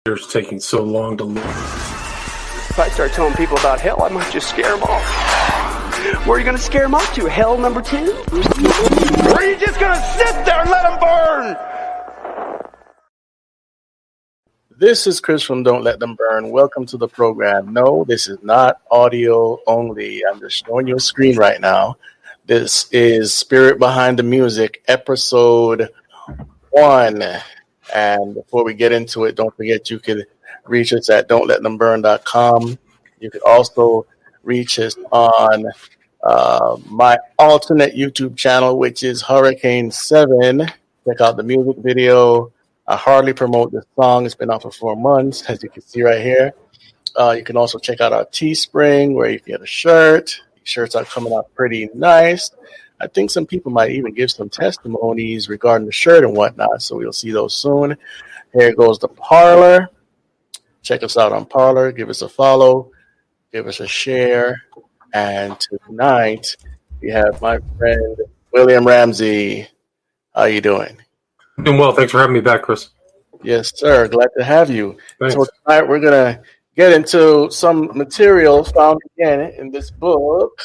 It's taking so long to look. If I start telling people about hell, I might just scare them off. Where are you going to scare them off to? Hell number 2? Or are you just going to sit there and let them burn? This is Chris from Don't Let Them Burn. Welcome to the program. No, this is not audio only. I'm just showing you a screen right now. This is Spirit Behind the Music, episode 1. And before we get into it, don't forget you can reach us at don'tletthemburn.com. You can also reach us on my alternate YouTube channel, which is Hurricane 7. Check out the music video. I hardly promote this song. It's been out for 4 months, as you can see right here. You can also check out our Teespring, where you can get a shirt. Shirts are coming out pretty nice. I think some people might even give some testimonies regarding the shirt and whatnot, so we'll see those soon. Here goes the Parler. Check us out on Parler. Give us a follow. Give us a share. And tonight, we have my friend William Ramsey. How you doing? Doing well. Thanks for having me back, Chris. Yes, sir. Glad to have you. Thanks. So tonight we're going to get into some material found again in this book.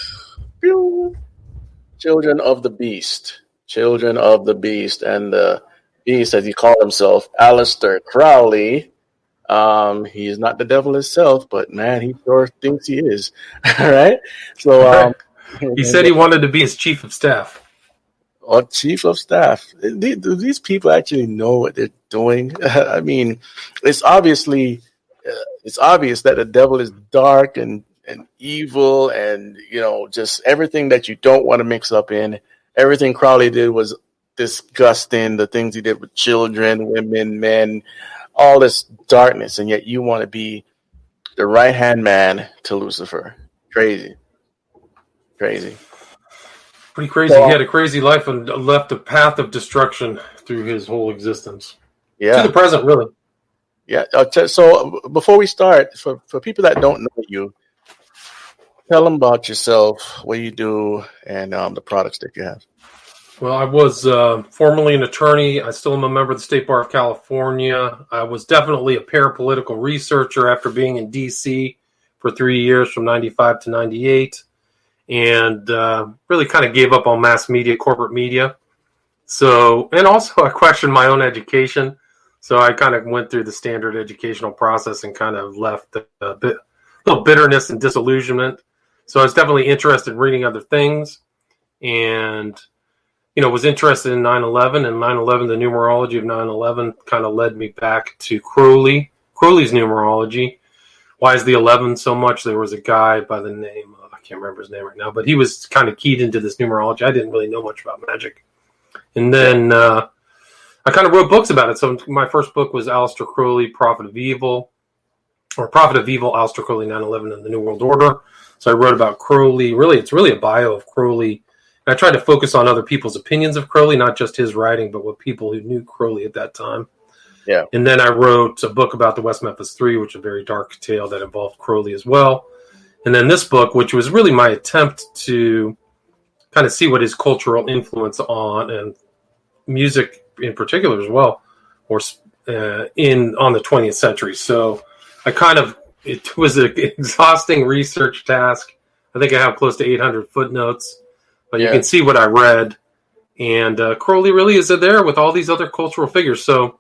Children of the Beast. Children of the Beast. And the Beast, as he called himself, Aleister Crowley. He is not the devil himself, but man, he sure thinks he is. All right. So he said he wanted to be his chief of staff. Or chief of staff. Do these people actually know what they're doing? I mean, it's obvious that the devil is dark and evil, and just everything that you don't want to mix up in. Everything Crowley did was disgusting. The things he did with children, women, men, all this darkness, and yet you want to be the right-hand man to Lucifer. Crazy. Pretty crazy. He had a crazy life and left a path of destruction through his whole existence. Yeah. To the present, really. Yeah. So before we start, for people that don't know you, tell them about yourself, what you do, and the products that you have. Well, I was formerly an attorney. I still am a member of the State Bar of California. I was definitely a parapolitical researcher after being in D.C. for 3 years, from 95 to 98. And really kind of gave up on mass media, corporate media. So, and also I questioned my own education. So I kind of went through the standard educational process and kind of left a little bitterness and disillusionment. So I was definitely interested in reading other things, and was interested in 9/11, and 9/11, the numerology of 9/11 kind of led me back to Crowley's numerology. Why is the 11 so much? There was a guy by the name of, I can't remember his name right now, but he was kind of keyed into this numerology. I didn't really know much about magic. And then I kind of wrote books about it. So my first book was Aleister Crowley, Prophet of Evil, Aleister Crowley, 9/11, and the New World Order. So I wrote about Crowley. Really, it's really a bio of Crowley. And I tried to focus on other people's opinions of Crowley, not just his writing, but what people who knew Crowley at that time. Yeah. And then I wrote a book about the West Memphis Three, which is a very dark tale that involved Crowley as well. And then this book, which was really my attempt to kind of see what his cultural influence on, and music in particular as well, or on the 20th century. So it was an exhausting research task. I think I have close to 800 footnotes, but you can see what I read. And Crowley really is there with all these other cultural figures. So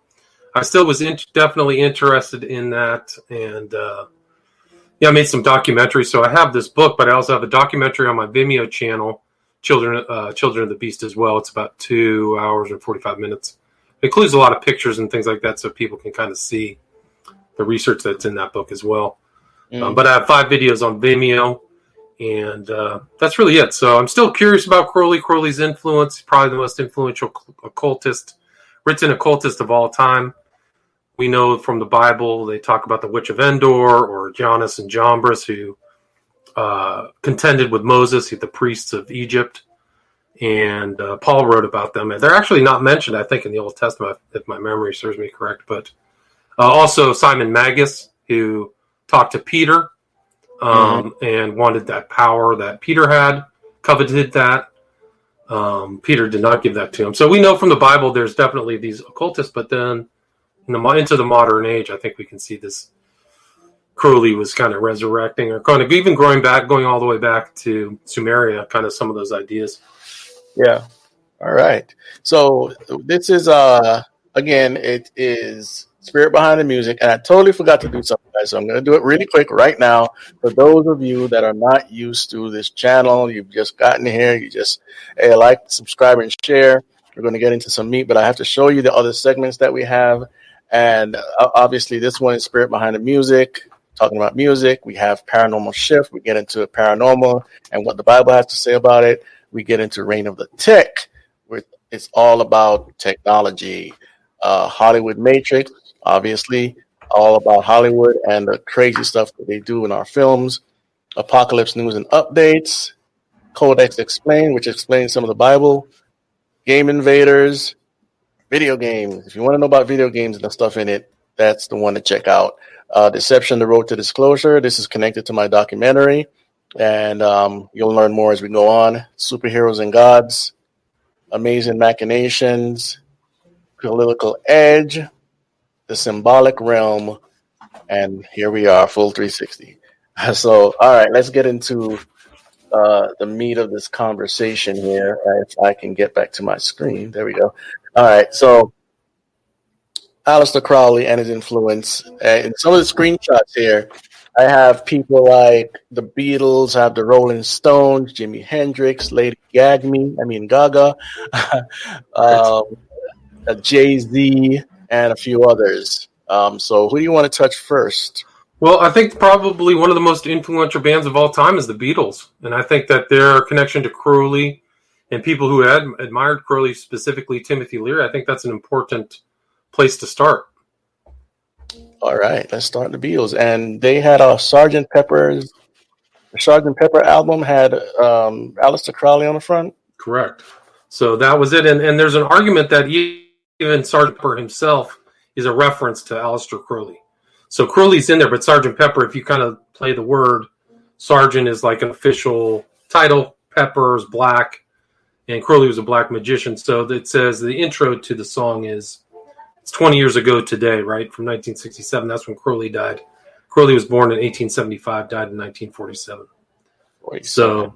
I still was definitely interested in that. And I made some documentaries. So I have this book, but I also have a documentary on my Vimeo channel, Children of the Beast as well. It's about 2 hours and 45 minutes. It includes a lot of pictures and things like that, so people can kind of see the research that's in that book as well. But I have 5 videos on Vimeo, and that's really it. So I'm still curious about Crowley's influence. Probably the most influential written occultist of all time. We know from the Bible, they talk about the Witch of Endor, or Janus and Jambres, who contended with Moses, the priests of Egypt. And Paul wrote about them. And they're actually not mentioned, I think, in the Old Testament, if my memory serves me correct. But also Simon Magus, who talked to Peter and wanted that power that Peter had, coveted that. Peter did not give that to him. So we know from the Bible there's definitely these occultists, but then into the modern age, I think we can see this. Crowley was kind of resurrecting, or kind of even going all the way back to Sumeria, kind of some of those ideas. Yeah. All right. So this is again, it is Spirit Behind the Music, and I totally forgot to do something, guys. So I'm going to do it really quick right now. For those of you that are not used to this channel, you've just gotten here, you just like, subscribe, and share. We're going to get into some meat, but I have to show you the other segments that we have, and obviously this one is Spirit Behind the Music. Talking about music, we have Paranormal Shift. We get into paranormal and what the Bible has to say about it. We get into Reign of the Tech, where it's all about technology. Hollywood Matrix, obviously, all about Hollywood and the crazy stuff that they do in our films. Apocalypse News and Updates. Codex Explained, which explains some of the Bible. Game Invaders. Video games. If you want to know about video games and the stuff in it, that's the one to check out. Deception, The Road to Disclosure. This is connected to my documentary, and you'll learn more as we go on. Superheroes and Gods, Amazing Machinations, Political Edge, The Symbolic Realm, and here we are, full 360. So, all right, let's get into the meat of this conversation here. If I can get back to my screen. There we go. All right, so Aleister Crowley and his influence. In some of the screenshots here, I have people like the Beatles, I have the Rolling Stones, Jimi Hendrix, Lady Gaga, Jay-Z, and a few others. So who do you want to touch first? Well, I think probably one of the most influential bands of all time is the Beatles. And I think that their connection to Crowley and people who had admired Crowley, specifically Timothy Leary, I think that's an important place to start. All right, let's start the Beatles. And they had a Sgt. Pepper album had Aleister Crowley on the front. Correct. So that was it. And there's an argument that even Sgt. Pepper himself is a reference to Aleister Crowley. So Crowley's in there, but Sgt. Pepper, if you kind of play the word, Sergeant is like an official title. Pepper is black, and Crowley was a black magician. So it says the intro to the song is, it's 20 years ago today, right? From 1967. That's when Crowley died. Crowley was born in 1875, died in 1947. So,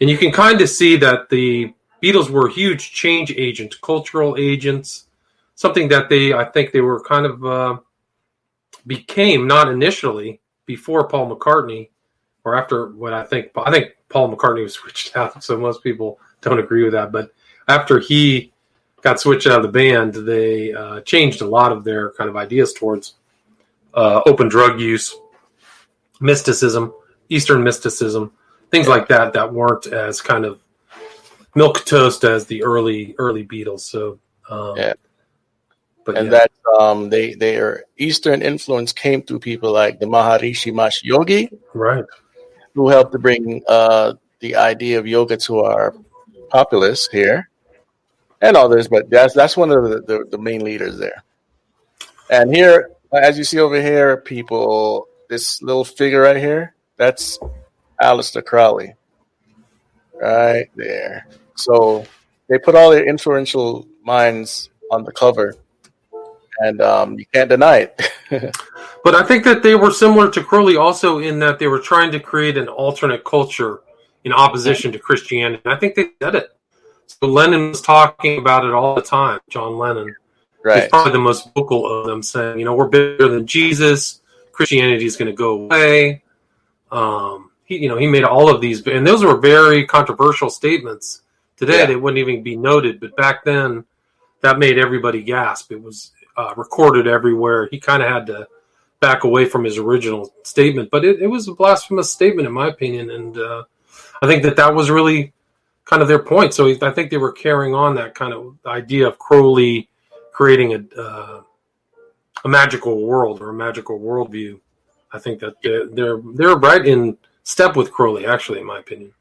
and you can kind of see that the Beatles were huge change agents, cultural agents, something that I think they were kind of became, not initially, before Paul McCartney, or after what I think Paul McCartney was switched out, so most people don't agree with that. But after he got switched out of the band, they changed a lot of their kind of ideas towards open drug use, mysticism, Eastern mysticism, things like that weren't as kind of milquetoast as the early Beatles. So, that their Eastern influence came through people like the Maharishi Mahesh Yogi, right, who helped to bring the idea of yoga to our populace here. And others, but that's one of the main leaders there. And here, as you see over here, people, this little figure right here, that's Aleister Crowley. Right there. So they put all their influential minds on the cover, and you can't deny it. But I think that they were similar to Crowley also in that they were trying to create an alternate culture in opposition to Christianity. And I think they did it. So Lennon was talking about it all the time. John Lennon, right? He's probably the most vocal of them, saying, we're bigger than Jesus. Christianity is going to go away. He made all of these, and those were very controversial statements. Today, they wouldn't even be noted, but back then, that made everybody gasp. It was recorded everywhere. He kind of had to back away from his original statement, but it was a blasphemous statement, in my opinion, and I think that was really kind of their point. So I think they were carrying on that kind of idea of Crowley creating a magical world or a magical worldview. I think that they're right in step with Crowley, actually, in my opinion.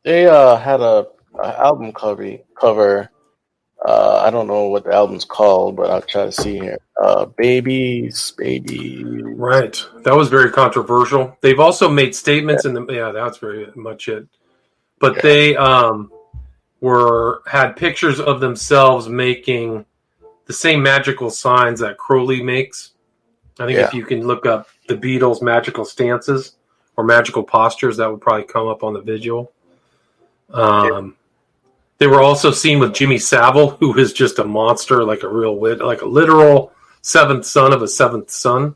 They had a album cover. I don't know what the album's called, but I'll try to see here. Babies. Right. That was very controversial. They've also made statements that's very much it. But they had pictures of themselves making the same magical signs that Crowley makes. I think if you can look up the Beatles' magical stances or magical postures, that would probably come up on the visual. They were also seen with Jimmy Savile, who is just a monster, like a real wit, like a literal seventh son of a seventh son.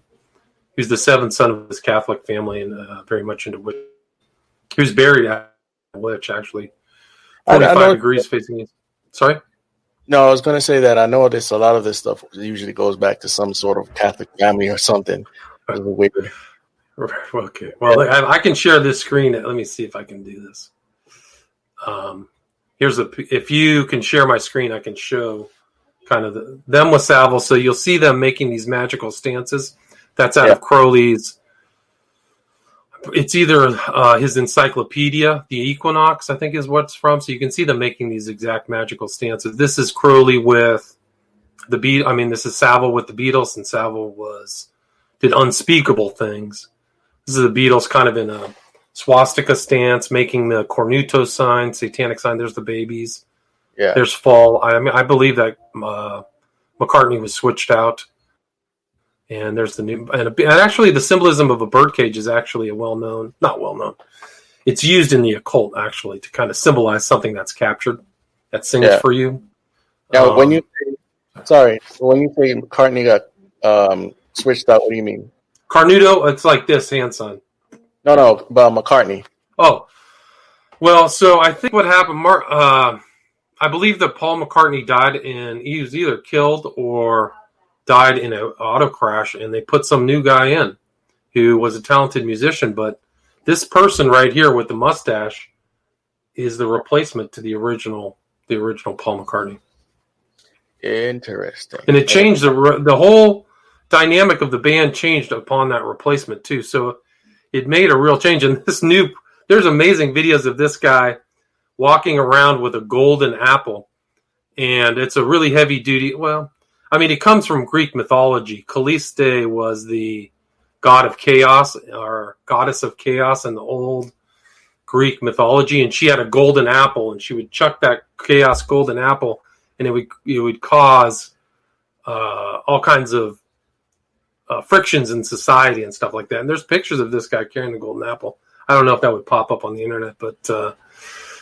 He's the seventh son of his Catholic family and very much into witch. He was buried at witch, actually. 45 degrees facing east. Sorry? No, I was going to say that I know a lot of this stuff usually goes back to some sort of Catholic family or something. It was weird. Okay. Well, I can share this screen. Let me see if I can do this. If you can share my screen, I can show kind of them with Savile. So you'll see them making these magical stances. That's out of Crowley's. It's either his encyclopedia, the Equinox, I think is what it's from. So you can see them making these exact magical stances. This is Crowley with the Beatles. I mean, this is Savile with the Beatles, and Savile did unspeakable things. This is the Beatles kind of in a swastika stance, making the cornuto sign, satanic sign. There's the babies. Yeah. There's fall. I believe that McCartney was switched out. And there's the new, and actually the symbolism of a birdcage is actually not well known. It's used in the occult actually to kind of symbolize something that's captured, that sings for you. Now, when you say McCartney got switched out, what do you mean? Cornuto, it's like this hand sign. No, about McCartney. Oh, well, so I think what happened, I believe that Paul McCartney died he was either killed or died in an auto crash, and they put some new guy in who was a talented musician. But this person right here with the mustache is the replacement to the original Paul McCartney. Interesting. And it changed the whole dynamic of the band changed upon that replacement too. So it made a real change. And there's amazing videos of this guy walking around with a golden apple, and it's a really heavy duty. Well, I mean, it comes from Greek mythology. Calliste was the god of chaos or goddess of chaos in the old Greek mythology, and she had a golden apple, and she would chuck that chaos golden apple, and it would cause all kinds of frictions in society and stuff like that. And there's pictures of this guy carrying the golden apple. I don't know if that would pop up on the internet, but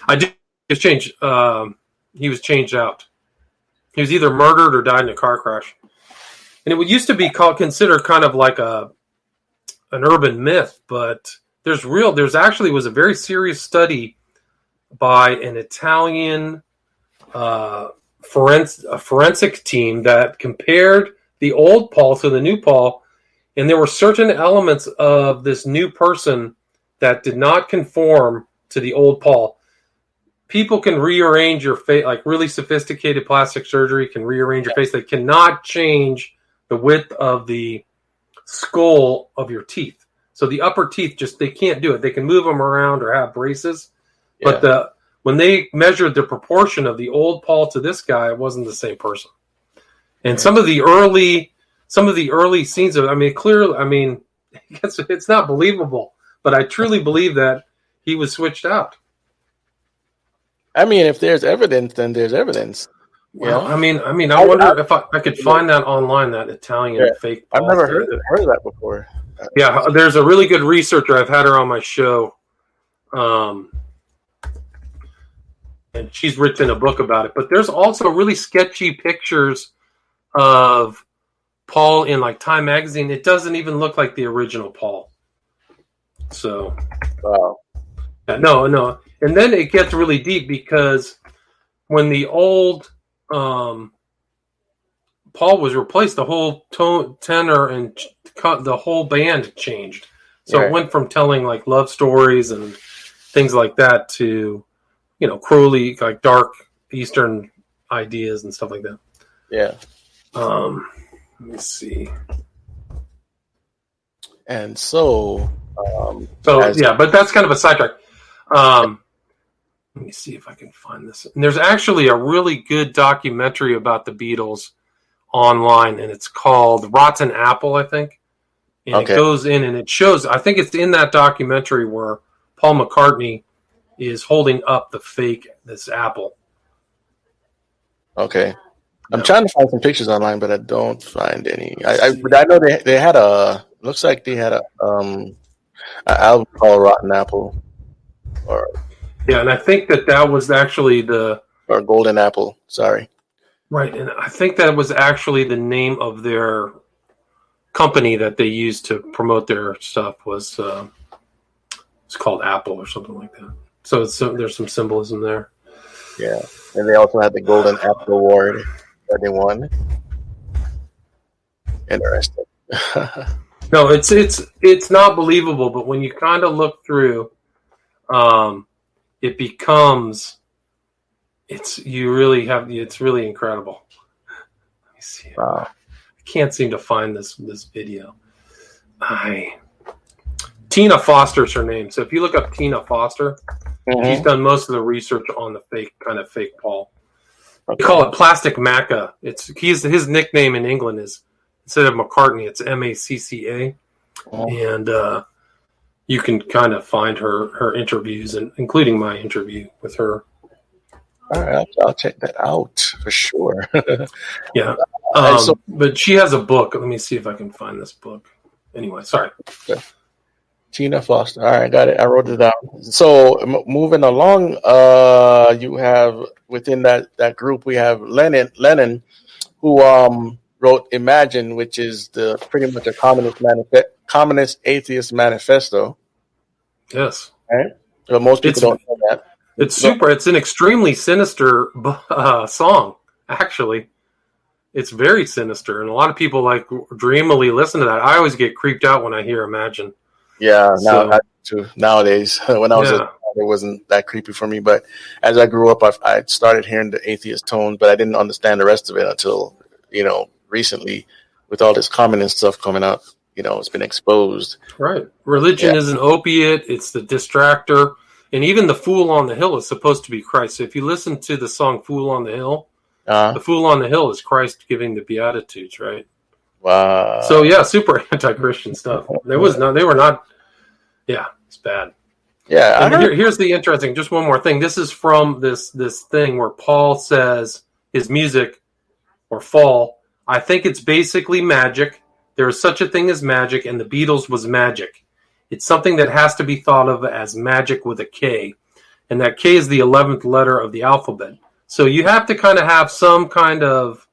I did change. He was changed out. He was either murdered or died in a car crash. And it used to be considered kind of like an urban myth, but there's actually was a very serious study by an Italian forensic team that compared the old Paul to the new Paul, and there were certain elements of this new person that did not conform to the old Paul. People can rearrange your face, like really sophisticated plastic surgery can rearrange your face. They cannot change the width of the skull of your teeth. So the upper teeth, they can't do it. They can move them around or have braces. Yeah. But when they measured the proportion of the old Paul to this guy, it wasn't the same person. And some of the early scenes of, clearly, it's not believable, but I truly believe that he was switched out. I mean, if there's evidence, then there's evidence. Well, I wonder if I could find that online, that Italian fake Paul. I've never heard of that before. Yeah, there's a really good researcher. I've had her on my show. And she's written a book about it. But there's also really sketchy pictures of Paul in like Time magazine. It doesn't even look like the original Paul. So, wow. No. And then it gets really deep because when the old Paul was replaced, the whole tenor and the whole band changed. So it went from telling like love stories and things like that to, Crowley, like dark Eastern ideas and stuff like that. Yeah. Let me see. And so, but that's kind of a sidetrack. Let me see if I can find this. And there's actually a really good documentary about the Beatles online, and it's called Rotten Apple, I think. And it goes in and it shows, I think it's in that documentary where Paul McCartney is holding up this apple. Okay. I'm trying to find some pictures online, but I don't find any. But I know they had a. Looks like they had a an album called Rotten Apple, or and I think that was actually or Golden Apple. Sorry. right, and I think that was actually the name of their company that they used to promote their stuff. Was it's called Apple or something like that. So there's some symbolism there. Yeah, and they also had the Golden Apple Award that they won. Interesting. No, it's not believable, but when you kind of look through, it becomes it's really incredible. Let me see. Wow. I can't seem to find this video. Tina Foster's her name. So if you look up Tina Foster, she's done most of the research on the fake Paul. Okay. They call it Plastic Macca. His nickname in England is, instead of McCartney, it's Macca. And you can kind of find her interviews, and including my interview with her. All right, I'll check that out for sure. Yeah. But she has a book. Let me see if I can find this book. Anyway, sorry. Okay. Tina Foster. All right, got it. I wrote it down. So moving along, you have within that group, we have Lenin, who wrote Imagine, which is pretty much a communist atheist manifesto. Yes. Right? So most people don't know that. It's super. It's an extremely sinister song, actually. It's very sinister, and a lot of people dreamily listen to that. I always get creeped out when I hear Imagine. Yeah, nowadays. When I was a child, it wasn't that creepy for me. But as I grew up, I started hearing the atheist tones, but I didn't understand the rest of it until, recently with all this communist stuff coming up. It's been exposed. Right. Religion is an opiate. It's the distractor. And even the Fool on the Hill is supposed to be Christ. So if you listen to the song Fool on the Hill, the Fool on the Hill is Christ giving the Beatitudes, right? Wow. So yeah, super anti-Christian stuff. They were not. Yeah, it's bad. Yeah. And here's the interesting. Just one more thing. This is from this thing where Paul says his music or Fall. I think it's basically magic. There is such a thing as magic, and the Beatles was magic. It's something that has to be thought of as magic with a K, and that K is the 11th letter of the alphabet. So you have to kind of have some kind of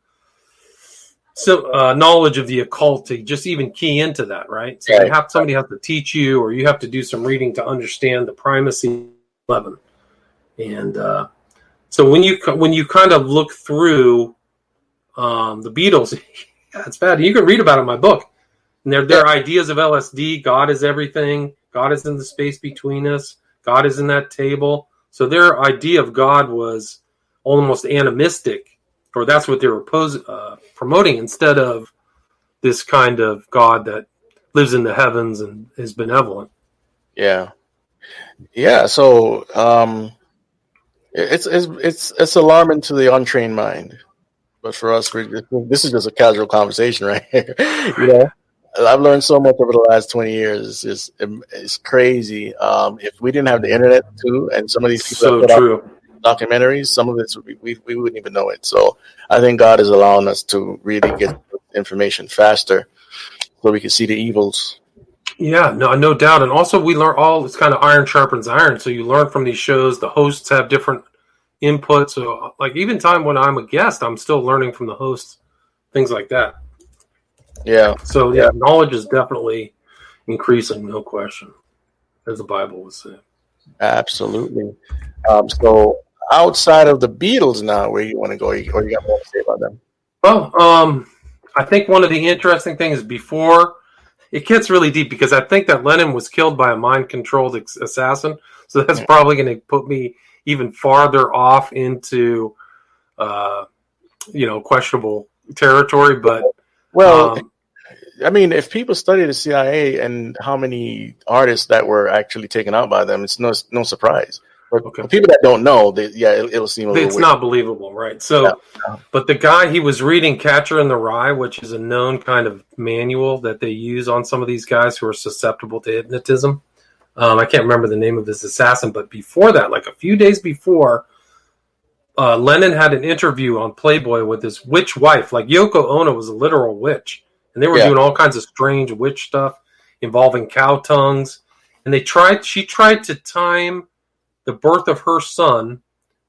knowledge of the occult to just even key into that, right? So somebody has to teach you, or you have to do some reading to understand the primacy of 11. And so when you kind of look through the Beatles, it's bad. You can read about it in my book. And their ideas of LSD, God is everything, God is in the space between us, God is in that table. So their idea of God was almost animistic, or that's what they were promoting, instead of this kind of God that lives in the heavens and is benevolent. Yeah. So it's alarming to the untrained mind, but for us, this is just a casual conversation, right here. I've learned so much over the last 20 years. It's crazy. If we didn't have the internet too, and some of these people that put out documentaries, some of this we wouldn't even know it. So I think God is allowing us to really get information faster, so we can see the evils. Yeah, no doubt. And also we learn it's kind of iron sharpens iron. So you learn from these shows. The hosts have different input. So even time when I'm a guest, I'm still learning from the hosts, things like that. Yeah. So knowledge is definitely increasing, no question, as the Bible would say. Absolutely. So outside of the Beatles now, where you want to go, or you got more to say about them? Well, I think one of the interesting things before it gets really deep, because I think that Lennon was killed by a mind-controlled assassin. So that's probably going to put me even farther off into, questionable territory. But if people study the CIA and how many artists that were actually taken out by them, it's no surprise. But for people that don't know, it'll seem a little weird. It's not believable, right? So, but the guy, he was reading Catcher in the Rye, which is a known kind of manual that they use on some of these guys who are susceptible to hypnotism. I can't remember the name of his assassin, but before that, a few days before, Lennon had an interview on Playboy with his witch wife. Like Yoko Ono was a literal witch, and they were doing all kinds of strange witch stuff involving cow tongues. And she tried to time the birth of her son,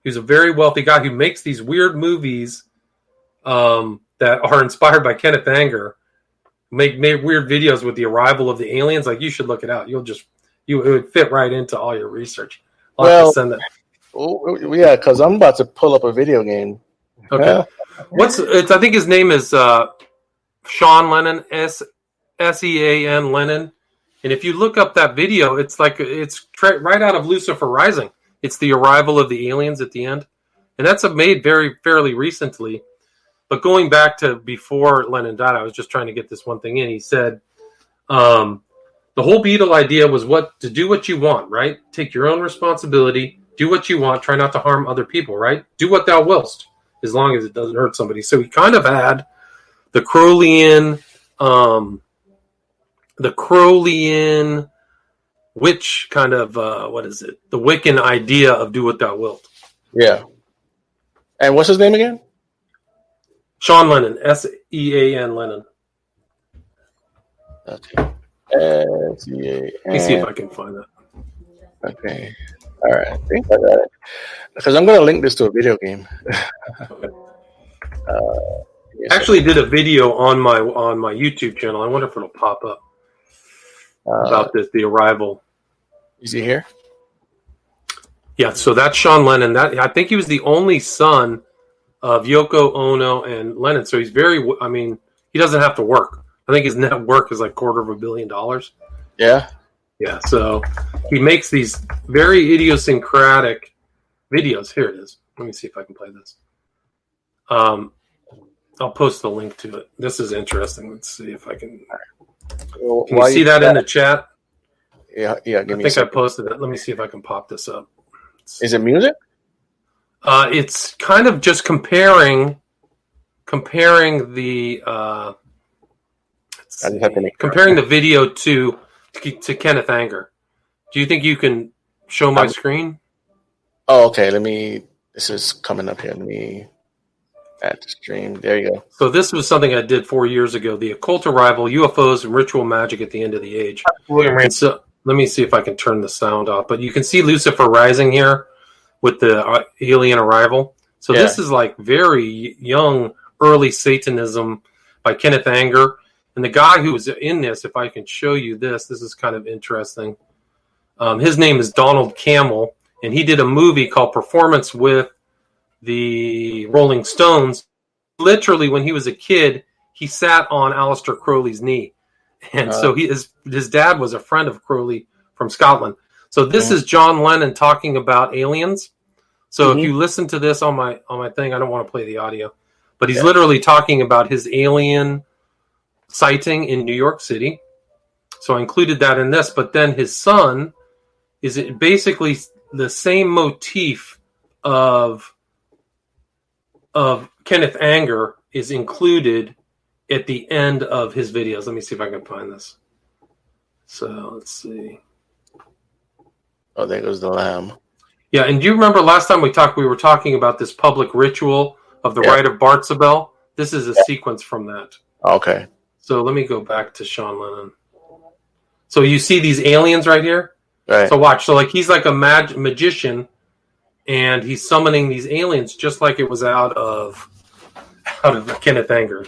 who's a very wealthy guy who makes these weird movies that are inspired by Kenneth Anger. Make weird videos with the arrival of the aliens. Like, you should look it out. It would fit right into all your research. I'll have to send that. Oh, yeah, because I'm about to pull up a video game. Okay. I think his name is Sean Lennon, Sean Lennon. And if you look up that video, it's like right out of Lucifer Rising. It's the arrival of the aliens at the end, and that's made fairly recently. But going back to before Lennon died, I was just trying to get this one thing in. He said the whole Beatle idea was to do what you want, right? Take your own responsibility, do what you want, try not to harm other people, right? Do what thou willst, as long as it doesn't hurt somebody. So he kind of had the Crowleyan witch kind of the Wiccan idea of do what thou wilt. Yeah. And what's his name again? Sean Lennon, Sean Lennon. Okay. Sean. Let me see if I can find that. Okay. All right. I think I got it. Because I'm going to link this to a video game. Okay. I actually did a video on my YouTube channel. I wonder if it'll pop up about the arrival. Is he here? Yeah, so that's Sean Lennon. I think he was the only son of Yoko Ono and Lennon. So he's he doesn't have to work. I think his net worth is like $250 million. Yeah. Yeah, so he makes these very idiosyncratic videos. Here it is. Let me see if I can play this. I'll post the link to it. This is interesting. Let's see if I can. Can you see that in the chat? Yeah. I think I posted it. Let me see if I can pop this up. Is it music? It's kind of just comparing the comparing the video to Kenneth Anger. Do you think you can show my screen? Oh, okay. This is coming up here. Let me add the stream. There you go. So this was something I did 4 years ago. The occult arrival, UFOs, and ritual magic at the end of the age. So let me see if I can turn the sound off. But you can see Lucifer Rising here with the alien arrival. So this is like very young, early Satanism by Kenneth Anger. And the guy who was in this, if I can show you this is kind of interesting. His name is Donald Campbell, and he did a movie called Performance with the Rolling Stones. Literally, when he was a kid, he sat on Aleister Crowley's knee. And so his dad was a friend of Crowley from Scotland. So this is John Lennon talking about aliens. So if you listen to this on my thing, I don't want to play the audio, but he's literally talking about his alien sighting in New York City. So I included that in this, but then his son is basically the same motif of Kenneth Anger is included at the end of his videos. Let me see if I can find this. So let's see. Oh, there goes the lamb. Yeah, and do you remember last time we were talking about this public ritual of the Rite of Bartzabel? This is a sequence from that. Okay. So let me go back to Sean Lennon. So you see these aliens right here? Right. So watch. So like he's like a magician, and he's summoning these aliens just like it was out of Kenneth Anger.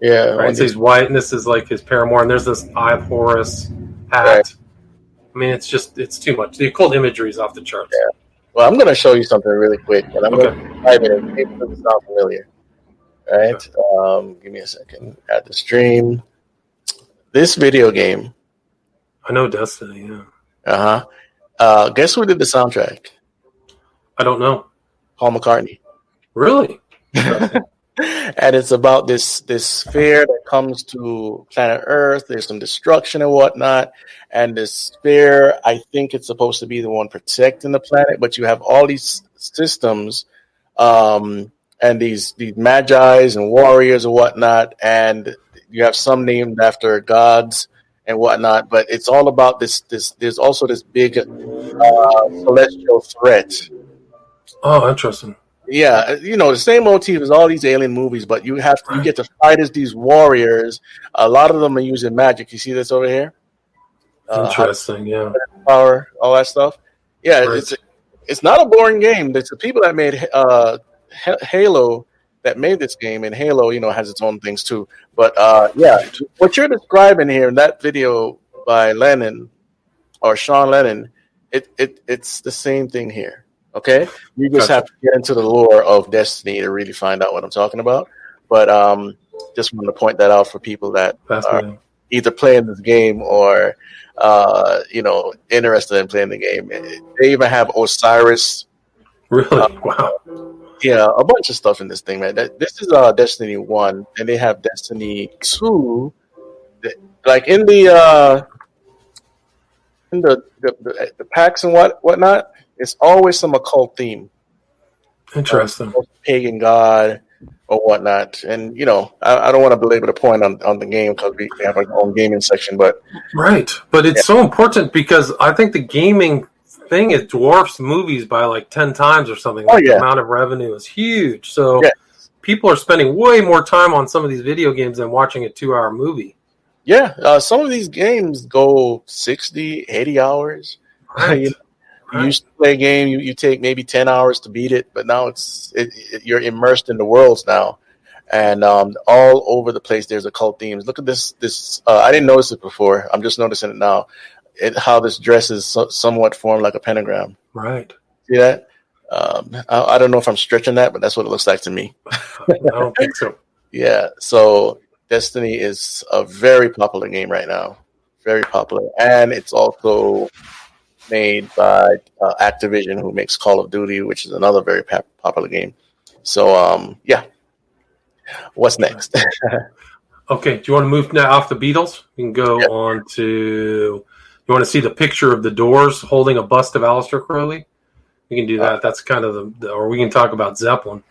Yeah. Right. So he's white, and this is like his paramour, and there's this Eye of Horus hat. Right. I mean, it's too much. The occult imagery is off the charts. Yeah. Well, I'm going to show you something really quick, and I'm going to type it in. Maybe it doesn't sound familiar. All right. Give me a second. Add the stream. This video game. I know Destiny. Yeah. Guess who did the soundtrack? I don't know. Paul McCartney. Really? And it's about this sphere that comes to planet Earth. There's some destruction and whatnot. And this sphere, I think it's supposed to be the one protecting the planet, but you have all these systems and these magi's and warriors and whatnot, and you have some named after gods and whatnot, but it's all about this there's also this big celestial threat. Oh, interesting. Yeah, the same motif as all these alien movies, but you get to fight as these warriors. A lot of them are using magic. You see this over here? Interesting, yeah. Power, all that stuff. Yeah, Right. it's not a boring game. It's the people that made Halo that made this game, and Halo, has its own things too. But yeah, what you're describing here in that video by Lennon or Sean Lennon, it's the same thing here. Okay, you just have to get into the lore of Destiny to really find out what I'm talking about. But just wanted to point that out for people that are either playing this game or interested in playing the game. They even have Osiris. Really? Wow. Yeah, a bunch of stuff in this thing, man. This is Destiny 1, and they have Destiny 2. Like in the packs and whatnot, it's always some occult theme. Interesting. Pagan god or whatnot. And, I don't want to belabor the point on the game because we have our own gaming section, but... Right. But it's so important because I think the gaming thing, it dwarfs movies by like 10 times or something. The amount of revenue is huge. So people are spending way more time on some of these video games than watching a 2-hour movie. Yeah. Some of these games go 60, 80 hours. Right. You used to play a game, you take maybe 10 hours to beat it, but now you're immersed in the worlds now. And all over the place, there's occult themes. Look at this. I didn't notice it before. I'm just noticing it now. How this dress is somewhat formed like a pentagram. Right. See that? I don't know if I'm stretching that, but that's what it looks like to me. I don't think so. Yeah. So Destiny is a very popular game right now. Very popular. And it's also made by Activision, who makes Call of Duty, which is another very popular game. So, yeah. What's next? Okay. Do you want to move now off the Beatles? We can go on to... You want to see the picture of the Doors holding a bust of Aleister Crowley? We can do that. That's kind of or we can talk about Zeppelin.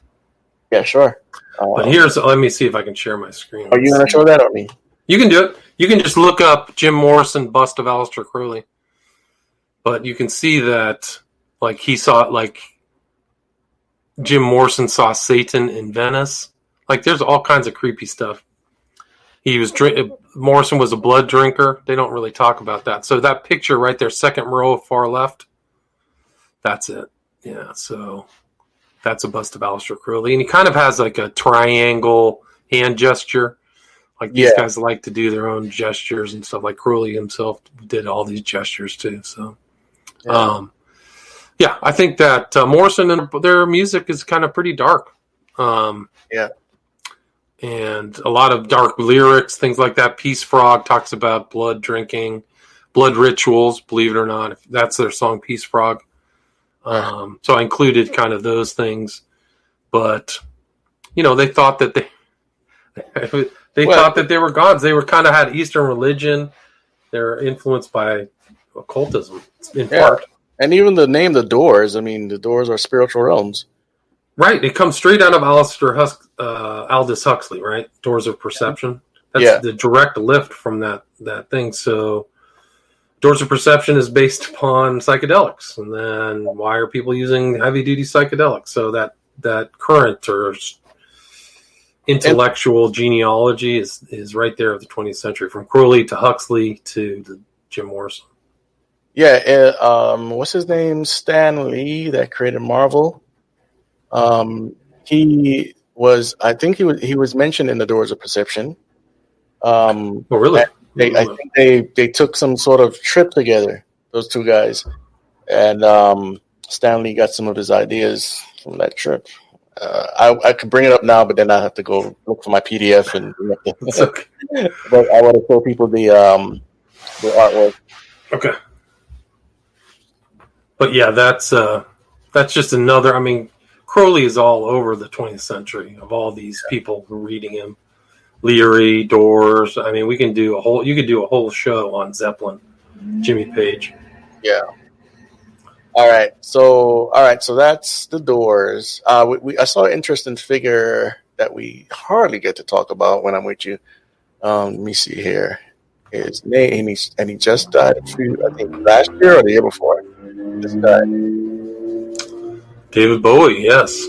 Yeah, sure. But let me see if I can share my screen. Are you going to show that or me? You can do it. You can just look up Jim Morrison bust of Aleister Crowley. But you can see that, like, he saw, like, Jim Morrison saw Satan in Venice. Like, there's all kinds of creepy stuff. Morrison was a blood drinker. They don't really talk about that. So that picture right there, second row, far left, that's it. Yeah, so that's a bust of Aleister Crowley. And he kind of has, like, a triangle hand gesture. Like, these guys like to do their own gestures and stuff. Like, Crowley himself did all these gestures, too, so... I think that Morrison and their music is kind of pretty dark. And a lot of dark lyrics, things like that. Peace Frog talks about blood drinking, blood rituals, believe it or not. That's their song, Peace Frog. So I included kind of those things. But, they thought that thought that they were gods. They were kind of had Eastern religion. They're influenced by occultism in part. And even the name The Doors, I mean, the doors are spiritual realms. Right. It comes straight out of Aldous Huxley, right? Doors of Perception. That's the direct lift from that thing. So Doors of Perception is based upon psychedelics. And then why are people using heavy-duty psychedelics? So that current or intellectual genealogy is right there of the 20th century, from Crowley to Huxley to Jim Morrison. Yeah, what's his name? Stan Lee, that created Marvel. He was mentioned in the Doors of Perception. Oh, really? I think they took some sort of trip together, those two guys, and Stan Lee got some of his ideas from that trip. I could bring it up now, but then I have to go look for my PDF and. Okay. But I want to show people the artwork. Okay. But yeah, that's just another. I mean, Crowley is all over the 20th century of all these people who are reading him. Leary, Doors. I mean, you could do a whole show on Zeppelin, Jimmy Page. Yeah. All right. So that's the Doors. I saw an interesting figure that we hardly get to talk about when I'm with you. Let me see here. His name, and he just died. I think last year or the year before. Just died. David Bowie, yes.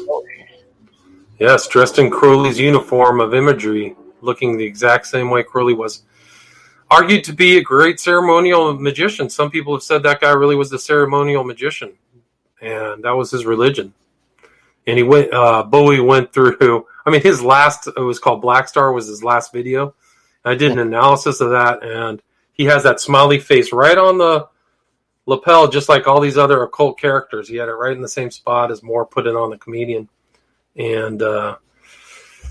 Yes, dressed in Crowley's uniform of imagery, looking the exact same way Crowley was. Argued to be a great ceremonial magician. Some people have said that guy really was the ceremonial magician, and that was his religion. And he went. Bowie went through. I mean, his last, it was called Black Star, was his last video. I did an analysis of that, and he has that smiley face right on the lapel, just like all these other occult characters. He had it right in the same spot as Moore put it on the comedian. And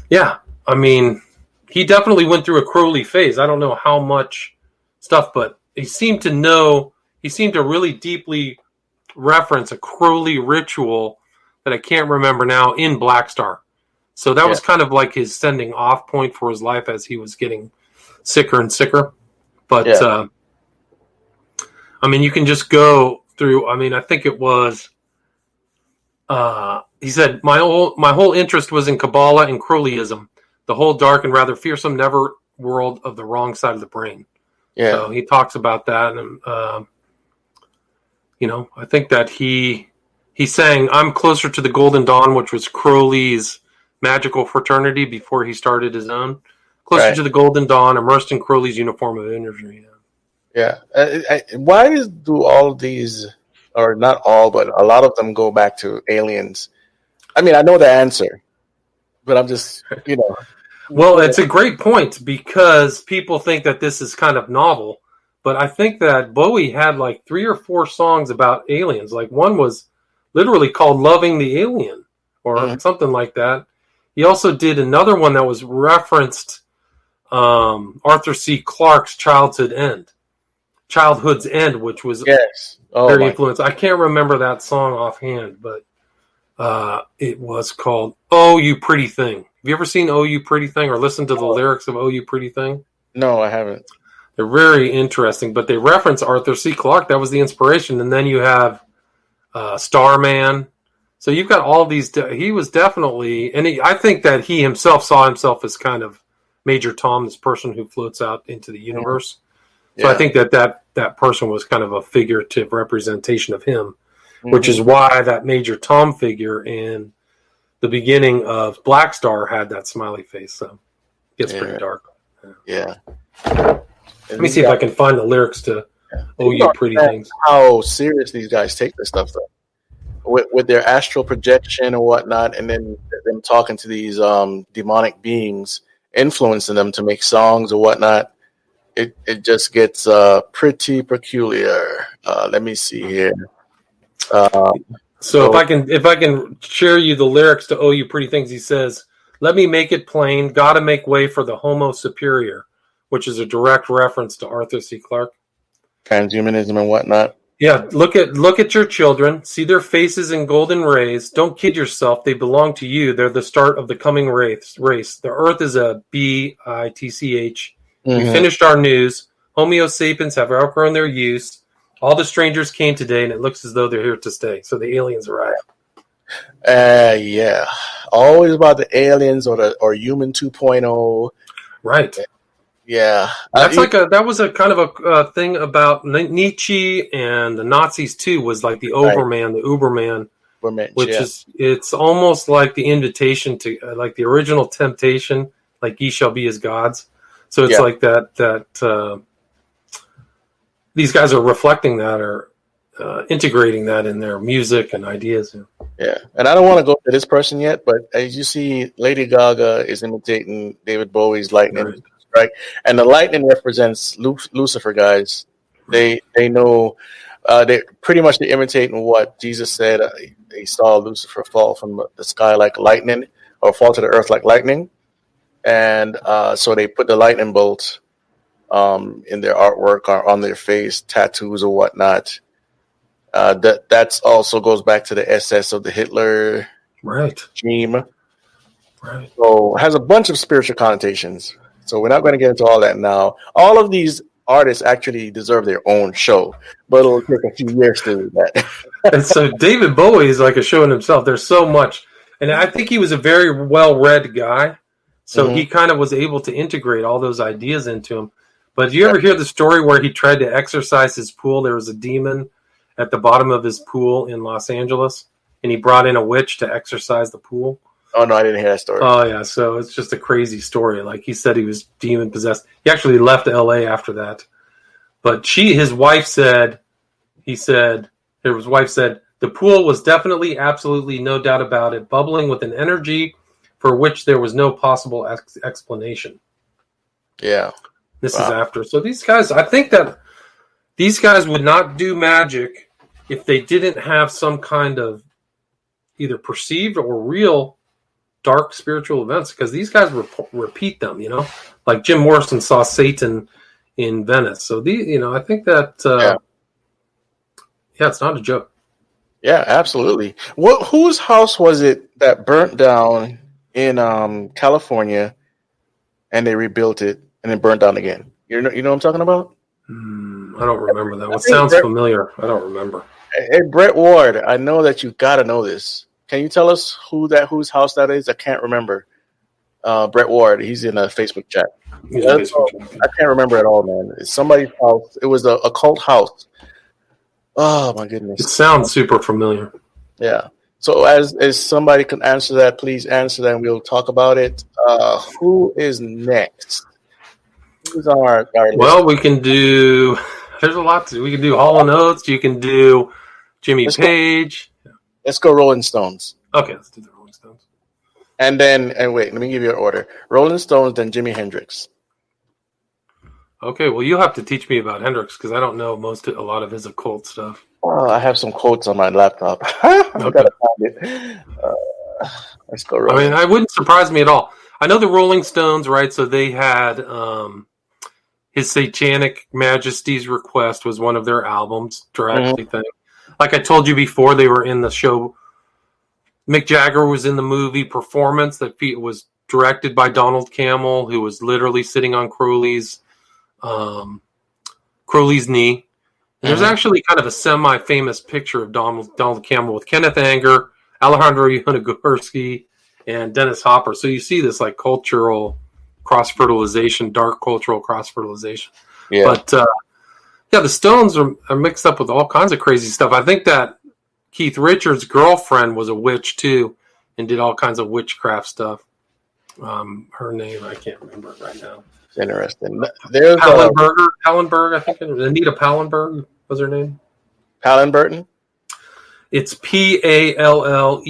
yeah, I mean, he definitely went through a Crowley phase. I don't know how much stuff, but he seemed to really deeply reference a Crowley ritual that I can't remember now in Black Star. So that was kind of like his sending off point for his life as he was getting sicker and sicker. But I mean, you can just go through. I mean, I think it was. He said, my whole interest was in Kabbalah and Crowleyism, the whole dark and rather fearsome never world of the wrong side of the brain. Yeah. So he talks about that, and you know, I think that he's saying, I'm closer to the Golden Dawn, which was Crowley's magical fraternity before he started his own. Closer to the Golden Dawn, immersed in Crowley's uniform of imagery. Yeah. Why do all of these, or not all, but a lot of them go back to aliens? I mean, I know the answer, but I'm just, you know. Well, it's a great point because people think that this is kind of novel, but I think that Bowie had like 3 or 4 songs about aliens. Like one was literally called Loving the Alien or something like that. He also did another one that was referenced Arthur C. Clarke's Childhood's End, which was very influential. I can't remember that song offhand, but it was called Oh, You Pretty Thing. Have you ever seen Oh, You Pretty Thing or listened to the lyrics of Oh, You Pretty Thing? No, I haven't. They're very interesting, but they reference Arthur C. Clarke. That was the inspiration. And then you have Starman. So you've got all these. He was definitely, and I think that he himself saw himself as kind of Major Tom, this person who floats out into the universe. So I think that person was kind of a figurative representation of him, which is why that Major Tom figure in the beginning of Black Star had that smiley face. So it's pretty dark. Yeah. Let me see if I can find the lyrics to "Oh You Pretty Things." How serious these guys take this stuff, though, with their astral projection and whatnot, and then them talking to these demonic beings, influencing them to make songs or whatnot. It just gets pretty peculiar. Let me see here. So if I can share you the lyrics to "Oh You Pretty Things," he says, "Let me make it plain. Gotta make way for the Homo Superior," which is a direct reference to Arthur C. Clarke. Transhumanism and whatnot. Yeah, look at your children. See their faces in golden rays. Don't kid yourself. They belong to you. They're the start of the coming race. The Earth is a BITCH. We finished our news. Homo sapiens have outgrown their use. All the strangers came today, and it looks as though they're here to stay. So the aliens arrived. Yeah. Always about the aliens or human 2.0. Right. Yeah. That was a kind of a thing about Nietzsche and the Nazis too, was like the Overman, the Uberman, which is, it's almost like the invitation to like the original temptation, like ye shall be as gods. So it's like that these guys are reflecting that or integrating that in their music and ideas. Yeah, and I don't want to go to this person yet, but as you see, Lady Gaga is imitating David Bowie's lightning, right? And the lightning represents Lucifer, guys. They know they pretty much they're imitating what Jesus said. They saw Lucifer fall from the sky like lightning, or fall to the earth like lightning, and so they put the lightning bolt in their artwork or on their face, tattoos or whatnot. That's also goes back to the SS of the Hitler regime. Right. So it has a bunch of spiritual connotations. So we're not going to get into all that now. All of these artists actually deserve their own show, but it'll take a few years to do that. And so David Bowie is like a show in himself. There's so much. And I think he was a very well-read guy. So he kind of was able to integrate all those ideas into him. But do you ever hear the story where he tried to exorcise his pool? There was a demon at the bottom of his pool in Los Angeles, and he brought in a witch to exorcise the pool. Oh no, I didn't hear that story. Oh yeah, so it's just a crazy story. Like he said, he was demon possessed. He actually left L.A. after that. But his wife said, the pool was definitely, absolutely, no doubt about it, bubbling with an energy for which there was no possible explanation. Yeah. This is after. So these guys, I think that these guys would not do magic if they didn't have some kind of either perceived or real dark spiritual events, because these guys repeat them, like Jim Morrison saw Satan in Venice. So I think that, it's not a joke. Yeah, absolutely. Whose house was it that burnt down in California, and they rebuilt it and then burnt down again? You know what I'm talking about? I don't remember that. What sounds familiar? I don't remember. Hey, Brett Ward, I know that you got to know this. Can you tell us whose house that is? I can't remember. Brett Ward, he's in a Facebook chat. I can't remember at all, man. It's somebody's house. It was a cult house. Oh my goodness! It sounds super familiar. Yeah. So as somebody can answer that, please answer that, and we'll talk about it. Who is next? Who's on our Well, we can do. There's a lot we can do. Hall and Oates. You can do Jimmy Page. Let's go Rolling Stones. Okay, let's do the Rolling Stones. And wait, let me give you an order. Rolling Stones, then Jimi Hendrix. Okay, well, you'll have to teach me about Hendrix because I don't know a lot of his occult stuff. Oh, I have some quotes on my laptop. I gotta find it. Let's go. Rolling. I mean, it wouldn't surprise me at all. I know the Rolling Stones, right? So they had His Satanic Majesty's Request was one of their albums, directly thing. Like I told you before, they were in the show. Mick Jagger was in the movie Performance that was directed by Donald Cammell, who was literally sitting on Crowley's knee. And there's actually kind of a semi-famous picture of Donald Cammell with Kenneth Anger, Alejandro Jodorowsky, and Dennis Hopper. So you see this like cultural cross-fertilization, dark cultural cross-fertilization. Yeah. But the Stones are mixed up with all kinds of crazy stuff. I think that Keith Richards' girlfriend was a witch too, and did all kinds of witchcraft stuff. Her name I can't remember right now. Interesting. There's Pallenberg, I think. Anita Pallenberg was her name. Pallenberg? It's Pallenberg.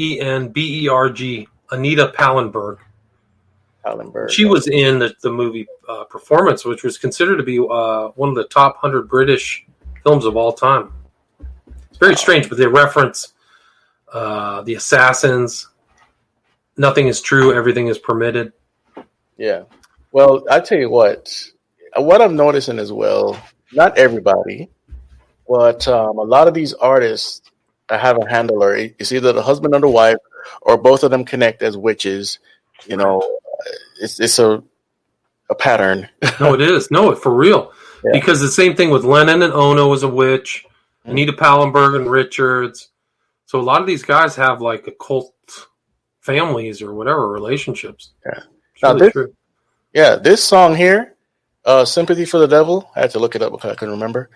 Anita Pallenberg. Pallenberg. She was in the movie Performance, which was considered to be one of the top 100 British films of all time. It's very strange, but they reference the assassins. Nothing is true. Everything is permitted. Yeah. Well, I tell you what I'm noticing as well, not everybody, but a lot of these artists that have a handler, it's either the husband or the wife, or both of them connect as witches. It's a pattern. No, it is. No, for real. Yeah. Because the same thing with Lennon and Ono was a witch, Anita Pallenberg and Richards. So a lot of these guys have like occult families or whatever relationships. Yeah. Now true. Yeah, this song here, Sympathy for the Devil, I had to look it up because I couldn't remember.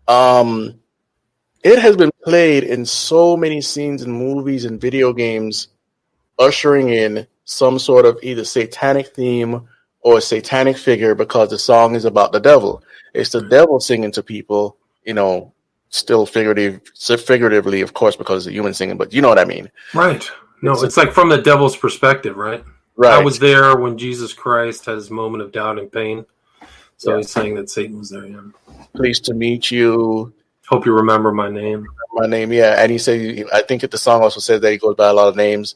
It has been played in so many scenes in movies and video games, ushering in some sort of either satanic theme or a satanic figure because the song is about the devil. It's the devil singing to people, still figuratively, of course, because it's a human singing, but you know what I mean. Right. No, it's like from the devil's perspective, right? Right. I was there when Jesus Christ had his moment of doubt and pain. So he's saying that Satan was there. Yeah. Pleased to meet you. Hope you remember my name. My name, yeah. And he said, I think the song also says that he goes by a lot of names.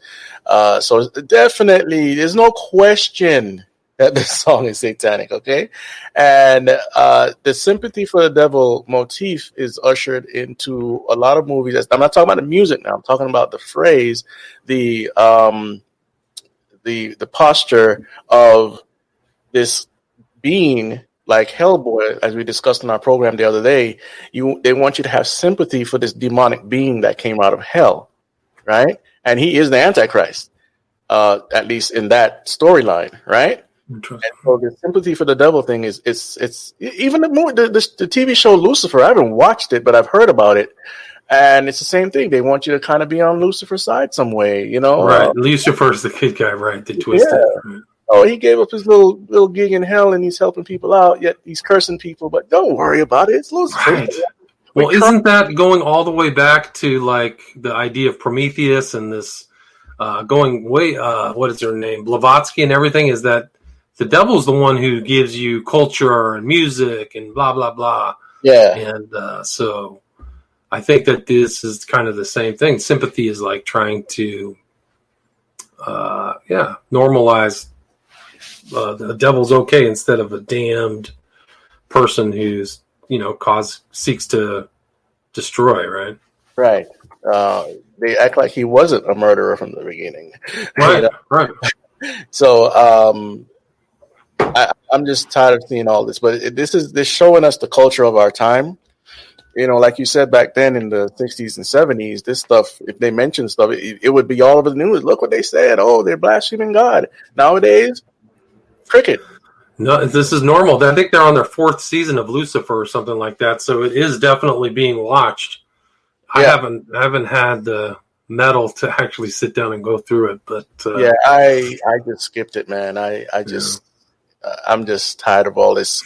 So definitely, there's no question that this song is satanic, okay? And the sympathy for the devil motif is ushered into a lot of movies. I'm not talking about the music now. I'm talking about the phrase, the posture of this being like Hellboy, as we discussed in our program the other day. They want you to have sympathy for this demonic being that came out of hell, right? And he is the Antichrist, at least in that storyline, right? And so the sympathy for the devil thing is it's even the TV show Lucifer. I haven't watched it, but I've heard about it. And it's the same thing. They want you to kind of be on Lucifer's side some way, you know? Right. Lucifer's the good guy, right? They twist it. Right. Oh, he gave up his little gig in hell and he's helping people out, yet he's cursing people, but don't worry about it. It's Lucifer. Right. Well, isn't that going all the way back to like the idea of Prometheus and this going way, what is her name? Blavatsky and everything, is that the devil's the one who gives you culture and music and blah, blah, blah. Yeah. And so I think that this is kind of the same thing. Sympathy is like trying to, normalize the devil's okay instead of a damned person who's, seeks to destroy, right? Right. They act like he wasn't a murderer from the beginning. Right, right. So I'm just tired of seeing all this, but this showing us the culture of our time. Like you said back then in the 60s and 70s, this stuff, if they mention stuff, it would be all over the news. Look what they said. Oh, they're blaspheming God. Nowadays, cricket. No, this is normal. I think they're on their 4th season of Lucifer or something like that. So it is definitely being watched. Yeah. I haven't had the mettle to actually sit down and go through it, but I just skipped it, man. I'm just tired of all this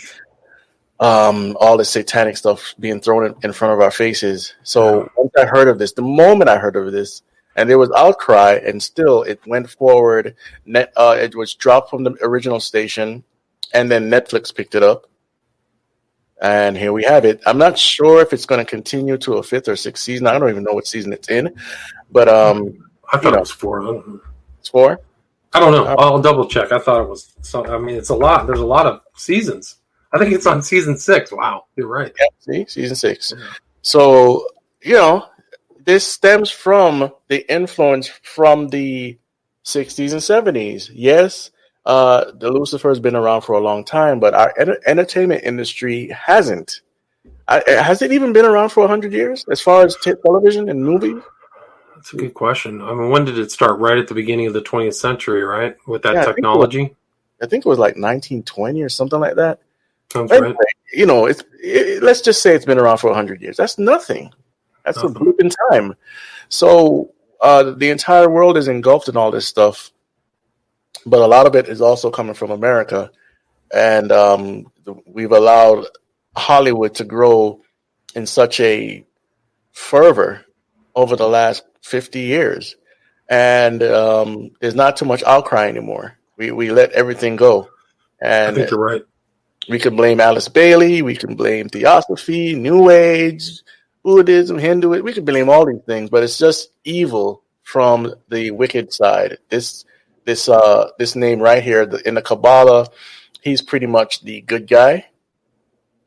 satanic stuff being thrown in front of our faces. So once I heard of this, the moment I heard of this, and there was outcry, and still it went forward. It was dropped from the original station, and then Netflix picked it up. And here we have it. I'm not sure if it's going to continue to a 5th or 6th season. I don't even know what season it's in. But I thought it was 4. It's 4? I don't know. I'll double check. I thought it was. It's a lot. There's a lot of seasons. I think it's on season 6. Wow, you're right. Yeah, see, season 6. Yeah. So this stems from the influence from the 60s and 70s. Yes, the Lucifer has been around for a long time, but our entertainment industry hasn't. Has it even been around for 100 years as far as television and movies? That's a good question. I mean, when did it start? Right at the beginning of the 20th century, right? With that technology? I think it was like 1920 or something like that. Sounds right. Let's just say it's been around for 100 years. That's nothing. That's a blip in time. So the entire world is engulfed in all this stuff, but a lot of it is also coming from America, and we've allowed Hollywood to grow in such a fervor over the last 50 years, and there's not too much outcry anymore. We let everything go, and I think you're right. We can blame Alice Bailey. We can blame Theosophy, New Age, Buddhism, Hinduism. We can blame all these things, but it's just evil from the wicked side. This name right here in the Kabbalah, he's pretty much the good guy,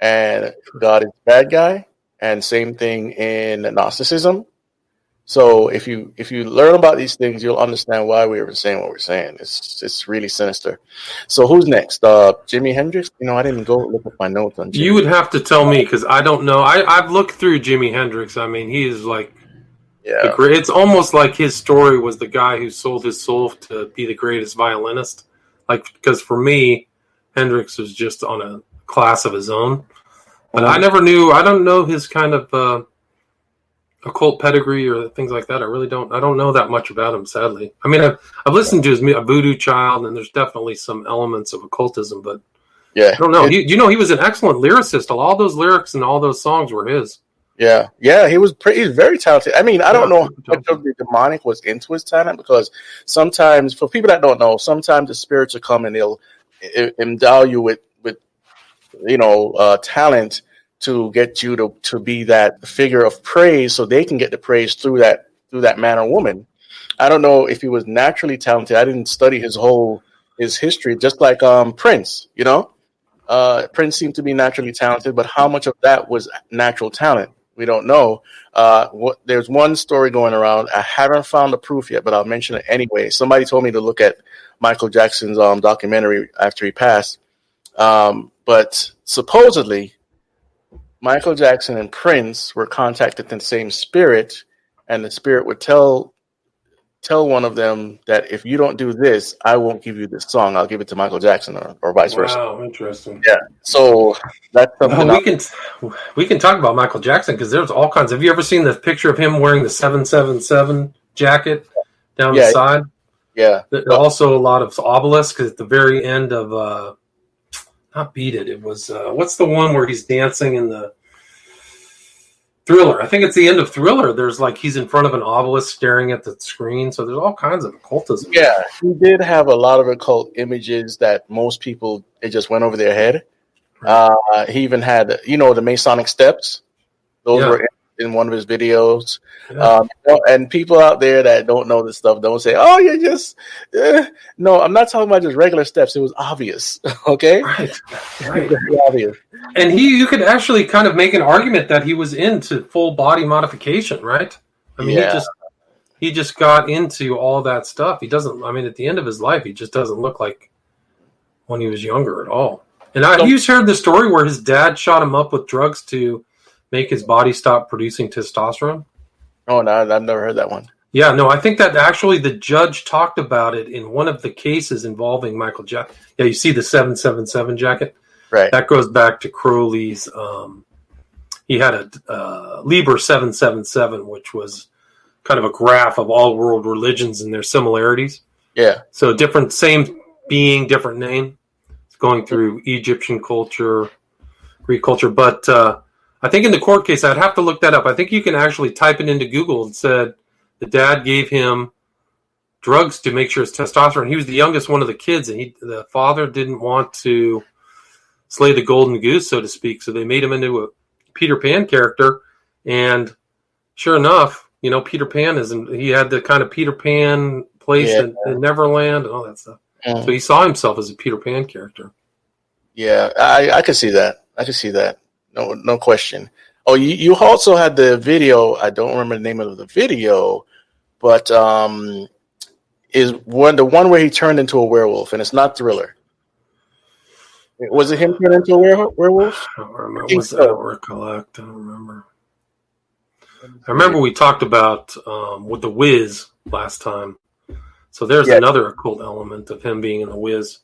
and God is the bad guy. And same thing in Gnosticism. So if you learn about these things, you'll understand why we were saying what we're saying. It's really sinister. So who's next? Jimi Hendrix? I didn't go look at my notes on Jimi. You would have to tell me because I don't know. I've looked through Jimi Hendrix. I mean, he is like, it's almost like his story was the guy who sold his soul to be the greatest violinist. Like, because for me, Hendrix was just on a class of his own. But I never knew. I don't know his kind of occult pedigree or things like that. I don't know that much about him, sadly. I mean, I've listened to his Voodoo Child, and there's definitely some elements of occultism, but I don't know. He was an excellent lyricist. All those lyrics and all those songs were his. Yeah, he's very talented. I mean, I don't know how much of the demonic was into his talent, because sometimes, for people that don't know, sometimes the spirits will come and they'll endow you with talent to get you to be that figure of praise, so they can get the praise through that man or woman. I don't know if he was naturally talented. I didn't study his history, just like Prince. Prince seemed to be naturally talented, but how much of that was natural talent? We don't know. There's one story going around. I haven't found the proof yet, but I'll mention it anyway. Somebody told me to look at Michael Jackson's documentary after he passed. But supposedly, Michael Jackson and Prince were contacted in the same spirit, and the spirit would tell tell one of them that if you don't do this, I won't give you this song. I'll give it to Michael Jackson or vice versa. Wow, interesting. Yeah. So that's something. Well, we can talk about Michael Jackson because there's all kinds. Have you ever seen the picture of him wearing the 777 jacket down the side? Yeah. There's also a lot of obelisks at the very end of not Beat It. It was what's the one where he's dancing in the Thriller? I think it's the end of Thriller. There's like he's in front of an obelisk staring at the screen. So there's all kinds of occultism. Yeah, he did have a lot of occult images that most people it just went over their head. He even had, the Masonic steps. Those were in one of his videos. Yeah. And people out there that don't know this stuff don't say, "Oh, you're just." No, I'm not talking about just regular steps. It was obvious. Okay, right. Very obvious. And you could actually kind of make an argument that he was into full body modification, right? I mean, he just got into all that stuff. He doesn't. I mean, at the end of his life, he just doesn't look like when he was younger at all. And you've heard the story where his dad shot him up with drugs to make his body stop producing testosterone. Oh, no, I've never heard that one. Yeah, no, I think that actually the judge talked about it in one of the cases involving Michael Jackson. Yeah, you see the 777 jacket? Right. That goes back to Crowley's. He had a Liber 777, which was kind of a graph of all world religions and their similarities. Yeah. So same being, different name. It's going through Egyptian culture, Greek culture. But I think in the court case, I'd have to look that up. I think you can actually type it into Google and said the dad gave him drugs to make sure his testosterone. He was the youngest one of the kids, and the father didn't want to slay the golden goose, so to speak. So they made him into a Peter Pan character, and sure enough, Peter Pan he had the kind of Peter Pan place in Neverland and all that stuff. So he saw himself as a Peter Pan character. Yeah, I could see that. No question. Oh, you also had the video. I don't remember the name of the video, but is the one where he turned into a werewolf, and it's not Thriller. Was it him turned into a werewolf? I don't remember. I don't remember. I remember we talked about with the Wiz last time. So there's another occult element of him being in the Wiz.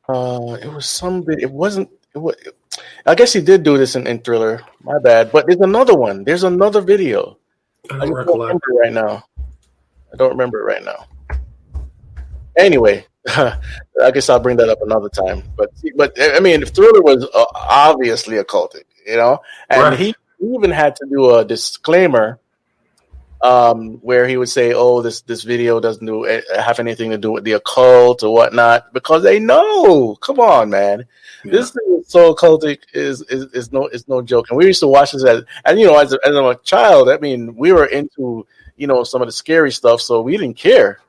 It was some bit. It wasn't. I guess he did do this in Thriller. My bad. But there's another one. There's another video. I don't remember it right now. Anyway, I guess I'll bring that up another time. But I mean, Thriller was obviously occultic, and right. He even had to do a disclaimer where he would say, "Oh, this video doesn't have anything to do with the occult or whatnot," because they know. Come on, man. Yeah. This thing is so occultic is no joke. And we used to watch this as a child. I mean, we were into some of the scary stuff, so we didn't care.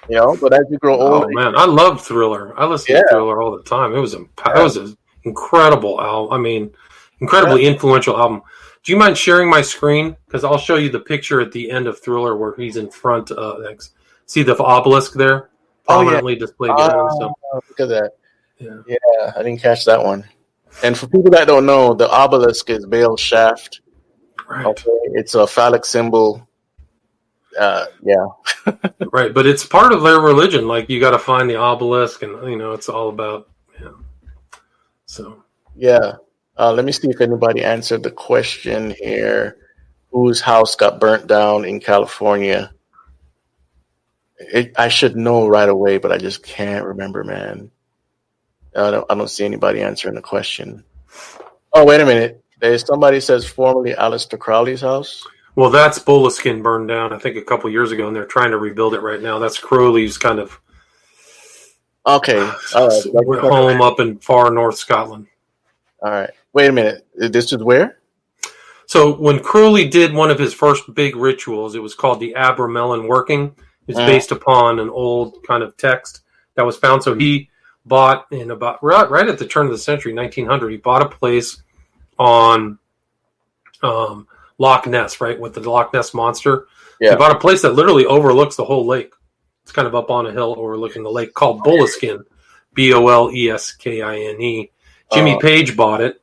But as you grow older, man, I love Thriller. I listen to Thriller all the time. It was an incredible album. I mean, incredibly influential album. Do you mind sharing my screen? Because I'll show you the picture at the end of Thriller where he's in front of. See the obelisk there, prominently displayed behind him. So. Look at that. Yeah, I didn't catch that one. And for people that don't know, the obelisk is Baal's shaft. Right. Okay, it's a phallic symbol. Right, but it's part of their religion. Like you got to find the obelisk, and it's all about. So. Yeah. Let me see if anybody answered the question here. Whose house got burnt down in California? I should know right away, but I just can't remember, man. I don't see anybody answering the question. Oh, wait a minute. There's somebody says formerly Aleister Crowley's house. Well, that's Boleskine burned down, I think, a couple years ago, and they're trying to rebuild it right now. That's Crowley's kind of home up in far north Scotland. All right. Wait a minute. This is where? So when Crowley did one of his first big rituals, it was called the Abramelin working. It's based upon an old kind of text that was found. So he bought in about right at the turn of the century, 1900, he bought a place on Loch Ness, right, with the Loch Ness Monster. Yeah. He bought a place that literally overlooks the whole lake. It's kind of up on a hill overlooking the lake called Boleskine, Boleskine. Jimmy Page bought it,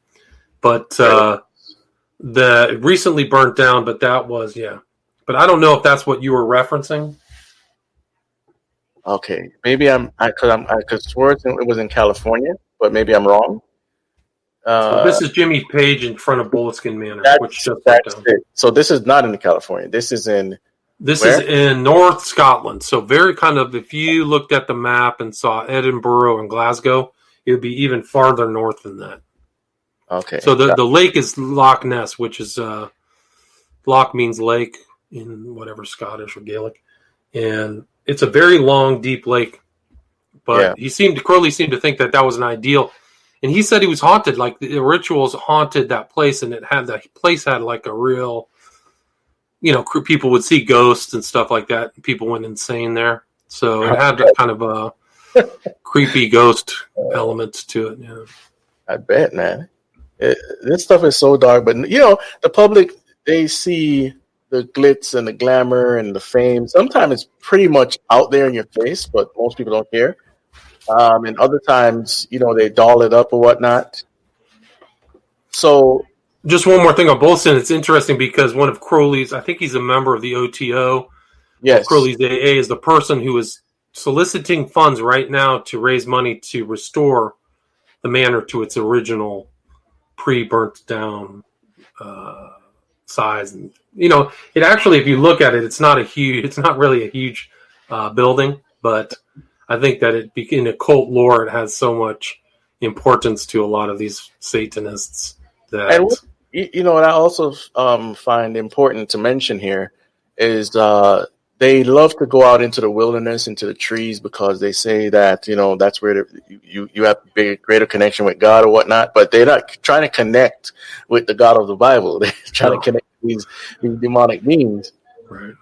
but it recently burnt down. But that was but I don't know if that's what you were referencing. Okay, maybe I could swear it was in California, but maybe I'm wrong. So this is Jimmy Page in front of Bulletskin Manor, which just that's it. So this is not in California. This is in This where? is in North Scotland. So very kind of, if you looked at the map and saw Edinburgh and Glasgow, it would be even farther north than that. Okay. So the lake is Loch Ness, which is Loch means lake in whatever Scottish or Gaelic, and it's a very long, deep lake. But Crowley seemed to think that was an ideal, and he said he was haunted. Like the rituals haunted that place, and that place had like a real, people would see ghosts and stuff like that. People went insane there, so it had that kind of a creepy ghost element to it. Yeah, I bet, man. This stuff is so dark, but the public, they see the glitz and the glamour and the fame. Sometimes it's pretty much out there in your face, but most people don't care. And other times, they doll it up or whatnot. So, just one more thing on Bolson. It's interesting because one of Crowley's, I think he's a member of the OTO. Yes, Crowley's AA is the person who is soliciting funds right now to raise money to restore the manor to its original pre-burnt down size. And it actually, if you look at it, it's not really a huge building, but I think that in occult lore, it has so much importance to a lot of these Satanists that. And what I also find important to mention here is they love to go out into the wilderness, into the trees, because they say that that's where you have a greater connection with God or whatnot. But they're not trying to connect with the God of the Bible. They're trying to connect with these demonic beings. Right.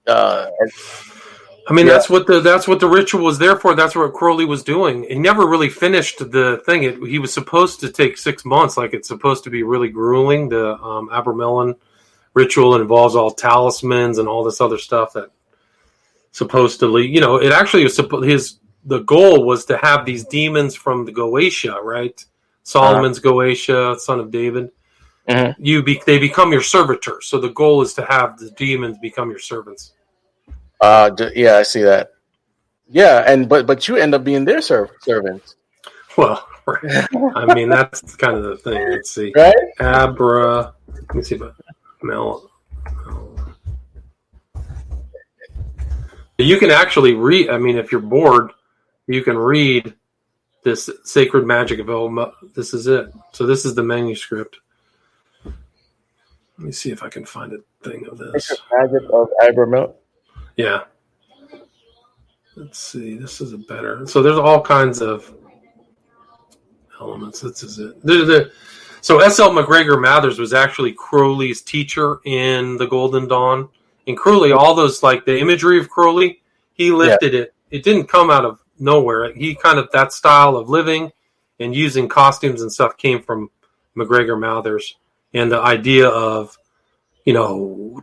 That's what the ritual was there for. That's what Crowley was doing. He never really finished the thing. He was supposed to take 6 months. Like, it's supposed to be really grueling. The Abramelin ritual involves all talismans and all this other stuff that supposedly, it actually was the goal was to have these demons from the Goetia, right? Solomon's Goetia, son of David. Mm-hmm. They become your servitors. So the goal is to have the demons become your servants. I see that. Yeah, but you end up being their servant. Well, right. That's kind of the thing. Let's see. Right? Let me see about Mel. You can actually read. If you're bored, you can read this Sacred Magic of El. This is it. So this is the manuscript. Let me see if I can find a thing of this. Sacred Magic of Abramelin. Yeah. Let's see. This is a better. So there's all kinds of elements. This is it. So S.L. McGregor Mathers was actually Crowley's teacher in the Golden Dawn. And Crowley, all those, like the imagery of Crowley, he lifted it. It didn't come out of nowhere. He kind of, that style of living and using costumes and stuff came from McGregor Mathers. And the idea of,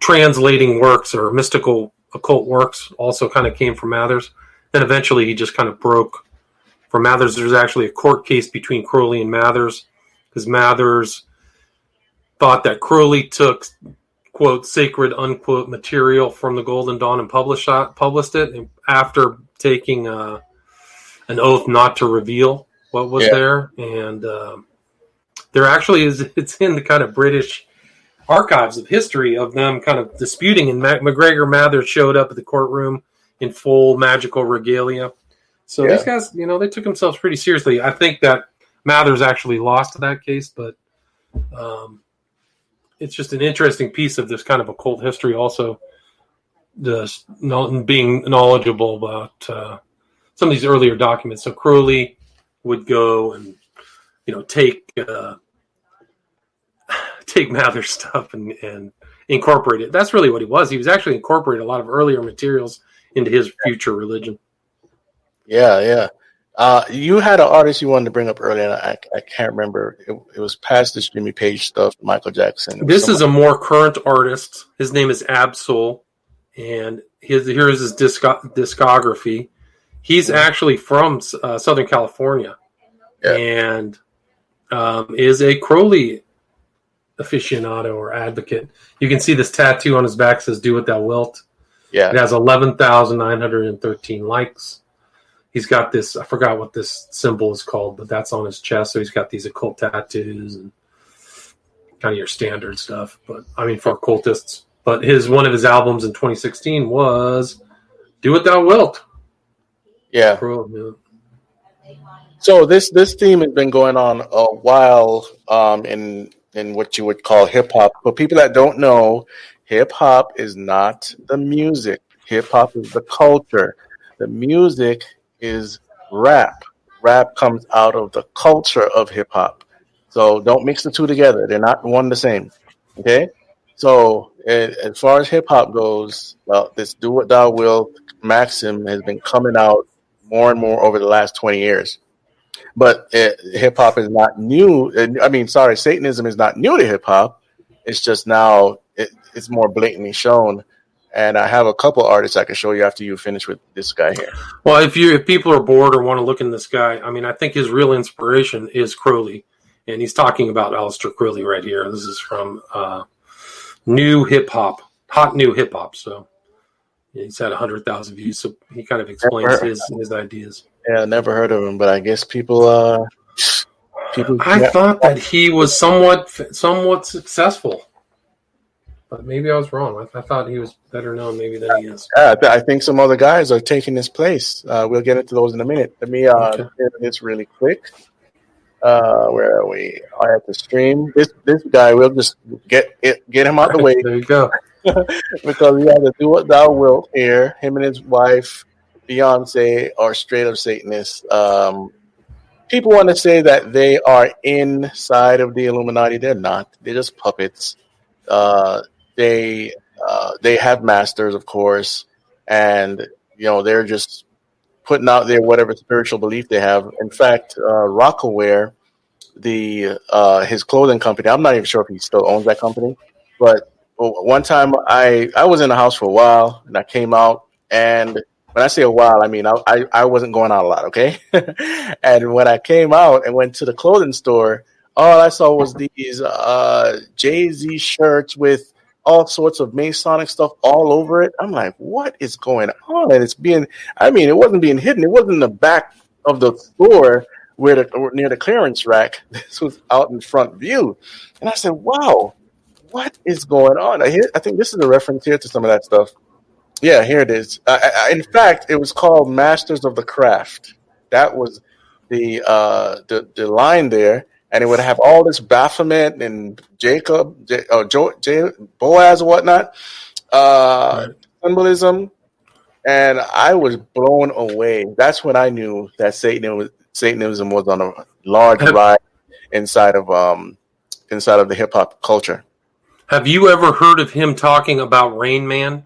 translating works or mystical occult works also kind of came from Mathers. Then eventually he just kind of broke from Mathers. There's actually a court case between Crowley and Mathers because Mathers thought that Crowley took, quote, sacred, unquote, material from the Golden Dawn and published it after taking an oath not to reveal what was there. And there actually it's in the kind of British archives of history of them kind of disputing, and McGregor Mathers showed up at the courtroom in full magical regalia. So these guys, they took themselves pretty seriously. I think that Mathers actually lost that case, but it's just an interesting piece of this kind of occult history. Also, being knowledgeable about some of these earlier documents. So Crowley would go and take Mathers stuff and incorporate it. That's really what he was. He was actually incorporating a lot of earlier materials into his future religion. Yeah. You had an artist you wanted to bring up earlier. I can't remember. It was past this Jimmy Page stuff, Michael Jackson. This is a more current artist. His name is Ab-Soul, and here's his discography. He's actually from Southern California, and is a Crowley aficionado or advocate. You can see this tattoo on his back says "Do What Thou Wilt." Yeah. It has 11,913 likes. He's got this, I forgot what this symbol is called, but that's on his chest. So he's got these occult tattoos and kind of your standard stuff. But I mean, for occultists. But one of his albums in 2016 was "Do What Thou Wilt." Yeah. Cool, yeah. So this theme has been going on a while in what you would call hip hop. For people that don't know, hip hop is not the music. Hip hop is the culture. The music is rap. Rap comes out of the culture of hip hop. So don't mix the two together. They're not one the same. Okay? So as far as hip hop goes, well, this "Do What Thou Wilt" maxim has been coming out more and more over the last 20 years. But hip hop is not new. Satanism is not new to hip hop. It's just now it's more blatantly shown. And I have a couple artists I can show you after you finish with this guy here. Well, if people are bored or want to look in this guy, I mean, I think his real inspiration is Crowley, and he's talking about Aleister Crowley right here. This is from new hip hop, hot new hip hop. So he's had 100,000 views. So he kind of explains his ideas. Yeah, never heard of him, but I guess people. I thought that he was somewhat successful. But maybe I was wrong. I thought he was better known maybe than he is. I think some other guys are taking his place. We'll get into those in a minute. Let me hit this really quick. Where are we? I have to stream. This guy, we'll just get him out the way. There you go. Because we have to "Do What Thou Wilt" here. Him and his wife, Beyonce, are straight up Satanists. People want to say that they are inside of the Illuminati. They're not. They're just puppets. They have masters, of course, and they're just putting out there whatever spiritual belief they have. In fact, Rockaware, his clothing company, I'm not even sure if he still owns that company, but one time I was in the house for a while and I came out, and when I say a while, I mean I wasn't going out a lot, okay? And when I came out and went to the clothing store, all I saw was these Jay-Z shirts with all sorts of Masonic stuff all over it. I'm like, what is going on? And it wasn't being hidden. It wasn't in the back of the store near the clearance rack. This was out in front view. And I said, wow, what is going on? I think this is a reference here to some of that stuff. Yeah, here it is. In fact, it was called Masters of the Craft. That was the line there. And it would have all this Baphomet and Boaz and whatnot, symbolism. And I was blown away. That's when I knew that Satanism was on a large rise inside of the hip hop culture. Have you ever heard of him talking about Rain Man?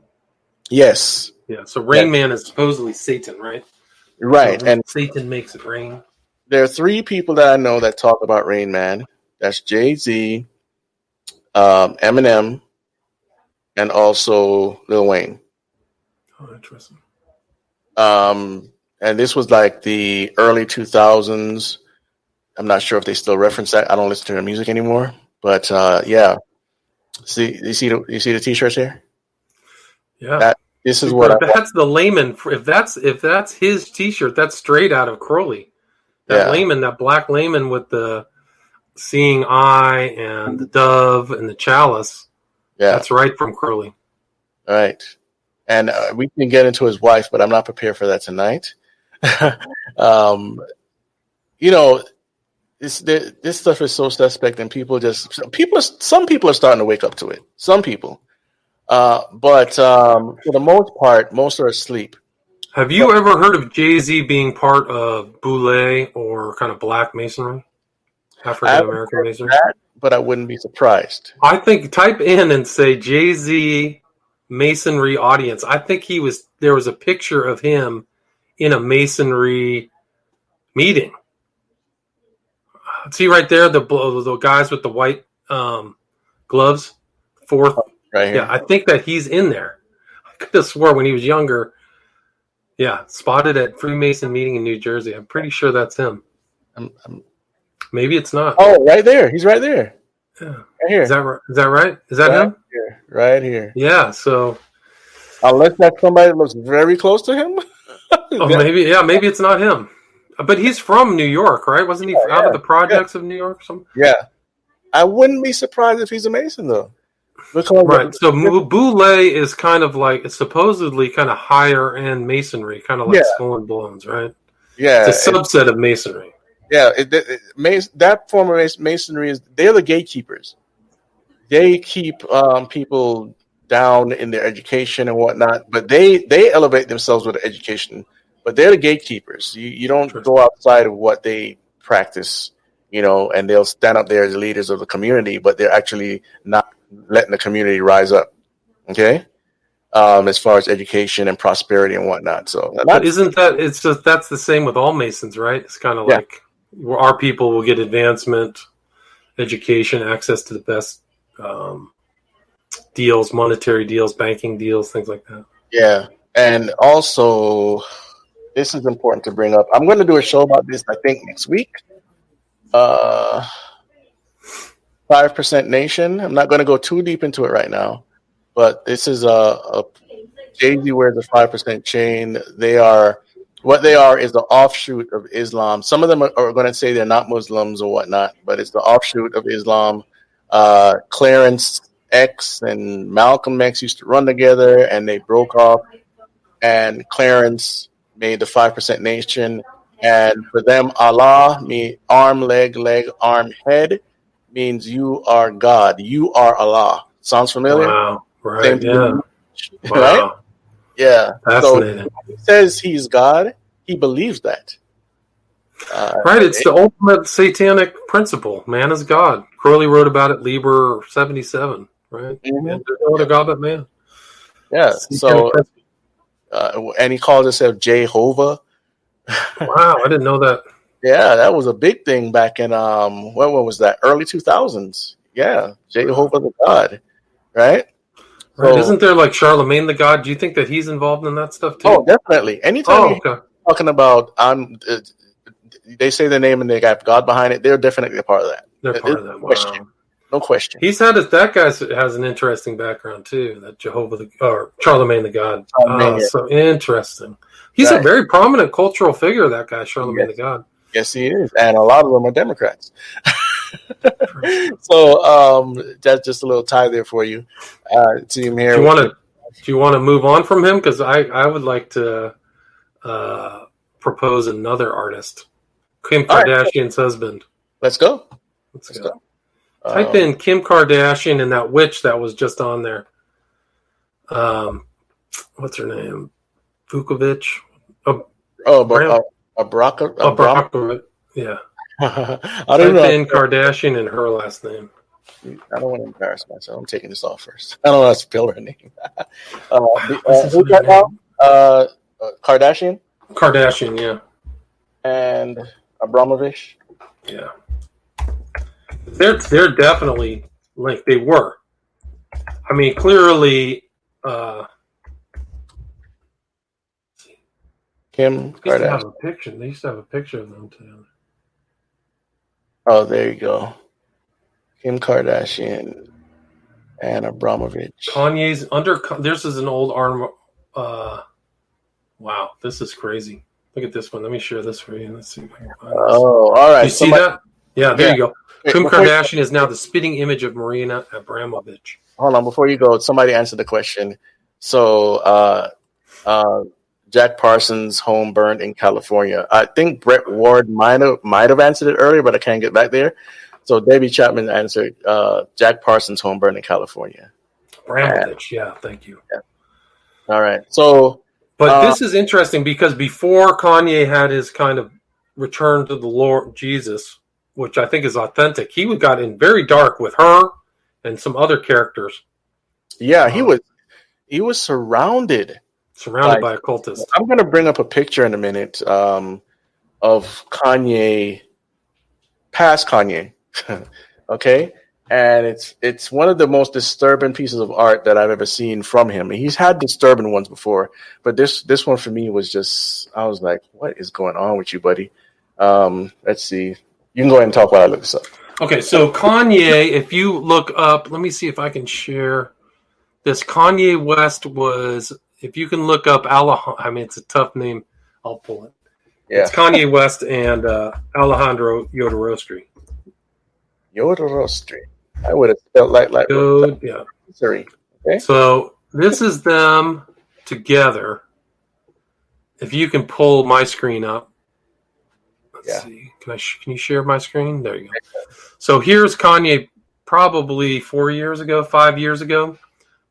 Yes. Yeah. So Rain Man is supposedly Satan, right? Right. So and Satan makes it rain. There are three people that I know that talk about Rain Man. That's Jay-Z, Eminem, and also Lil Wayne. Oh, interesting. And this was like the early 2000s. I'm not sure if they still reference that. I don't listen to their music anymore. But yeah. See, you see the t-shirts here? Yeah. This is that's the layman. If that's his t-shirt, that's straight out of Crowley. That layman, that black layman with the seeing eye and the dove and the chalice. Yeah, that's right from Crowley. All right. And we can get into his wife, but I'm not prepared for that tonight. This stuff is so suspect, and some people are starting to wake up to it. Some people, but for the most part, most are asleep. Have you ever heard of Jay-Z being part of Boule or kind of black masonry, African American masonry? But I wouldn't be surprised. I think type in and say Jay-Z masonry audience. I think there was a picture of him in a masonry meeting. See right there, the guys with the white gloves, fourth. Right here. Yeah, I think that he's in there. I could have swore when he was younger. Yeah, spotted at Freemason meeting in New Jersey. I'm pretty sure that's him. Maybe it's not. Oh, right there. He's right there. Yeah. Right here. Is that right? Is that right? Is that him? Here. Right here. Yeah. So, Unless that's somebody that looks very close to him. maybe it's not him. But he's from New York, right? Wasn't he out of the projects of New York? Yeah. I wouldn't be surprised if he's a Mason, though. Because right. So Boule is kind of like, it's supposedly kind of higher end masonry, kind of like Skull and Bones, right? Yeah. It's a subset of masonry. Yeah. That form of masonry they're the gatekeepers. They keep people down in their education and whatnot, but they elevate themselves with education. But they're the gatekeepers. You don't go outside of what they practice, and they'll stand up there as leaders of the community, but they're actually not letting the community rise up. Okay, as far as education and prosperity and whatnot. So, but isn't that that's the same with all Masons, right? It's kind of like our people will get advancement, education, access to the best deals, monetary deals, banking deals, things like that. Yeah, and also, this is important to bring up. I'm going to do a show about this, I think, next week. 5% Nation. I'm not going to go too deep into it right now, but this is a Jay-Z wears a 5% chain. What they are is the offshoot of Islam. Some of them are going to say they're not Muslims or whatnot, but it's the offshoot of Islam. Clarence X and Malcolm X used to run together, and they broke off. And Clarence made the 5% Nation, and for them, Allah means arm, leg, arm, head means you are God, you are Allah. Sounds familiar? Wow! Right? Yeah. Right? Wow! Yeah. Fascinating. So he says he's God. He believes that. Right. It's the ultimate satanic principle. Man is God. Crowley wrote about it. Liber 77. Right. Mm-hmm. There's no other God but man. Yeah. So. And he calls himself Jehovah. Wow, I didn't know that. Yeah, that was a big thing back in when was that? Early 2000s. Yeah, Jehovah the God, right? Right. So, isn't there like Charlemagne the God? Do you think that he's involved in that stuff too? Oh, definitely. Anytime you're talking about they say the name and they got God behind it, they're definitely a part of that. They're part of that. Wow. No question. That guy has an interesting background too. That Charlemagne the God. So interesting. He's a very prominent cultural figure. That guy, Charlemagne the God. Yes, he is, and a lot of them are Democrats. So that's just a little tie there for you. Team here. Do you want to move on from him? Because I would like to propose another artist, Kim Kardashian's husband. Let's go. Let's go. Type in Kim Kardashian and that witch that was just on there. What's her name? Vukovic. Abramovich. Yeah. I don't know. Type in Kardashian and her last name. I don't want to embarrass myself. I'm taking this off first. I don't know how to spell her name. Who's that now? Kardashian? Kardashian, yeah. And Abramovich? Yeah. They're definitely linked. They were. I mean, clearly. Kim Kardashian. They used to have a picture of them together. Oh, there you go. Kim Kardashian and Abramovich. Kanye's this is an old arm. Wow, this is crazy. Look at this one. Let me share this for you. Let's see if I can find this. Oh, all right. You see that? Yeah, there you go. Kim Kardashian is now the spitting image of Marina Abramovich. Hold on, before you go, somebody answer the question. So, Jack Parsons' home burned in California. I think Brett Ward might have answered it earlier, but I can't get back there. So Debbie Chapman answered Jack Parsons' home burned in California. Abramovich, yeah, thank you. Yeah. All right. So, but this is interesting because before Kanye had his kind of return to the Lord Jesus, which I think is authentic, he got in very dark with her and some other characters. Yeah, he was surrounded by occultists. I'm going to bring up a picture in a minute of Kanye, past Kanye, okay? And it's one of the most disturbing pieces of art that I've ever seen from him. He's had disturbing ones before, but this one for me was just, I was like, what is going on with you, buddy? Let's see. You can go ahead and talk while I look this up. Okay, so Kanye, if you look up, let me see if I can share this. Kanye West was, if you can look up I mean, it's a tough name. I'll pull it. Yeah. It's Kanye West and Alejandro Jodorowsky. Jodorowsky. I would have spelled like yeah. Sorry. Okay. So this is them together. If you can pull my screen up. Let's see. Can you share my screen? There you go. So here's Kanye probably 5 years ago,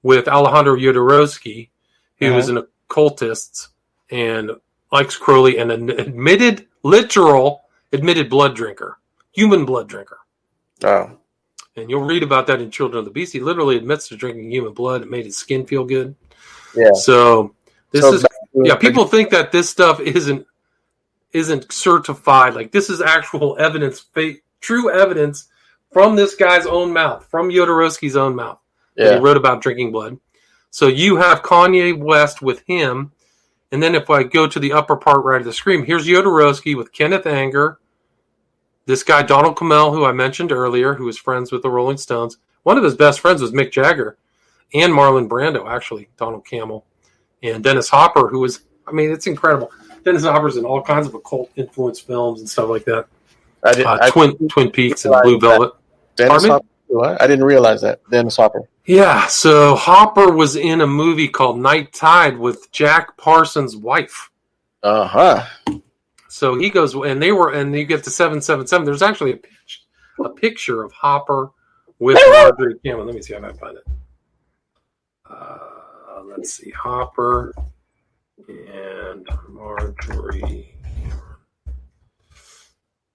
with Alejandro Jodorowsky, who is an occultist and likes Crowley and an admitted blood drinker, human blood drinker. Oh. And you'll read about that in Children of the Beast. He literally admits to drinking human blood. It made his skin feel good. Yeah. So people think that this stuff isn't certified. Like, this is actual evidence, true evidence from this guy's own mouth, from Jodorowsky's own mouth. Yeah. He wrote about drinking blood. So you have Kanye West with him. And then if I go to the upper part right of the screen, here's Jodorowsky with Kenneth Anger. This guy, Donald Cammell, who I mentioned earlier, who was friends with the Rolling Stones. One of his best friends was Mick Jagger and Marlon Brando, actually, Donald Cammell. And Dennis Hopper, who was, I mean, it's incredible. Dennis Hopper's in all kinds of occult influence films and stuff like that. Twin Peaks and Blue Velvet. Dennis Hopper? What? I didn't realize that. Dennis Hopper. Yeah, so Hopper was in a movie called Night Tide with Jack Parsons' wife. Uh-huh. So he goes, and you get to 777. There's actually a picture of Hopper with Marjorie Cameron. Let me see if I can find it. Let's see, Hopper and Marjorie.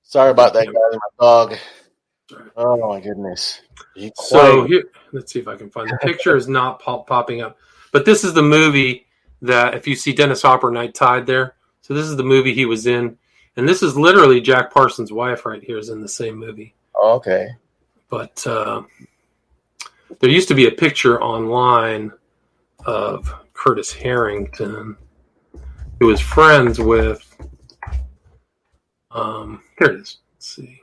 Sorry about that, guys. My dog. Oh my goodness. So here, let's see if I can find the picture. Is not popping up, but this is the movie that if you see Dennis Hopper, Night Tide there. So this is the movie he was in, and this is literally Jack Parsons' wife right here is in the same movie. Oh, okay. But there used to be a picture online of Curtis Harrington, who was friends with. Here it is. Let's see.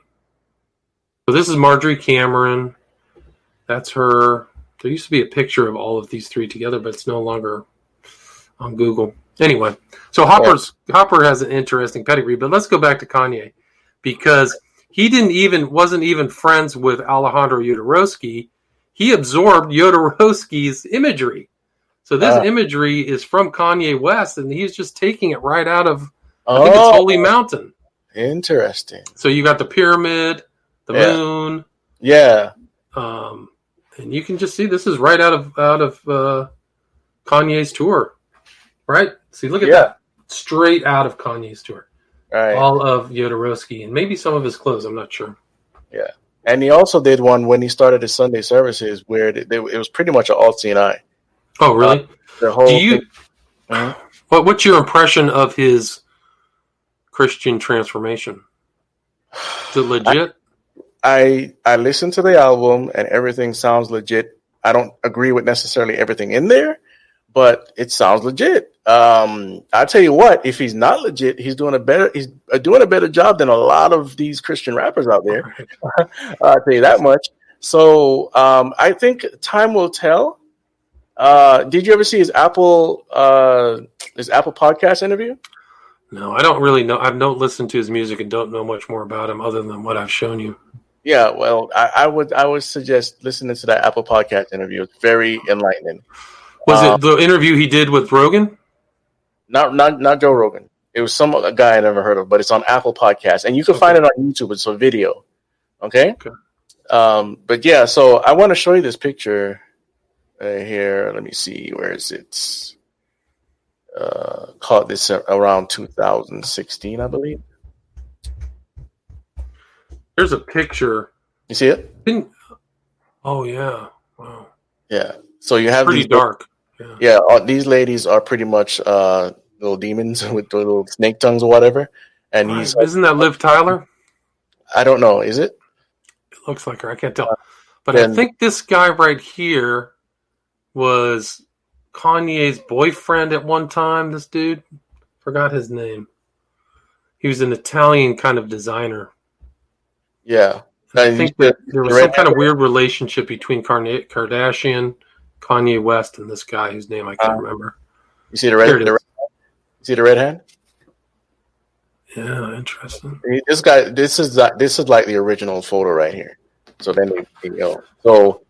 So this is Marjorie Cameron. That's her. There used to be a picture of all of these three together, but it's no longer on Google. Anyway, so Hopper has an interesting pedigree, but let's go back to Kanye, because he wasn't even friends with Alejandro Jodorowsky. He absorbed Jodorowsky's imagery. So this imagery is from Kanye West, and he's just taking it right out of, I think it's Holy Mountain. Interesting. So you got the pyramid, the moon. Yeah. And you can just see this is right out of Kanye's tour. Right? See, look at that. Straight out of Kanye's tour. Right. All of Jodorowsky and maybe some of his clothes. I'm not sure. Yeah. And he also did one when he started his Sunday services where it was pretty much an alt CNI. Oh, really? The whole thing. What's your impression of his Christian transformation? Is it legit? I listened to the album and everything sounds legit. I don't agree with necessarily everything in there, but it sounds legit. I'll tell you what, if he's not legit, he's doing a better job than a lot of these Christian rappers out there. I'll tell you that much. So I think time will tell. Did you ever see his Apple podcast interview? No, I don't really know. I don't listen to his music and don't know much more about him other than what I've shown you. Yeah, well, I would suggest listening to that Apple podcast interview. It's very enlightening. Was it the interview he did with Rogan? Not Joe Rogan. It was some guy I never heard of, but it's on Apple Podcasts, and you can find it on YouTube. It's a video. Okay. But yeah, so I want to show you this picture here. Let me see. Where is it? Caught this around 2016, I believe. There's a picture. You see it? Oh yeah! Wow. Yeah. So you have pretty dark. Yeah. These ladies are pretty much little demons with little snake tongues or whatever. And isn't that Liv Tyler? I don't know. Is it? It looks like her. I can't tell. But I think this guy right here was Kanye's boyfriend at one time. This dude, forgot his name. He was an Italian kind of designer. Yeah. I think that there was some kind of weird relationship between Kardashian, Kanye West, and this guy whose name I can't remember. You see the red? You see the red hand? Yeah, interesting. This guy. This is like the original photo right here. So then they go. So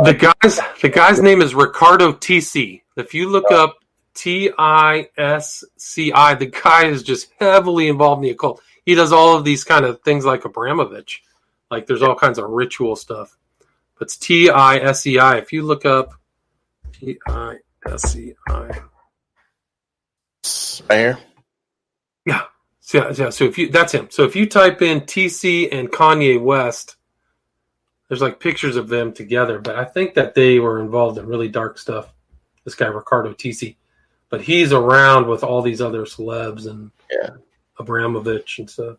the guy's name is Ricardo TC. If you look up TISCI, the guy is just heavily involved in the occult. He does all of these kind of things like Abramovich. Like there's all kinds of ritual stuff. But it's TISCI. If you look up TISCI. Right here? Yeah. So if you that's him. So if you type in TC and Kanye West, there's like pictures of them together. But I think that they were involved in really dark stuff. This guy Ricardo TC. But he's around with all these other celebs and Abramovich and stuff.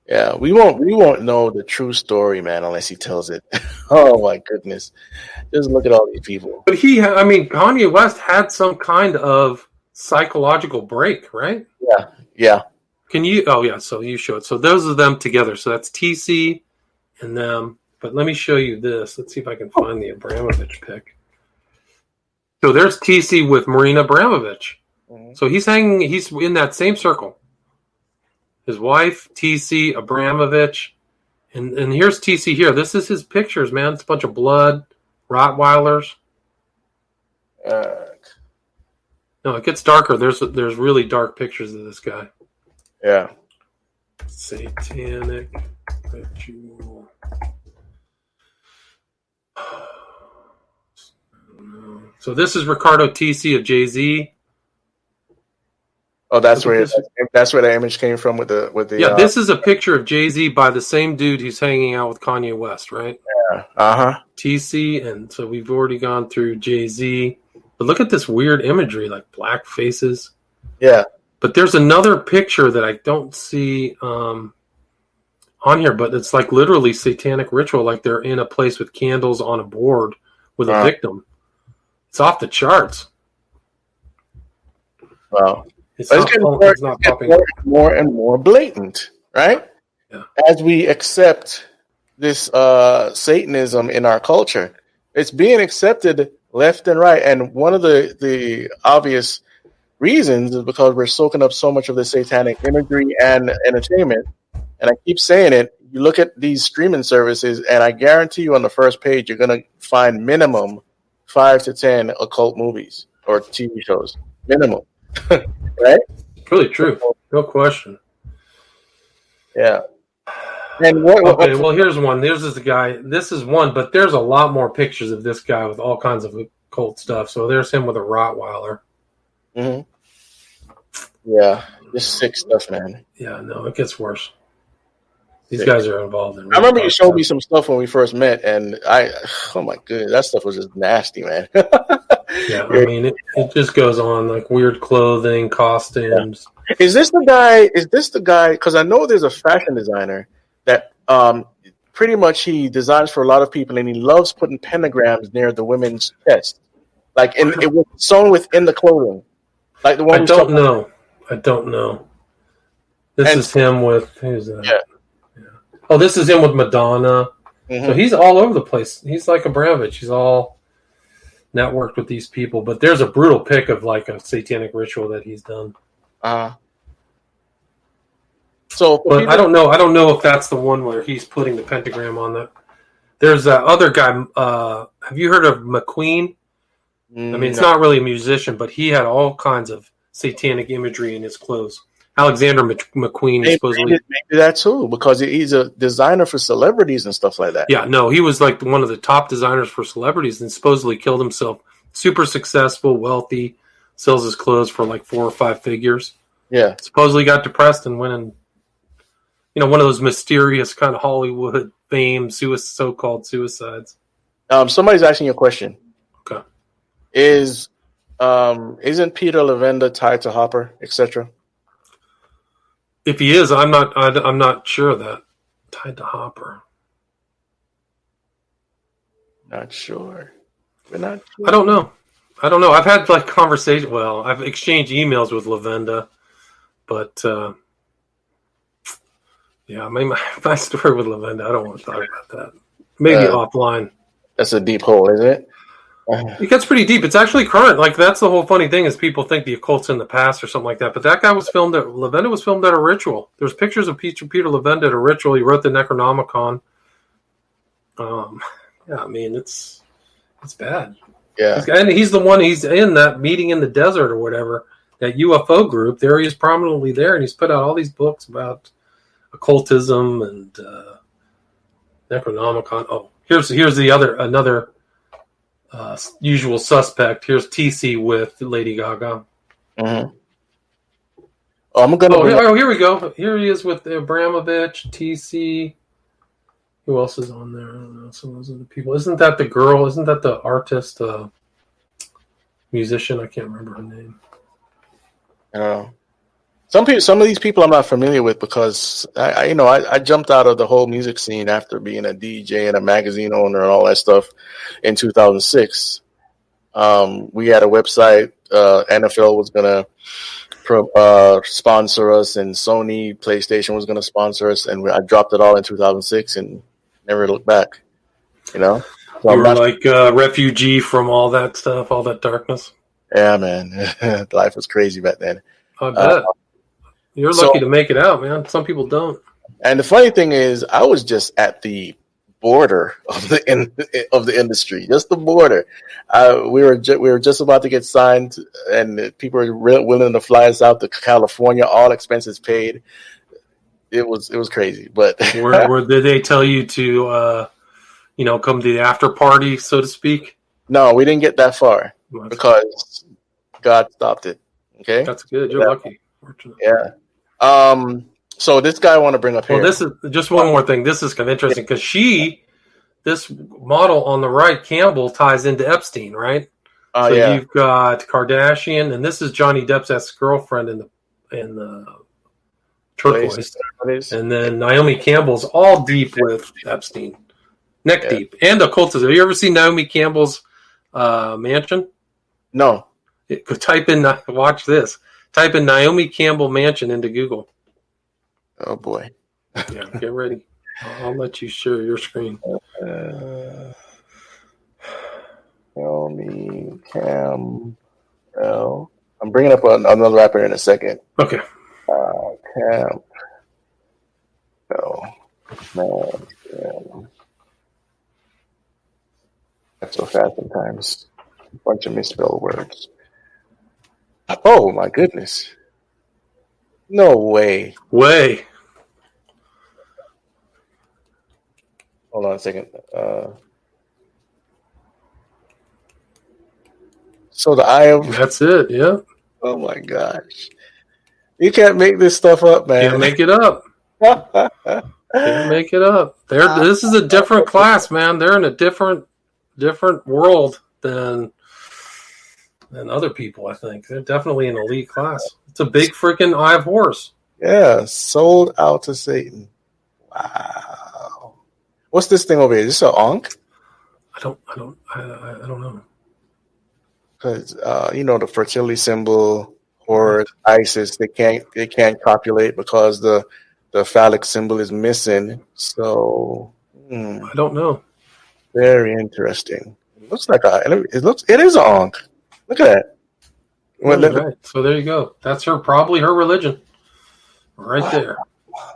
Yeah, we won't know the true story, man, unless he tells it. Oh my goodness. Just look at all these people. But Kanye West had some kind of psychological break, right? Yeah. Can you? Oh, yeah. So you show it. So those are them together. So that's TC and them. But let me show you this. Let's see if I can find the Abramovich pic. So there's TC with Marina Abramovich. Mm-hmm. So he's in that same circle. His wife, TC, Abramovich. And here's TC here. This is his pictures, man. It's a bunch of blood, Rottweilers. No, it gets darker. There's really dark pictures of this guy. Yeah. Satanic ritual. So this is Ricardo TC of Jay-Z. Oh, that's where the image came from with the. Yeah, this is a picture of Jay-Z by the same dude who's hanging out with Kanye West, right? Yeah. TC, and so we've already gone through Jay-Z. But look at this weird imagery, like black faces. Yeah. But there's another picture that I don't see on here, but it's like literally satanic ritual, like they're in a place with candles on a board with a victim. It's off the charts. Wow. It's not popping more and more blatant, right? Yeah. As we accept this Satanism in our culture, it's being accepted left and right. And one of the obvious reasons is because we're soaking up so much of the satanic imagery and entertainment. And I keep saying it. You look at these streaming services, and I guarantee you on the first page, you're going to find minimum 5 to 10 occult movies or TV shows. Minimum. Right? Really true. No question. Yeah. And well, here's one. This is the guy. This is one, but there's a lot more pictures of this guy with all kinds of occult stuff. So there's him with a Rottweiler. Mm-hmm. Yeah, just sick stuff, man. Yeah, no, it gets worse. These guys are involved in. I remember you showed me some stuff when we first met, and oh my goodness, that stuff was just nasty, man. Yeah, I mean, it just goes on, like weird clothing, costumes. Yeah. Is this the guy? Because I know there's a fashion designer that pretty much he designs for a lot of people, and he loves putting pentagrams near the women's chest, like it was sewn within the clothing. Like the one. I don't know. This is him with who's that? Yeah. Oh, this is him with Madonna. Mm-hmm. So he's all over the place. He's like Abramovich. He's all networked with these people. But there's a brutal pic of like a satanic ritual that he's done. But I don't know. I don't know if that's the one where he's putting the pentagram on that. There's that other guy. Have you heard of McQueen? I mean, it's not really a musician, but he had all kinds of satanic imagery in his clothes. Alexander McQueen is supposedly maybe that too, because he's a designer for celebrities and stuff like that. Yeah, no, he was like one of the top designers for celebrities and supposedly killed himself. Super successful, wealthy, sells his clothes for like 4 or 5 figures. Yeah, supposedly got depressed and went and one of those mysterious kind of Hollywood fame so-called suicides. Somebody's asking you a question. Okay, isn't Peter Lavenda tied to Hopper, etc.? If he is, I'm not sure of that. Tied to Hopper. Not sure. We're not sure. I don't know. I've had like conversation. Well, I've exchanged emails with Lavenda, but Yeah, I mean, my story with Lavenda, I don't want to talk about that. Maybe offline. That's a deep hole, isn't it? It gets pretty deep. It's actually current. Like, that's the whole funny thing is people think the occult's in the past or something like that. But that guy was filmed at Lavenda was filmed at a ritual. There's pictures of Peter Lavenda at a ritual. He wrote the Necronomicon. Yeah, I mean, it's bad. Yeah, And he's the one. He's in that meeting in the desert or whatever. That UFO group. There he is, prominently there, and he's put out all these books about occultism and Necronomicon. Oh, here's another usual suspect. Here's TC with Lady Gaga. Mm-hmm. Oh, here we go. Here he is with Abramovich, TC. Who else is on there? I don't know. Some of those other people. Isn't that the girl? Isn't that the artist, musician? I can't remember her name. I don't know. Some of these people I'm not familiar with because I jumped out of the whole music scene after being a DJ and a magazine owner and all that stuff in 2006. We had a website. NFL was gonna sponsor us, and Sony PlayStation was gonna sponsor us, and I dropped it all in 2006 and never looked back. So you were like a refugee from all that stuff, all that darkness. Yeah, man. Life was crazy back then. I bet. You're lucky to make it out, man. Some people don't. And the funny thing is, I was just at the border of the industry, just the border. We were just about to get signed, and people were willing to fly us out to California, all expenses paid. It was crazy. But where did they tell you to, come to the after party, so to speak? No, we didn't get that far because God stopped it. Okay, that's good. You're lucky. Yeah. So this guy I want to bring up here. Well, this is just one more thing. This is kind of interesting because this model on the right, Campbell, ties into Epstein, right? You've got Kardashian, and this is Johnny Depp's ex-girlfriend in the turquoise, and then Naomi Campbell's all deep with Epstein, neck deep, and occultism. Have you ever seen Naomi Campbell's mansion? No. Watch this. Type in Naomi Campbell mansion into Google. Oh boy. Yeah, get ready. I'll let you share your screen. Naomi Campbell. I'm bringing up another rapper in a second. Okay. Campbell. Man. That's so fast sometimes. A bunch of misspelled words. Oh my goodness. No way. Hold on a second. So the eye of... That's it, yeah. Oh my gosh. You can't make this stuff up, man. Can't make it up. Can't make it up. This is a different class, man. They're in a different world than other people, I think. They're definitely an elite class. It's a big freaking Eye of Horus. Yeah, sold out to Satan. Wow. What's this thing over here? Is this an Ankh? I don't know. Because the fertility symbol, Horus, Isis, they can't copulate because the phallic symbol is missing. So I don't know. Very interesting. It looks like it is an Ankh. Look at that. Right. So there you go. That's probably her religion. Right there.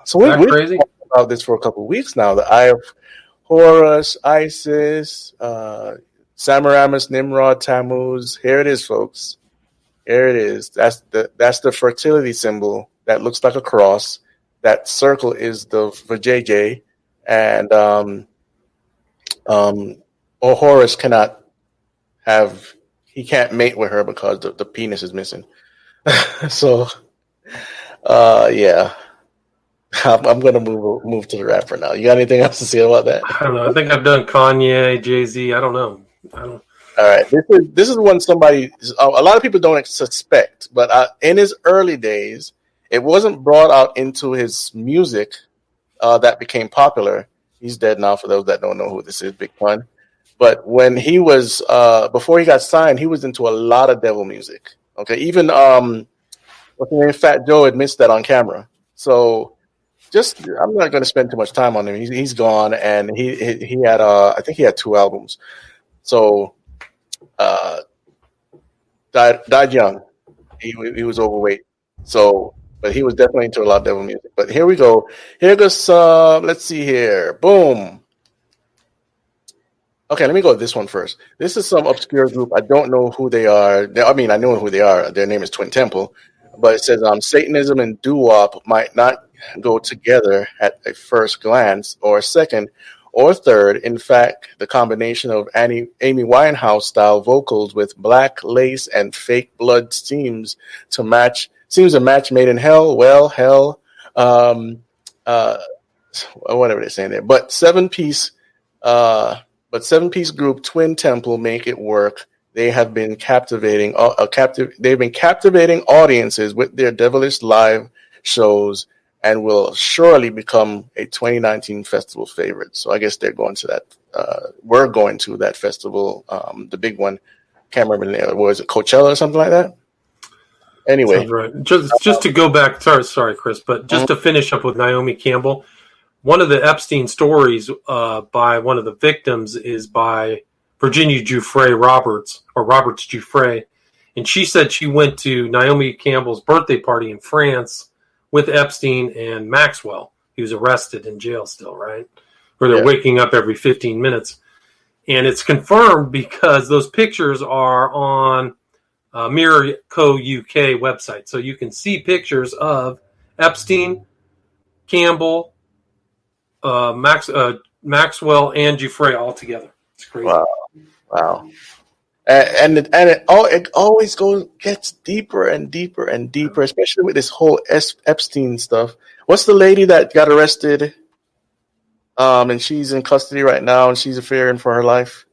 So we've been talking about this for a couple of weeks now. The Eye of Horus, Isis, Semiramis, Nimrod, Tammuz. Here it is, folks. Here it is. That's the fertility symbol that looks like a cross. That circle is the vajayjay, and Horus cannot have. He can't mate with her because the penis is missing. So, yeah. I'm going to move to the rapper now. You got anything else to say about that? I don't know. I think I've done Kanye, Jay-Z. I don't know. All right. This is one somebody, a lot of people don't suspect, but in his early days, it wasn't brought out into his music that became popular. He's dead now, for those that don't know who this is, Big Pun. But when he was, before he got signed, he was into a lot of devil music. Okay. Even, what's his name? Fat Joe admits that on camera. So I'm not going to spend too much time on him. He's gone, and he had I think he had 2 albums. So died young. He was overweight. So, but he was definitely into a lot of devil music. But here we go. Here goes some. Let's see here. Boom. Okay, let me go with this one first. This is some obscure group. I don't know who they are. I mean, I know who they are. Their name is Twin Temple. But it says Satanism and doo-wop might not go together at a first glance, or second, or third. In fact, the combination of Amy Winehouse-style vocals with black lace and fake blood seems a match made in hell. Well, hell, whatever they're saying there. But seven-piece group Twin Temple make it work. They have been captivating audiences with their devilish live shows, and will surely become a 2019 festival favorite. So I guess they're going to that. We're going to that festival, the big one. Can't remember. Was it Coachella or something like that? Anyway, sounds right. Just to go back. Sorry, Chris, but just to finish up with Naomi Campbell. One of the Epstein stories by one of the victims is by Virginia Giuffre Roberts Giuffre, and she said she went to Naomi Campbell's birthday party in France with Epstein and Maxwell. He was arrested in jail still, right? Where they're waking up every 15 minutes. And it's confirmed because those pictures are on Mirror Co. UK website. So you can see pictures of Epstein, Campbell, Maxwell, and Giuffre all together. It's crazy. Wow. And it always gets deeper and deeper and deeper, especially with this whole Epstein stuff. What's the lady that got arrested? And she's in custody right now, and she's fearing for her life.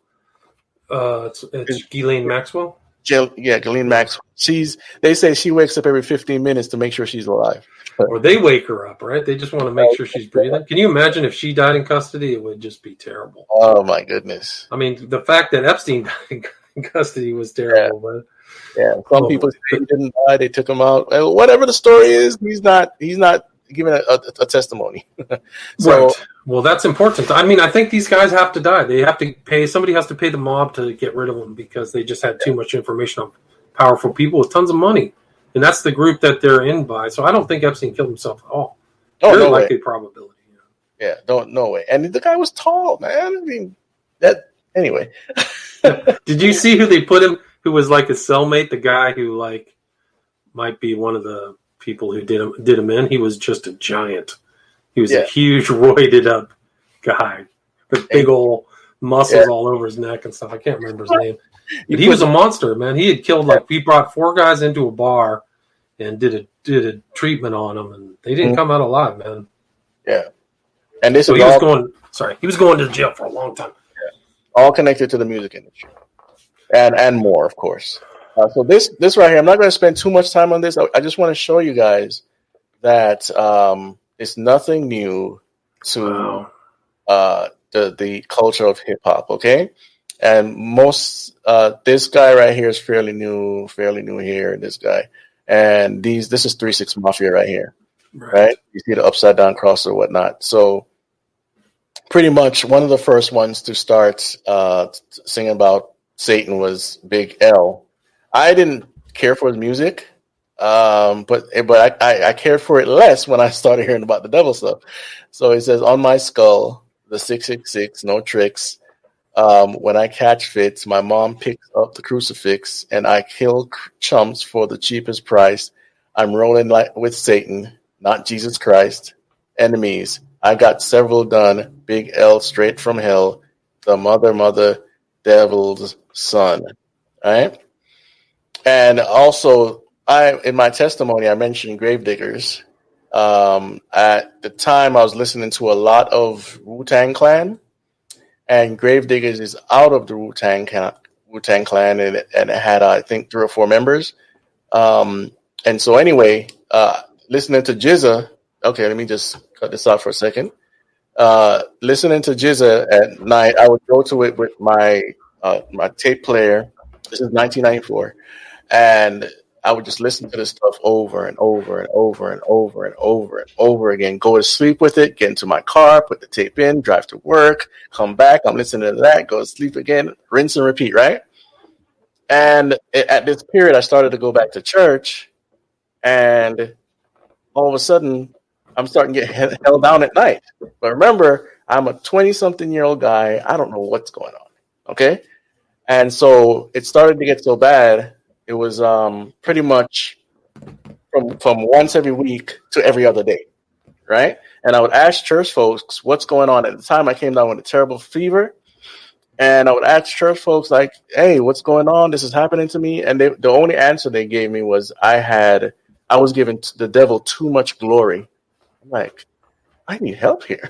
It's Ghislaine Maxwell. Ghislaine Maxwell. They say she wakes up every 15 minutes to make sure she's alive. Or they wake her up, right? They just want to make sure she's breathing. Can you imagine if she died in custody? It would just be terrible. Oh my goodness! I mean, the fact that Epstein died in custody was terrible. But some people say he didn't die; they took him out. Well, whatever the story is, he's not giving a testimony. So, right. Well, that's important. I mean, I think these guys have to die. They have to pay. Somebody has to pay the mob to get rid of them because they just had too much information on powerful people with tons of money. And that's the group that they're in by. So I don't think Epstein killed himself at all. Oh, Very no likely way. probability. Yeah, no way. And the guy was tall, man. I mean, anyway. Did you see who they put him, who was like a cellmate, the guy who like might be one of the people who did him in? He was just a giant. He was a huge, roided up guy with big old muscles all over his neck and stuff. I can't remember his name. But he was a monster, man. He had killed he brought 4 guys into a bar and did a treatment on them, and they didn't come out alive, man. Yeah, and this so is he was going to jail for a long time. Yeah. All connected to the music industry, and more, of course. So this right here, I'm not going to spend too much time on this. I just want to show you guys that it's nothing new to the culture of hip hop. Okay. And most this guy right here is fairly new here. This guy, and this is 3-6 Mafia right here, right? You see the upside down cross or whatnot. So pretty much one of the first ones to start singing about Satan was Big L. I didn't care for his music, but I cared for it less when I started hearing about the devil stuff. So it says, "On my skull, the 666, no tricks. When I catch fits, my mom picks up the crucifix, and I kill chumps for the cheapest price. I'm rolling with Satan, not Jesus Christ. Enemies, I got several done. Big L straight from hell, the mother devil's son." All right. And also, in my testimony, I mentioned Gravediggers. At the time, I was listening to a lot of Wu-Tang Clan. And Gravediggers is out of the Wu-Tang Clan, and it had, I think, 3 or 4 members. And so anyway, listening to GZA, okay, let me just cut this out for a second. Listening to GZA at night, I would go to it with my tape player. This is 1994. And I would just listen to this stuff over and over and over and over and over and over again. Go to sleep with it, get into my car, put the tape in, drive to work, come back. I'm listening to that, go to sleep again, rinse and repeat, right? And at this period, I started to go back to church, and all of a sudden, I'm starting to get held down at night. But remember, I'm a 20-something-year-old guy. I don't know what's going on, okay? And so it started to get so bad. It was pretty much from once every week to every other day, right? And I would ask church folks what's going on. At the time, I came down with a terrible fever, and I would ask church folks like, "Hey, what's going on? This is happening to me." And the only answer they gave me was I was giving the devil too much glory. I'm like, I need help here.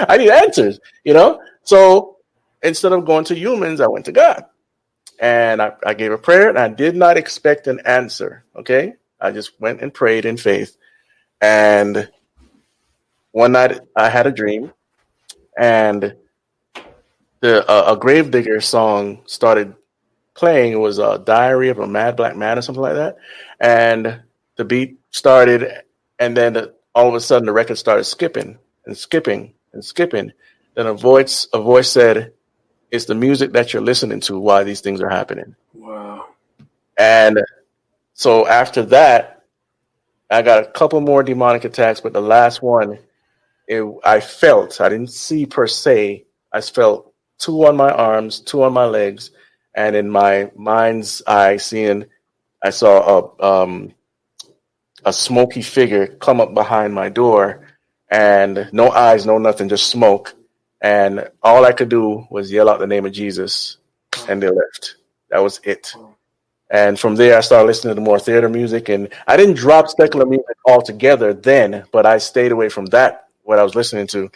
I need answers, you know? So instead of going to humans, I went to God. And I gave a prayer, and I did not expect an answer, okay? I just went and prayed in faith. And one night I had a dream, and a Gravedigger song started playing. It was a Diary of a Mad Black Man or something like that. And the beat started, and then all of a sudden the record started skipping and skipping and skipping. Then a voice said, "It's the music that you're listening to while these things are happening." Wow. And so after that, I got a couple more demonic attacks, but the last one, I didn't see per se, I felt 2 on my arms, 2 on my legs, and in my mind's eye I saw a smoky figure come up behind my door, and no eyes, no nothing, just smoke. And all I could do was yell out the name of Jesus, and they left. That was it. And from there, I started listening to more theater music, and I didn't drop secular music altogether then, but I stayed away from what I was listening to.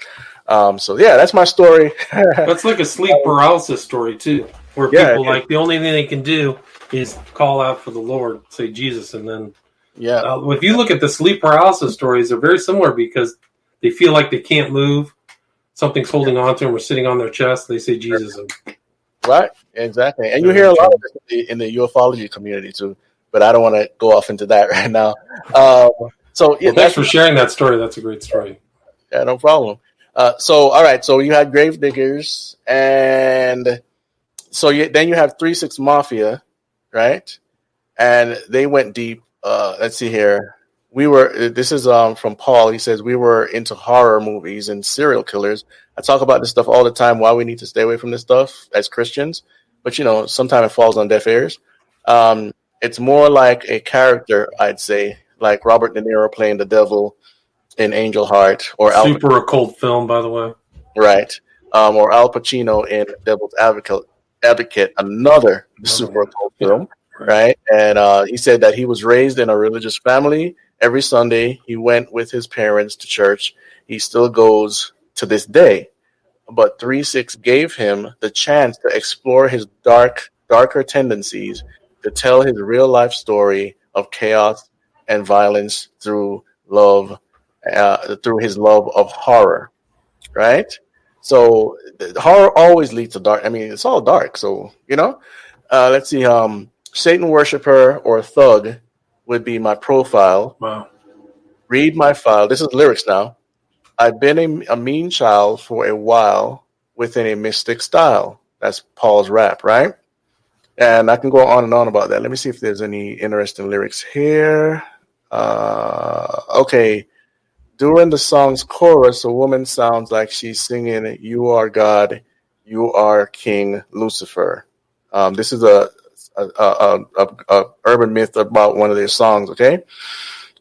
So yeah, that's my story. That's like a sleep paralysis story too, where people the only thing they can do is call out for the Lord, say Jesus, and then if you look at the sleep paralysis stories, they're very similar because they feel like they can't move. Something's holding on to them or sitting on their chest. They say Jesus. Right, exactly. And you hear a lot of this in the ufology community too, but I don't want to go off into that right now. Thanks for sharing that story. That's a great story. Yeah, no problem. All right. So you had Gravediggers, and then you have 3-6 Mafia, right? And they went deep. Let's see here. This is from Paul. He says, we were into horror movies and serial killers. I talk about this stuff all the time, why we need to stay away from this stuff as Christians. But, sometimes it falls on deaf ears. It's more like a character, I'd say, like Robert De Niro playing the devil in Angel Heart. Or super occult film, by the way. Right. Or Al Pacino in Devil's Advocate, another super occult film. Right. And he said that he was raised in a religious family. Every Sunday, he went with his parents to church. He still goes to this day. But 3-6 gave him the chance to explore his darker tendencies, to tell his real life story of chaos and violence through love, through his love of horror. Right. So horror always leads to dark. I mean, it's all dark. So, let's see. Satan worshiper or thug would be my profile. Wow. Read my file. This is lyrics now. I've been a mean child for a while within a mystic style. That's Paul's rap, right? And I can go on and on about that. Let me see if there's any interesting lyrics here. Okay. During the song's chorus, a woman sounds like she's singing, "You are God, you are King Lucifer." This is a urban myth about one of their songs, okay?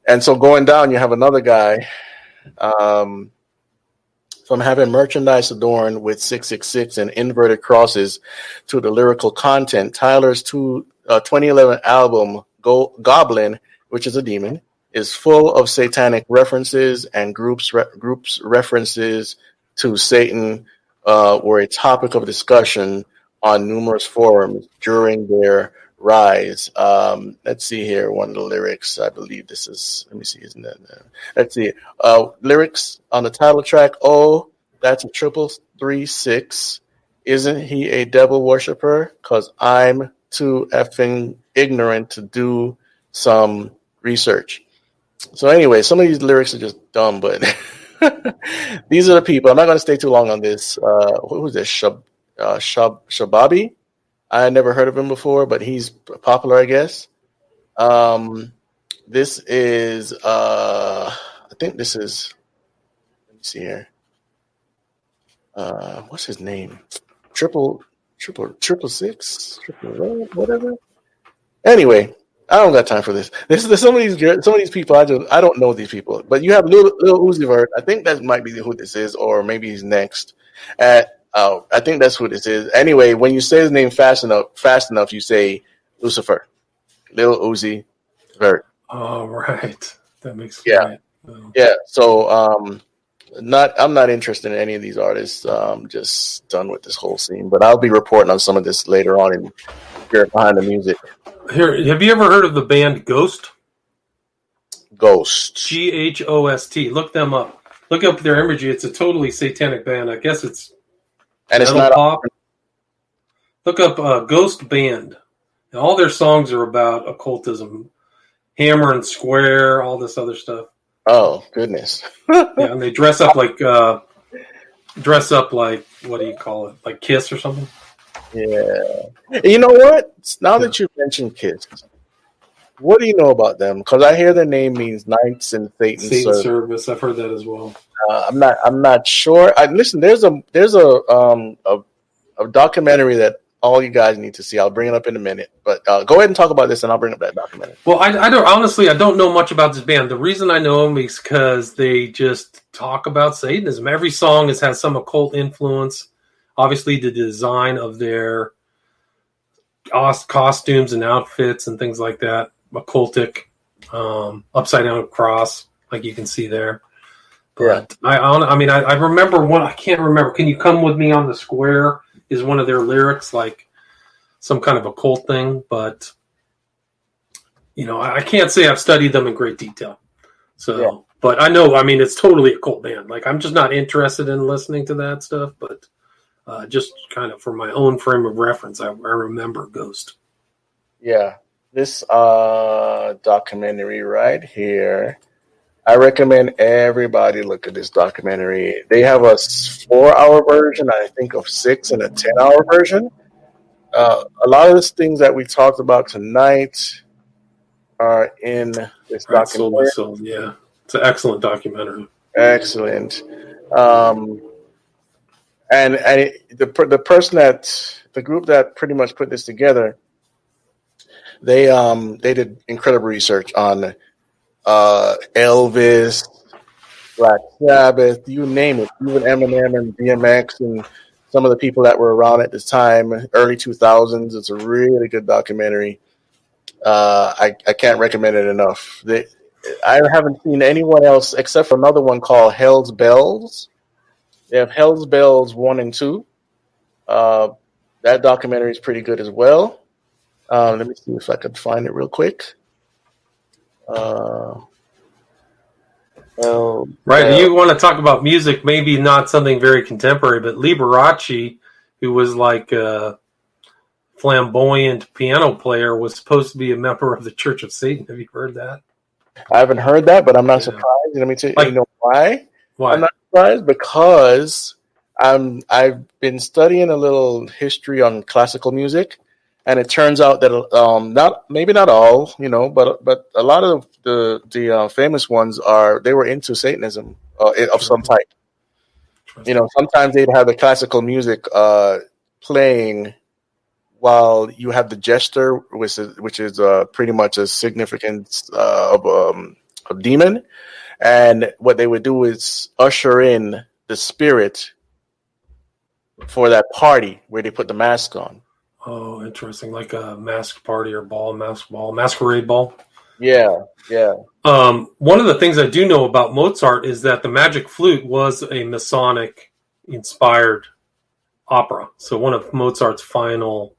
And so going down, you have another guy from having merchandise adorned with 666 and inverted crosses to the lyrical content. Tyler's 2011 album, Goblin, which is a demon, is full of satanic references, and groups references to Satan were a topic of discussion on numerous forums during their rise. Let's see here. One of the lyrics, I believe this is, let me see, isn't that? Let's see. Lyrics on the title track. Oh, that's a 3-6. Isn't he a devil worshiper? 'Cause I'm too effing ignorant to do some research. So anyway, some of these lyrics are just dumb, but these are the people. I'm not going to stay too long on this. Who was this? Shababi? I had never heard of him before, but he's popular, I guess. This is, I think this is, let me see here. What's his name? Triple six, whatever. Anyway, I don't got time for this. Some of these people. I don't know these people. But you have Lil Uzi Vert. I think that might be who this is, or maybe he's next. I think that's who this is. Anyway, when you say his name fast enough, you say Lucifer, Lil Uzi Vert. Oh, right. That makes sense. Yeah. Yeah. So, I'm not interested in any of these artists. Just done with this whole scene. But I'll be reporting on some of this later on in Spirit Behind the Music. Here, have you ever heard of the band Ghost? Ghost. Ghost. Look them up. Look up their imagery. It's a totally satanic band. I guess it's not pop. Look up Ghost Band. And all their songs are about occultism, hammer and square, all this other stuff. Oh goodness! Yeah, and they dress up like what do you call it? Like Kiss or something. Yeah. You know what? Now that you mentioned Kiss, what do you know about them? Because I hear their name means Knights in Satan Service. I've heard that as well. I'm not sure. Listen, there's a documentary that all you guys need to see. I'll bring it up in a minute. But go ahead and talk about this, and I'll bring up that documentary. Well, I don't know much about this band. The reason I know them is because they just talk about Satanism. Every song has some occult influence. Obviously, the design of their costumes and outfits and things like that, occultic, upside down cross, like you can see there. But yeah. I remember one. I can't remember. Can you come with me on the square? Is one of their lyrics like some kind of occult thing? But I can't say I've studied them in great detail. So, yeah. But I know. It's totally a cult band. Like I'm just not interested in listening to that stuff, but. Just kind of for my own frame of reference, I remember Ghost. Yeah, this documentary right here, I recommend everybody look at this documentary. They have a 4-hour version, I think, of 6 and a 10-hour version. A lot of the things that we talked about tonight are in this documentary. Yeah, it's an excellent documentary. Excellent. And the group that pretty much put this together, they did incredible research on Elvis, Black Sabbath, you name it, even Eminem and DMX and some of the people that were around at this time, early 2000s. It's a really good documentary. I can't recommend it enough. I haven't seen anyone else except for another one called Hell's Bells. They have Hell's Bells 1 and 2. That documentary is pretty good as well. Let me see if I can find it real quick. Right. You want to talk about music, maybe not something very contemporary, but Liberace, who was like a flamboyant piano player, was supposed to be a member of the Church of Satan. Have you heard that? I haven't heard that, but I'm not surprised. Let me tell you, you know why? Why? I'm not surprised because I've been studying a little history on classical music, and it turns out that not all, but a lot of the famous ones they were into Satanism of some type. Sometimes they'd have the classical music playing while you have the jester, which is pretty much a significance of a demon. And what they would do is usher in the spirit for that party where they put the mask on. Oh, interesting. Like a mask party or masquerade ball. Yeah, yeah. One of the things I do know about Mozart is that the Magic Flute was a Masonic-inspired opera. So one of Mozart's final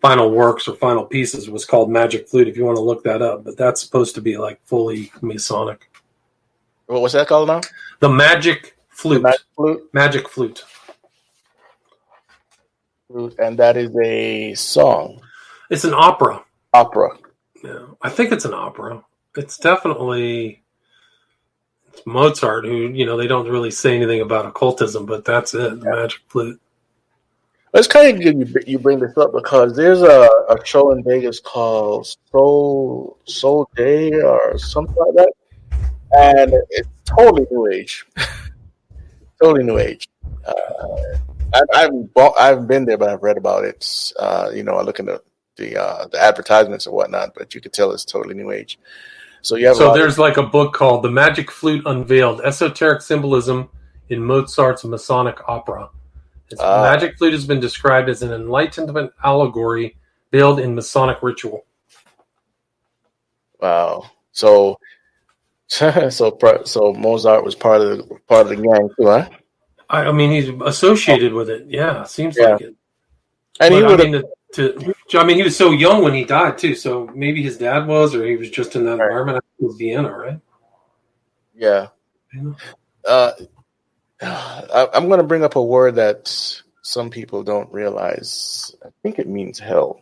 works or final pieces was called Magic Flute, if you want to look that up. But that's supposed to be like fully Masonic. What was that called now? The Magic Flute. The Magic Flute? Magic Flute. And that is a song. It's an opera. Opera. Yeah, I think it's an opera. It's definitely it's Mozart, who they don't really say anything about occultism, but that's it. The Magic Flute. It's kind of good you bring this up because there's a show in Vegas called Soul Day or something like that, and it's totally new age, totally new age. I haven't been there, but I've read about it. I look into the advertisements and whatnot, but you could tell it's totally new age. So you have there's like a book called "The Magic Flute Unveiled: Esoteric Symbolism in Mozart's Masonic Opera." The Magic Flute has been described as an Enlightenment allegory veiled in Masonic ritual. Wow. So Mozart was part of the gang too, huh? I mean, he's associated with it. Yeah, seems like it. And he was so young when he died too. So maybe his dad was, or he was just in that environment. I think it was Vienna, right? Yeah. I'm going to bring up a word that some people don't realize. I think it means hell.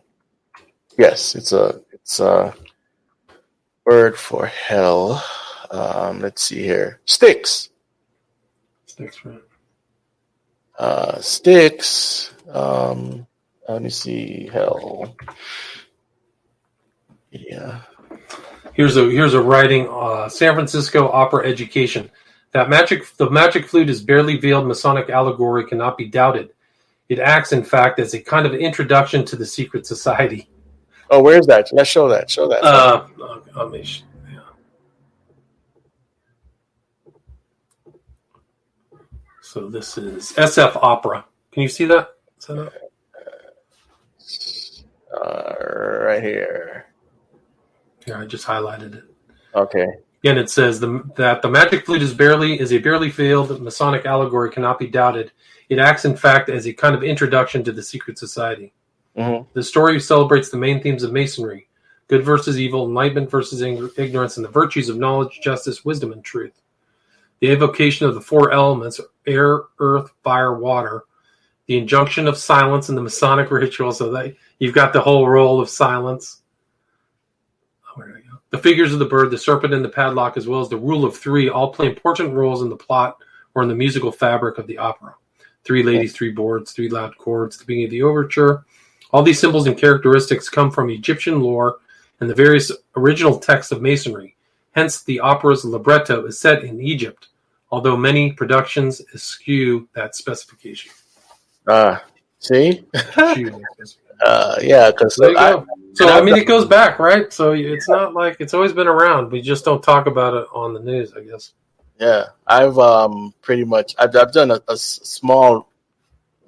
Yes, it's a word for hell. Let's see here. Styx. Styx, right? Styx. Let me see. Hell. Yeah. Here's a writing. San Francisco Opera Education. The magic flute is barely veiled Masonic allegory cannot be doubted. It acts, in fact, as a kind of introduction to the secret society. Oh, where's that? Let's show that. Show that. Yeah. So this is SF Opera. Can you see that? Right here. Yeah, I just highlighted it. Okay. Again, it says that the magic flute is a barely veiled Masonic allegory cannot be doubted. It acts, in fact, as a kind of introduction to the secret society. Mm-hmm. The story celebrates the main themes of Masonry: good versus evil, enlightenment versus ignorance, and the virtues of knowledge, justice, wisdom, and truth. The evocation of the four elements: air, earth, fire, water. The injunction of silence in the Masonic ritual, so that you've got the whole role of silence. Where do I go? The figures of the bird, the serpent, and the padlock, as well as the rule of three, all play important roles in the plot or in the musical fabric of the opera. 3 ladies, 3 boards, 3 loud chords, the beginning of the overture. All these symbols and characteristics come from Egyptian lore and the various original texts of Masonry. Hence, the opera's libretto is set in Egypt, although many productions eschew that specification. See? Yeah, because it goes back, right? So it's not like it's always been around. We just don't talk about it on the news, I guess. Yeah, I've done a small,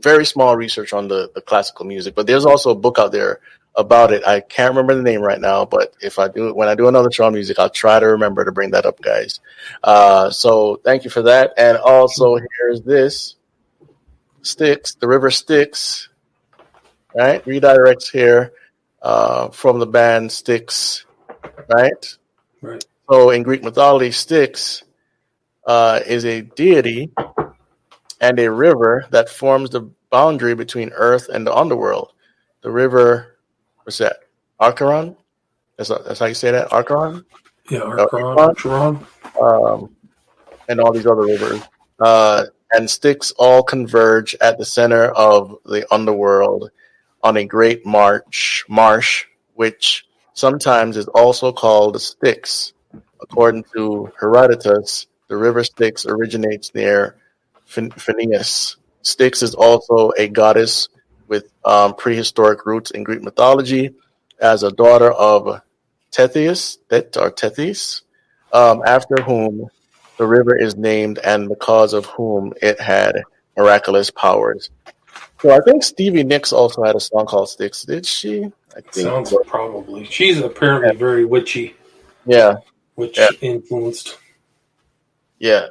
very small research on the classical music, but there's also a book out there about it. I can't remember the name right now, but when I do another show on music, I'll try to remember to bring that up, guys. So thank you for that. And also here's this Styx, the river Styx, right? Redirects here from the band Styx, right? Right. So in Greek mythology, Styx is a deity and a river that forms the boundary between Earth and the underworld. The river, what's that? Acheron? That's how you say that? Acheron? Yeah, Acheron. And all these other rivers. And Styx all converge at the center of the underworld on a great marsh, which sometimes is also called Styx. According to Herodotus, the river Styx originates near Phineus. Styx is also a goddess with prehistoric roots in Greek mythology as a daughter of Tethys, after whom the river is named and because of whom it had miraculous powers. So I think Stevie Nicks also had a song called Styx. Did she? I think Sounds probably. She's apparently very witchy. Yeah. Witch influenced. Yeah.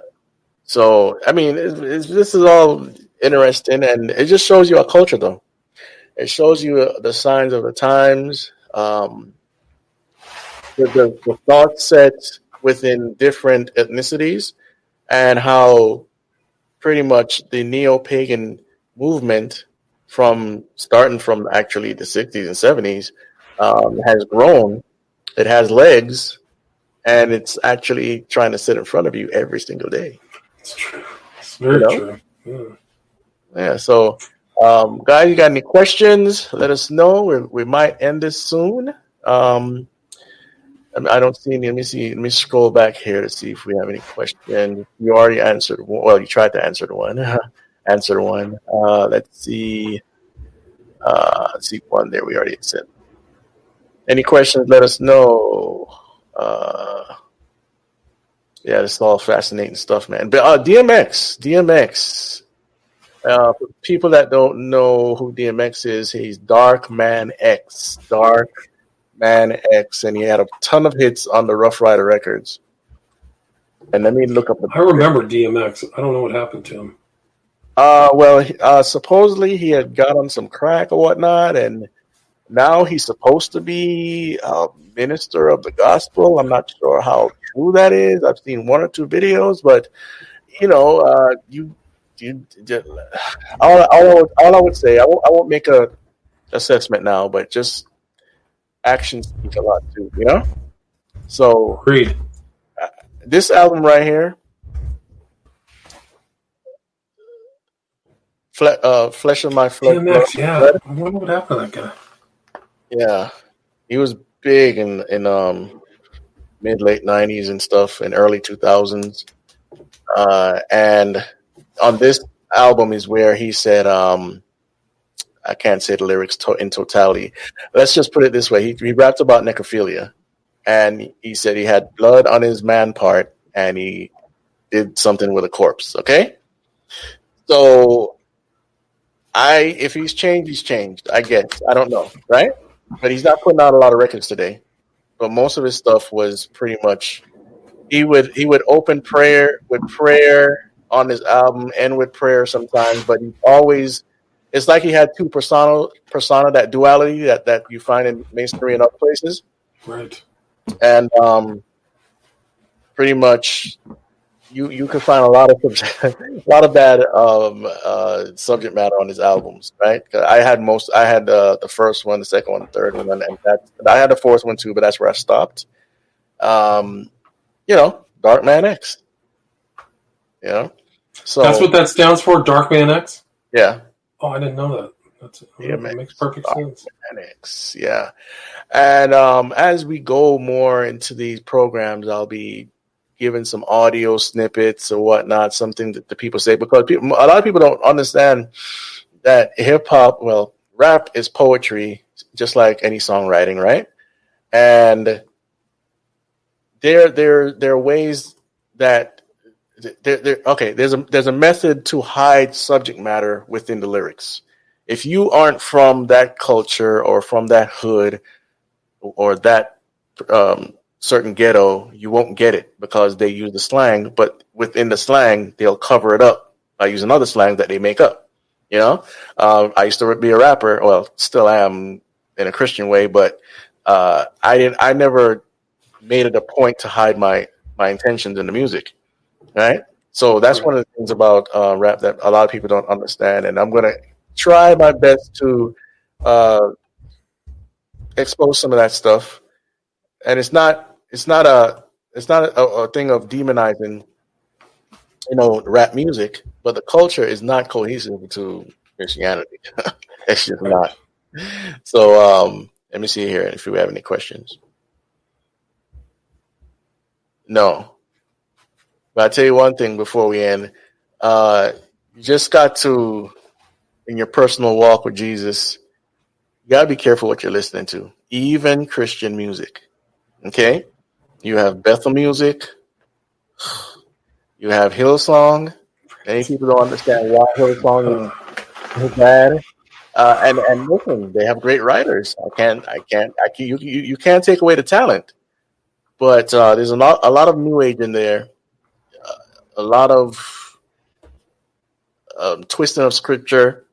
So, I mean, this is all interesting, and it just shows you our culture, though. It shows you the signs of the times, the thought sets within different ethnicities, and how pretty much the neo-pagan movement starting from actually the 60s and 70s has grown It has legs, and it's actually trying to sit in front of you every single day. It's true. It's very true. Yeah. So, guys, you got any questions? Let us know. We might end this soon. I don't see any. Let me see. Let me scroll back here to see if we have any questions. You already answered one. Well, you tried to answer the one. Answer one. Let's see. Let's see one there. We already said. Any questions? Let us know. Yeah, this is all fascinating stuff, man. But DMX. For people that don't know who DMX is, he's Dark Man X. And he had a ton of hits on the Rough Rider records. And let me look up. I remember DMX. I don't know what happened to him. Supposedly he had got on some crack or whatnot, and now he's supposed to be a minister of the gospel. I'm not sure how true that is. I've seen one or two videos, but all I would say, I won't make a assessment now, but just actions speak a lot too, So, Agreed. This album right here, Flesh of My Flesh. DMX, yeah. I wonder what happened to that guy. Yeah, he was big in mid late 90s and stuff, and early 2000s. And on this album is where he said, I can't say the lyrics in totality. Let's just put it this way. He rapped about necrophilia, and he said he had blood on his man part, and he did something with a corpse. Okay? So, if he's changed, he's changed. I guess. I don't know, right? But he's not putting out a lot of records today. But most of his stuff was pretty much, he would open prayer with prayer on his album, end with prayer sometimes, but he always, it's like he had two persona, that duality that you find in masonry and other places. Right. And pretty much you can find a lot of bad subject matter on his albums, right? I had the first one, the second one, the third one, and I had the fourth one too, but that's where I stopped. Dark Man X. So that's what that stands for, Dark Man X? Yeah. Oh, I didn't know that. That makes perfect sense. Man X, yeah. And as we go more into these programs, I'll be giving some audio snippets or whatnot, something that the people say, because a lot of people don't understand that hip hop, rap is poetry, just like any songwriting, right? And there are ways that there's a method to hide subject matter within the lyrics. If you aren't from that culture or from that hood or that certain ghetto, you won't get it because they use the slang, but within the slang, they'll cover it up by using other slang that they make up. I used to be a rapper, still am in a Christian way, but I never made it a point to hide my intentions in the music, right? So that's one of the things about rap that a lot of people don't understand, and I'm going to try my best to expose some of that stuff. And it's not a thing of demonizing, rap music, but the culture is not cohesive to Christianity. It's just not. So let me see here if we have any questions. No. But I'll tell you one thing before we end. You just got to, in your personal walk with Jesus, you got to be careful what you're listening to, even Christian music. Okay? You have Bethel music. You have Hillsong. Many people don't understand why Hillsong is bad. And listen, they have great writers. You can't take away the talent. But there's a lot of new age in there. A lot of twisting of scripture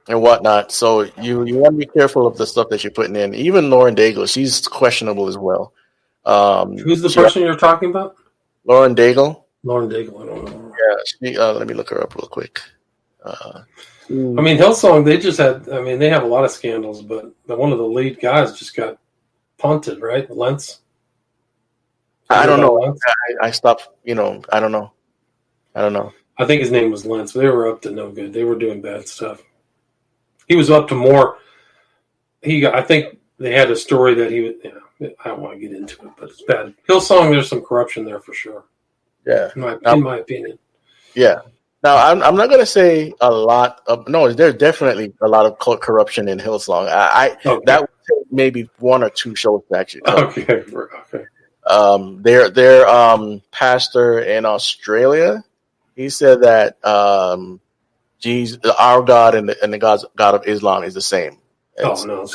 and whatnot. So you want to be careful of the stuff that you're putting in. Even Lauren Daigle, she's questionable as well. Who's the person you're talking about? Lauren Daigle. Lauren Daigle, I don't know. Yeah, let me look her up real quick. Hillsong, they have a lot of scandals, but one of the lead guys just got punted, right? Lentz. I don't know. Lentz? I stopped. I don't know. I think his name was Lentz. They were up to no good. They were doing bad stuff. He was up to more. I think they had a story that he would. I don't want to get into it, but it's bad. Hillsong, there's some corruption there for sure. Yeah, in my opinion. Yeah. Now, I'm not going to say a lot of. No, there's definitely a lot of corruption in Hillsong. That would take maybe one or two shows actually. Okay. Their pastor in Australia, he said that Jesus, our God and the God of Islam is the same. No.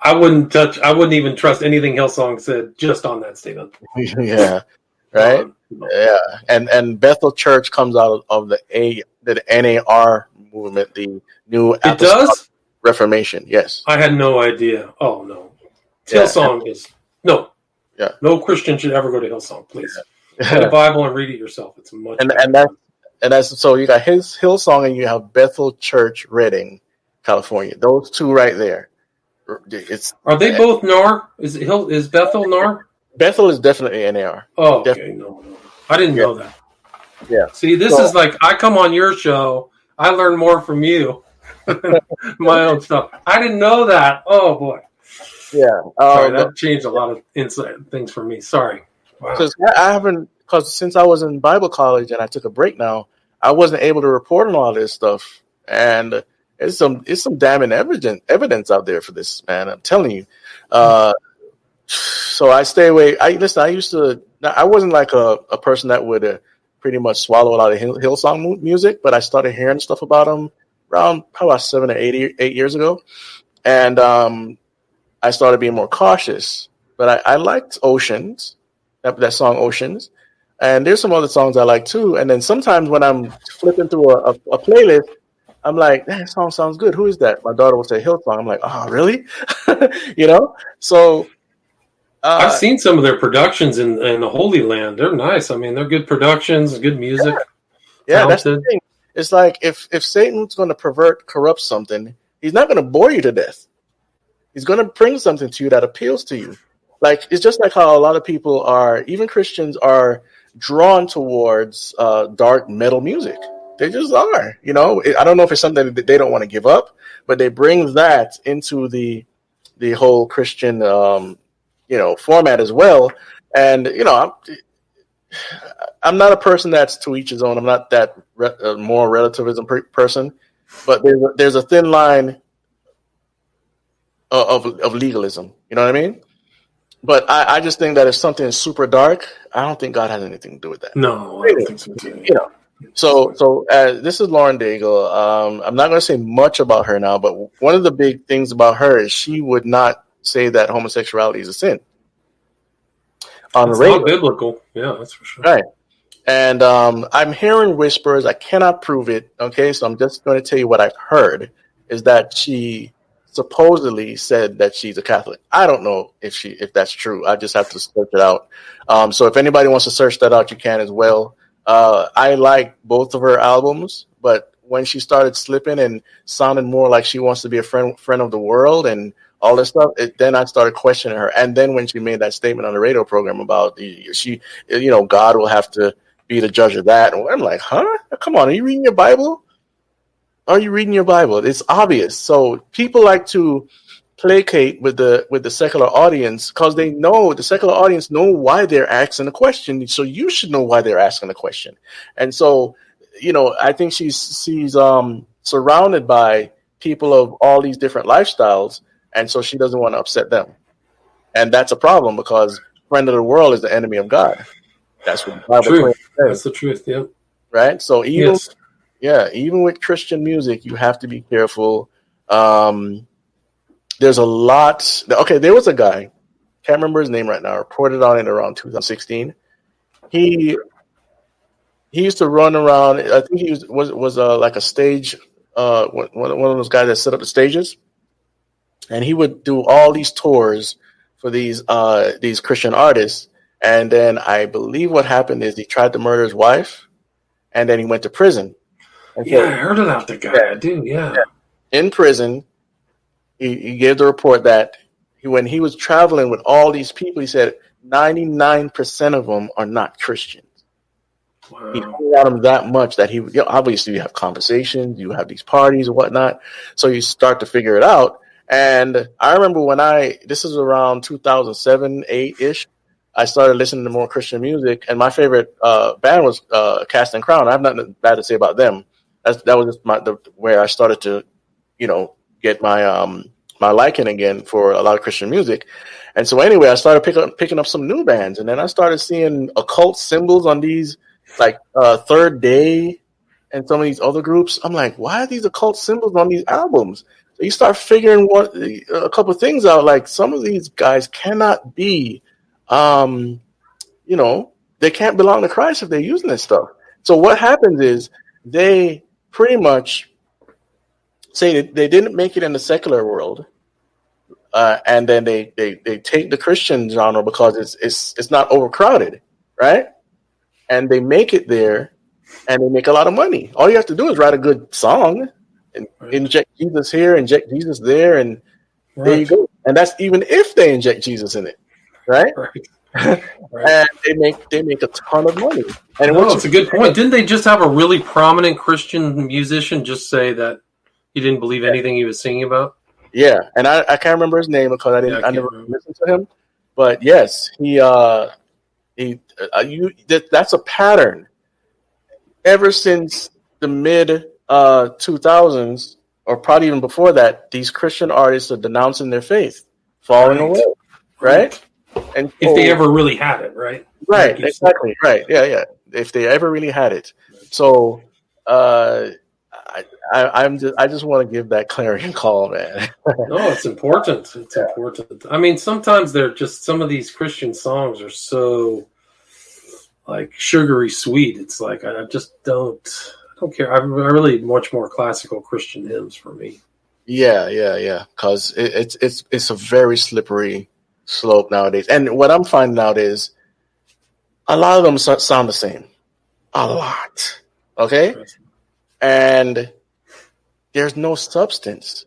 I wouldn't even trust anything Hillsong said just on that statement. Yeah. Right. Yeah. And Bethel Church comes out of the NAR movement, the New Apostolic Reformation. Yes. I had no idea. Oh no. Hillsong is no. Yeah. No Christian should ever go to Hillsong, please. Get a Bible and read it yourself. It's much and that's so you got Hillsong and you have Bethel Church, Redding, California. Those two right there. Are they both NAR? Is Bethel NAR? Bethel is definitely NAR. Oh, okay. No. I didn't know that. Yeah. See, this is like I come on your show. I learn more from you. My own stuff. I didn't know that. Oh boy. Yeah. Sorry, that changed a lot of things for me. Sorry. Wow. Because since I was in Bible college and I took a break now, I wasn't able to report on all this stuff. And it's some damning evidence out there for this, man. I'm telling you. So I stay away. I wasn't like a person that would pretty much swallow a lot of Hillsong music, but I started hearing stuff about them around probably about 7 or 8 years ago. And I started being more cautious. But I liked Oceans, that song Oceans. And there's some other songs I like too. And then sometimes when I'm flipping through a playlist, I'm like, that song sounds good. Who is that? My daughter will say Hillsong. I'm like, oh, really? So I've seen some of their productions in the Holy Land. They're nice. I mean, they're good productions, good music. Yeah, that's the thing. It's like if Satan's going to corrupt something, he's not going to bore you to death. He's going to bring something to you that appeals to you. Like, it's just like how a lot of people even Christians are drawn towards dark metal music. They just are. I don't know if it's something that they don't want to give up, but they bring that into the whole Christian format as well. And I'm not a person that's to each his own. I'm not that moral relativism person, but there's a thin line of legalism. You know what I mean? But I just think that if something is super dark, I don't think God has anything to do with that. No, I don't think so too. So this is Lauren Daigle. I'm not going to say much about her now, but one of the big things about her is she would not say that homosexuality is a sin. It's not biblical. Yeah, that's for sure. Right. And I'm hearing whispers. I cannot prove it. Okay, so I'm just going to tell you what I've heard is that she supposedly said that she's a Catholic. I don't know if that's true. I just have to search it out. So if anybody wants to search that out, you can as well. I like both of her albums, but when she started slipping and sounding more like she wants to be a friend of the world and all this stuff, then I started questioning her. And then when she made that statement on the radio program about God will have to be the judge of that, and I'm like, huh? Come on, are you reading your Bible? Are you reading your Bible? It's obvious. So people like to placate with the secular audience because they know the secular audience know why they're asking a question. So you should know why they're asking a question. And so, I think she's surrounded by people of all these different lifestyles, and so she doesn't want to upset them. And that's a problem because friend of the world is the enemy of God. That's what the Bible says. That's the truth. Yeah. Right. So even with Christian music, you have to be careful. There's a lot. Okay, there was a guy, can't remember his name right now, reported on it around 2016. He used to run around. I think he was like a stage, one of those guys that set up the stages, and he would do all these tours for these Christian artists. And then I believe what happened is he tried to murder his wife, and then he went to prison. And I heard about the guy. I do, yeah. In prison, he gave the report that when he was traveling with all these people, he said 99% of them are not Christians. Wow. He hung out him that much that obviously you have conversations, you have these parties and whatnot, so you start to figure it out. And I remember this is around 2007, 8-ish, I started listening to more Christian music, and my favorite band was Cast and Crown. I have nothing bad to say about them. That was just where I started to, get my my liking again for a lot of Christian music. And so anyway, I started picking up some new bands, and then I started seeing occult symbols on these, like Third Day and some of these other groups. I'm like, why are these occult symbols on these albums? So you start figuring a couple of things out. Like, some of these guys cannot be, they can't belong to Christ if they're using this stuff. So what happens is they pretty much say that they didn't make it in the secular world, and then they take the Christian genre because it's not overcrowded, right? And they make it there, and they make a lot of money. All you have to do is write a good song and inject Jesus here, inject Jesus there, and there you go. And that's even if they inject Jesus in it, right? Right. And they make a ton of money. And it's a good point. Didn't they just have a really prominent Christian musician just say that he didn't believe anything he was singing about? Yeah, and I can't remember his name because I never listened to him. But yes, that's a pattern. Ever since the mid 2000s, or probably even before that, these Christian artists are denouncing their faith, falling away, right? And if they ever really had it, right? Right, exactly, right, yeah. If they ever really had it, so I just want to give that clarion call, man. No, it's important. It's important. I mean, sometimes they're just, some of these Christian songs are so like sugary sweet. It's like I don't care. I'm really much more classical Christian hymns for me. Yeah. Because it's a very slippery slope nowadays. And what I'm finding out is a lot of them sound the same. A lot. Okay? And there's no substance.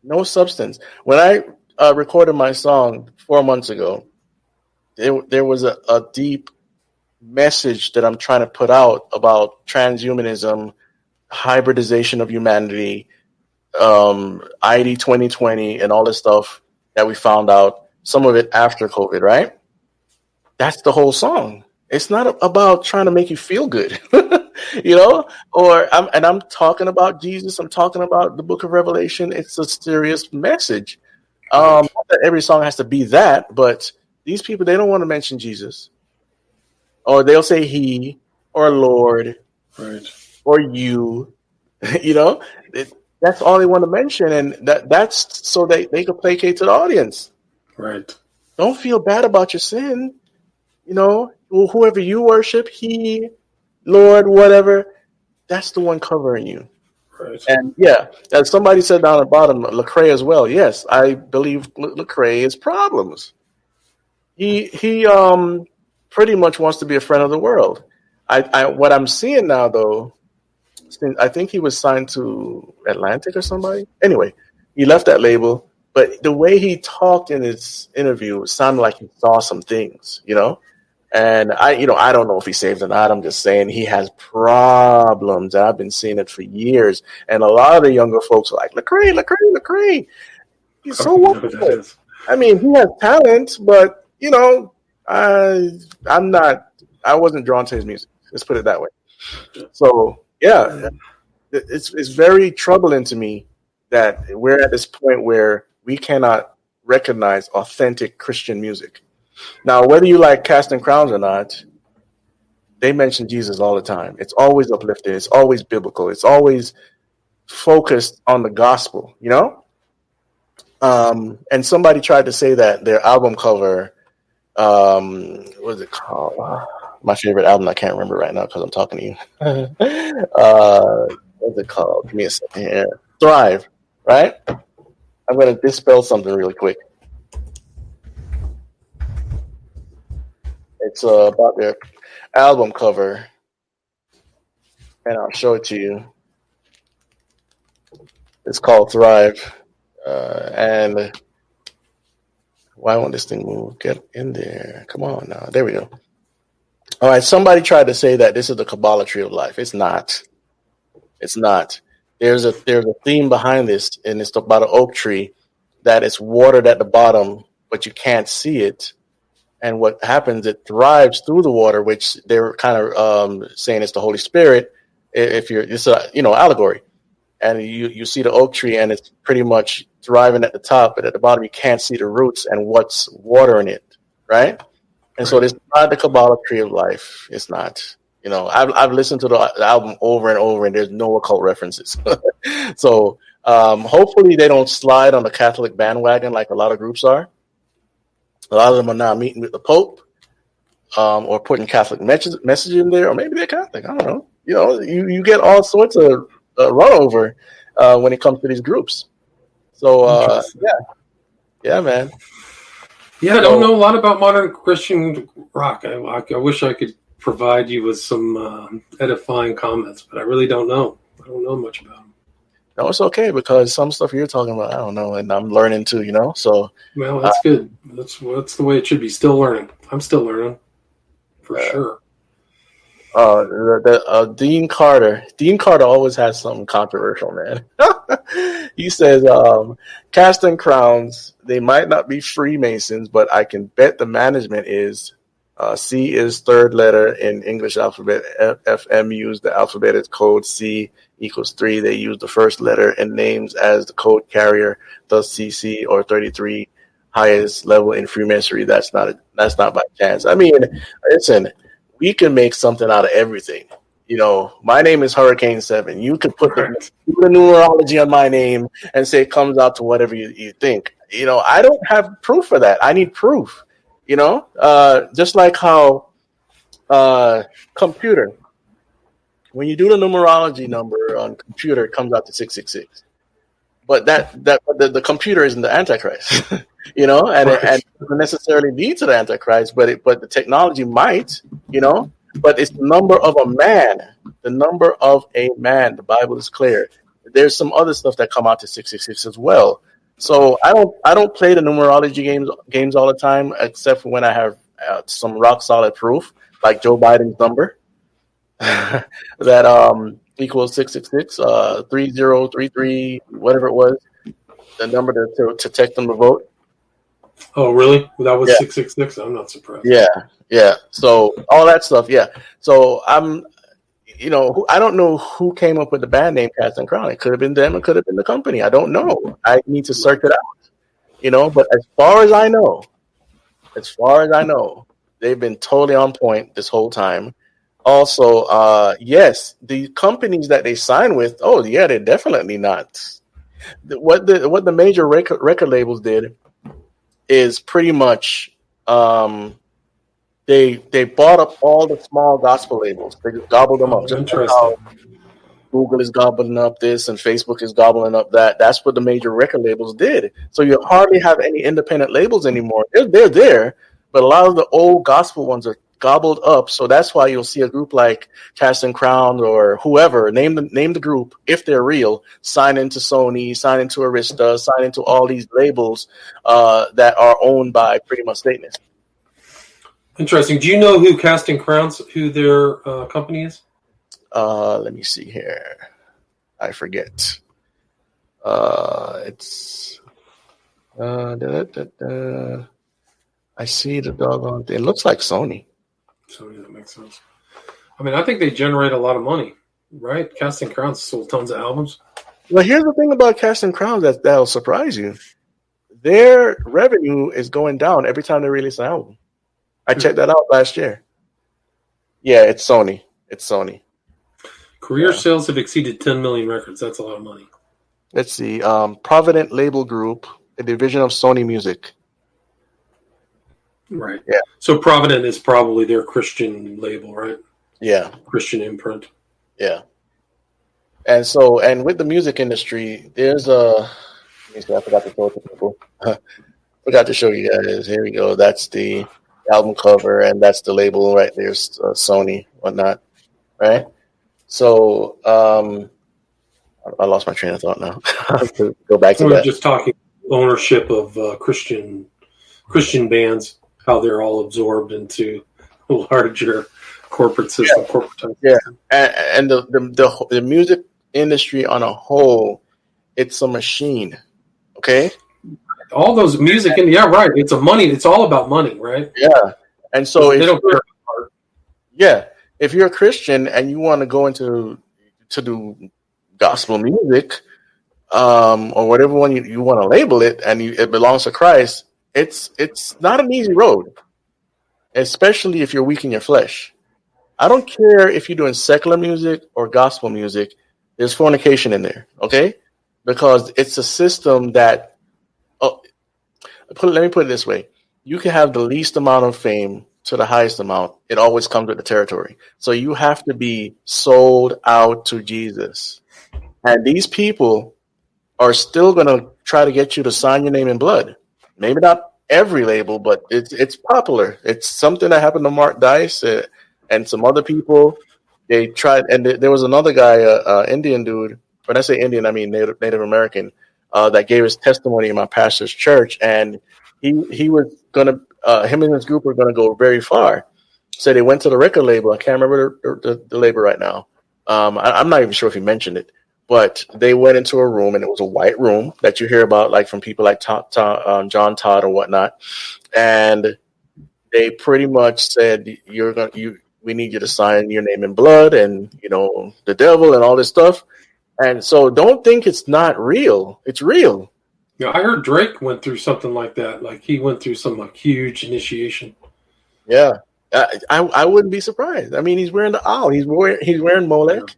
No substance. When I recorded my song 4 months ago, there was a deep message that I'm trying to put out about transhumanism, hybridization of humanity, ID 2020, and all this stuff that we found out, some of it after COVID, right? That's the whole song. It's not about trying to make you feel good, I'm talking about Jesus. I'm talking about the book of Revelation. It's a serious message. Not that every song has to be that, but these people, they don't want to mention Jesus. Or they'll say he, or Lord, right, or you, that's all they want to mention. And that's so they can placate to the audience. Right. Don't feel bad about your sin. Whoever you worship, he, Lord, whatever, that's the one covering you. Right. And as somebody said down at the bottom, Lecrae as well. Yes, I believe Lecrae is problems. He pretty much wants to be a friend of the world. What I'm seeing now, though, I think he was signed to Atlantic or somebody. Anyway, he left that label, but the way he talked in his interview sounded like he saw some things, And I don't know if he's saved or not. I'm just saying he has problems. I've been seeing it for years, and a lot of the younger folks are like, Lecrae. He's so wonderful. I mean, he has talent, but I wasn't drawn to his music. Let's put it that way. So it's very troubling to me that we're at this point where we cannot recognize authentic Christian music. Now, whether you like Casting Crowns or not, they mention Jesus all the time. It's always uplifting. It's always biblical. It's always focused on the gospel, And somebody tried to say that their album cover, what's it called? My favorite album, I can't remember right now because I'm talking to you. What's it called? Give me a second here. Thrive, right? I'm going to dispel something really quick. It's about their album cover, and I'll show it to you. It's called Thrive, and Why won't this thing move? Get in there. Come on now. There we go. All right. Somebody tried to say that this is the Kabbalah tree of life. It's not. It's not. There's a theme behind this, and it's about an oak tree that is watered at the bottom, but you can't see it. And what happens, it thrives through the water, which they're kind of saying it's the Holy Spirit. It's a allegory, and you see the oak tree, and it's pretty much thriving at the top, but at the bottom you can't see the roots and what's watering it, right? And so it's not the Kabbalah tree of life. It's not. I've listened to the album over and over, and there's no occult references. So hopefully they don't slide on the Catholic bandwagon like a lot of groups are. A lot of them are now meeting with the Pope, or putting Catholic message in there, or maybe they're Catholic. I don't know. You get all sorts of run over when it comes to these groups. So yeah, man. Yeah, I don't know a lot about modern Christian rock. I wish I could provide you with some edifying comments, but I really don't know. I don't know much about them. No, it's okay, because some stuff you're talking about, I don't know, and I'm learning too, So well, that's good. That's the way it should be. Still learning. I'm still learning, for sure. Dean Carter. Dean Carter always has something controversial, man. He says, casting crowns, they might not be Freemasons, but I can bet the management is. C is third letter in English alphabet. FM used the alphabet as code. C equals 3. They use the first letter in names as the code carrier. Thus CC or 33, highest level in Freemasonry. That's not by chance. I mean, listen, we can make something out of everything. My name is Hurricane 7. You could put the numerology on my name and say it comes out to whatever you think. I don't have proof for that. I need proof. Just like how computer, when you do the numerology number on computer, it comes out to 666. But the computer isn't the Antichrist, and it doesn't necessarily lead to the Antichrist, but the technology might, But it's the number of a man. The number of a man. The Bible is clear. There's some other stuff that come out to 666 as well. So I don't play the numerology games all the time, except for when I have some rock solid proof, like Joe Biden's number that equals 666, 3033, whatever it was, the number to take them to vote. Oh, really? That was 666. I'm not surprised. Yeah. So all that stuff. Yeah. So I don't know who came up with the band name Casting Crown. It could have been them. It could have been the company. I don't know. I need to search it out. But as far as I know, they've been totally on point this whole time. Also, yes, the companies that they sign with, they're definitely not. What the major record labels did is pretty much they bought up all the small gospel labels. They just gobbled them up. Just like how Google is gobbling up this and Facebook is gobbling up that. That's what the major record labels did. So you hardly have any independent labels anymore. They're there, but a lot of the old gospel ones are gobbled up. So that's why you'll see a group like Casting Crown or whoever, name the group, if they're real, sign into Sony, sign into Arista, sign into all these labels that are owned by pretty much Satanists. Interesting. Do you know who Casting Crowns, who their company is? Let me see here. I forget. It's I see the doggone thing. It looks like Sony. Sony, that makes sense. I mean, I think they generate a lot of money, right? Casting Crowns sold tons of albums. Well, here's the thing about Casting Crowns that'll surprise you. Their revenue is going down every time they release an album. I checked that out last year. Yeah, it's Sony. Career sales have exceeded 10 million records. That's a lot of money. Let's see. Provident Label Group, a division of Sony Music. Right. Yeah. So Provident is probably their Christian label, right? Yeah. Christian imprint. Yeah. And with the music industry, there's let me see, I forgot to show it to people. Forgot to show you guys. Here we go. That's the album cover, and that's the label right there's Sony, whatnot, right? So I lost my train of thought now. Go back to that. We're just talking ownership of Christian Christian bands, how they're all absorbed into a larger corporate system, corporate type system. And the music industry on a whole, it's a machine. Okay. All those music and right. It's all about money, right? Yeah. And so they don't care about art. Yeah. If you're a Christian and you want to go into to do gospel music, or whatever one you want to label it, and it belongs to Christ, it's not an easy road, especially if you're weak in your flesh. I don't care if you're doing secular music or gospel music. There's fornication in there, okay? Because it's a system that, let me put it this way. You can have the least amount of fame to the highest amount. It always comes with the territory. So you have to be sold out to Jesus. And these people are still going to try to get you to sign your name in blood. Maybe not every label, but it's popular. It's something that happened to Mark Dice and some other people. They tried, and there was another guy, Indian dude. When I say Indian, I mean Native American, that gave his testimony in my pastor's church, and he was gonna, him and his group were gonna go very far. So they went to the record label. I can't remember the label right now. I'm not even sure if he mentioned it, but they went into a room, and it was a white room that you hear about, like from people like John Todd or whatnot, and they pretty much said, we need you to sign your name in blood, and the devil and all this stuff. And so don't think it's not real. It's real. Yeah, I heard Drake went through something like that. Like he went through some huge initiation. Yeah, I wouldn't be surprised. I mean, he's wearing the owl. He's wearing Molech.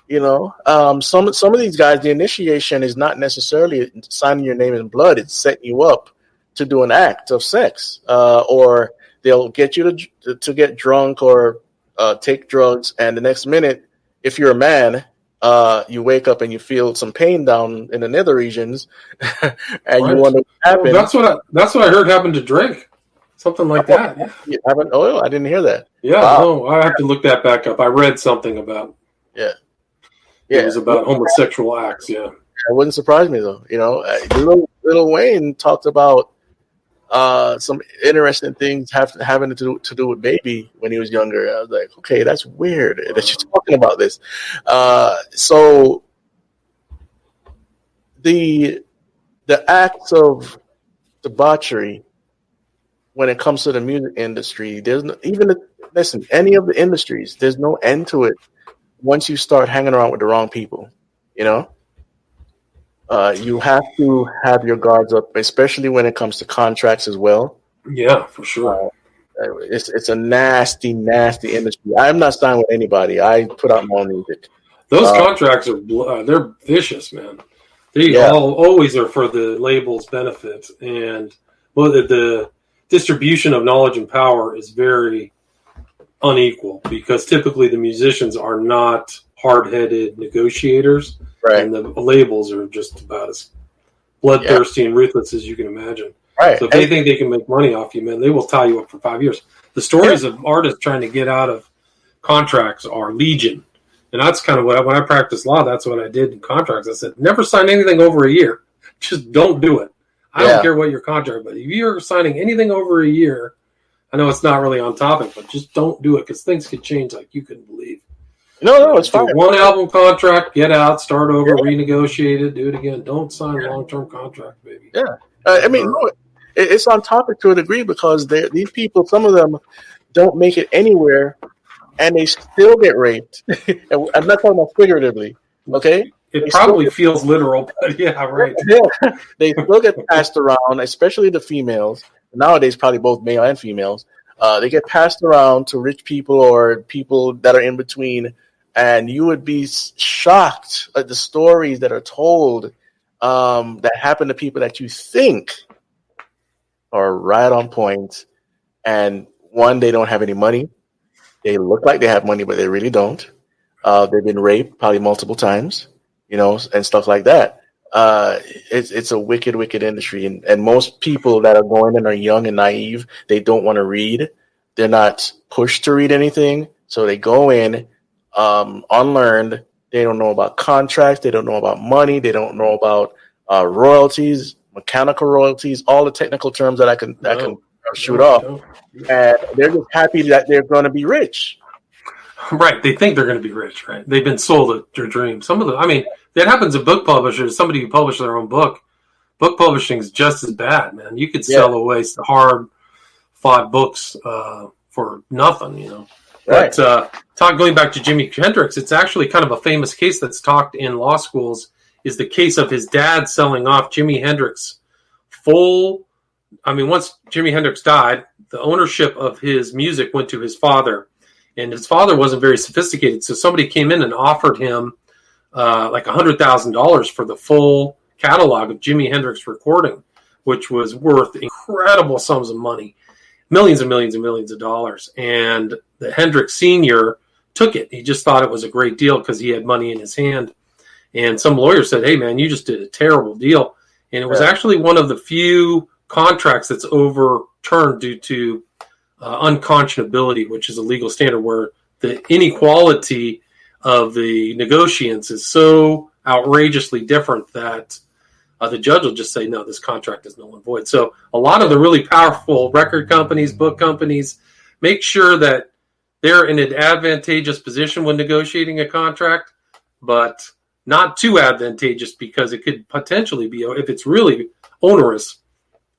Yeah. Some of these guys, the initiation is not necessarily signing your name in blood. It's setting you up to do an act of sex, or they'll get you to get drunk or take drugs, and the next minute, if you're a man, you wake up and you feel some pain down in the nether regions, and right. You wonder what happened. Well, that's what I heard happened to Drake. Something like that. Yeah. I didn't hear that. Yeah, wow. No, I have to look that back up. I read something about. Yeah. It was about homosexual acts. Yeah. It wouldn't surprise me though. Lil Wayne talked about some interesting things having to do with Baby when he was younger. I was like, okay, that's weird that you're talking about this. So the acts of debauchery when it comes to the music industry, there's any of the industries, there's no end to it once you start hanging around with the wrong people. You have to have your guards up, especially when it comes to contracts as well. Yeah, for sure. It's a nasty, nasty industry. I'm not signed with anybody. I put out my own music. Those contracts are they're vicious, man. They always are for the label's benefit, and the distribution of knowledge and power is very unequal because typically the musicians are not hard-headed negotiators. Right. And the labels are just about as bloodthirsty and ruthless as you can imagine. Right. So if they think they can make money off you, man, they will tie you up for 5 years. The stories of artists trying to get out of contracts are legion. And that's kind of when I practiced law, that's what I did in contracts. I said, never sign anything over a year. Just don't do it. I don't care what your contract, but if you're signing anything over a year, I know it's not really on topic, but just don't do it because things could change like you couldn't believe. No, it's fine. One album contract, get out, start over, renegotiate it, do it again. Don't sign long-term contract, baby. Yeah. It's on topic to a degree because these people, some of them don't make it anywhere and they still get raped. And I'm not talking about figuratively, okay? It probably feels literal, but yeah, right. Yeah. They still get passed around, especially the females. Nowadays, probably both male and females. They get passed around to rich people or people that are in between. And you would be shocked at the stories that are told that happen to people that you think are right on point. And one, they don't have any money. They look like they have money, but they really don't. They've been raped probably multiple times, and stuff like that. It's a wicked, wicked industry. And most people that are going in are young and naive. They don't want to read. They're not pushed to read anything. So they go in unlearned. They don't know about contracts. They don't know about money. They don't know about royalties. mechanical royalties, all the technical terms that I can shoot off. And they're just happy that they're going to be rich. Right. They think they're going to be rich, right? They've been sold their dream. Some of them, I mean, that happens to book publishers. Somebody who publishes their own book. Book publishing is just as bad, man. You could sell away hard-fought books for nothing, you know. Right. But going back to Jimi Hendrix, it's actually kind of a famous case that's talked in law schools, is the case of his dad selling off Jimi Hendrix once Jimi Hendrix died, the ownership of his music went to his father. And his father wasn't very sophisticated, so somebody came in and offered him like $100,000 for the full catalog of Jimi Hendrix recording, which was worth incredible sums of money, millions and millions and millions of dollars. And the Hendrix Sr. took it. He just thought it was a great deal because he had money in his hand. And some lawyer said, hey, man, you just did a terrible deal. And it was actually one of the few contracts that's overturned due to unconscionability, which is a legal standard where the inequality of the negotiants is so outrageously different that the judge will just say, no, this contract is null and void. So a lot of the really powerful record companies, book companies, make sure that they're in an advantageous position when negotiating a contract, but not too advantageous because it could potentially be, if it's really onerous,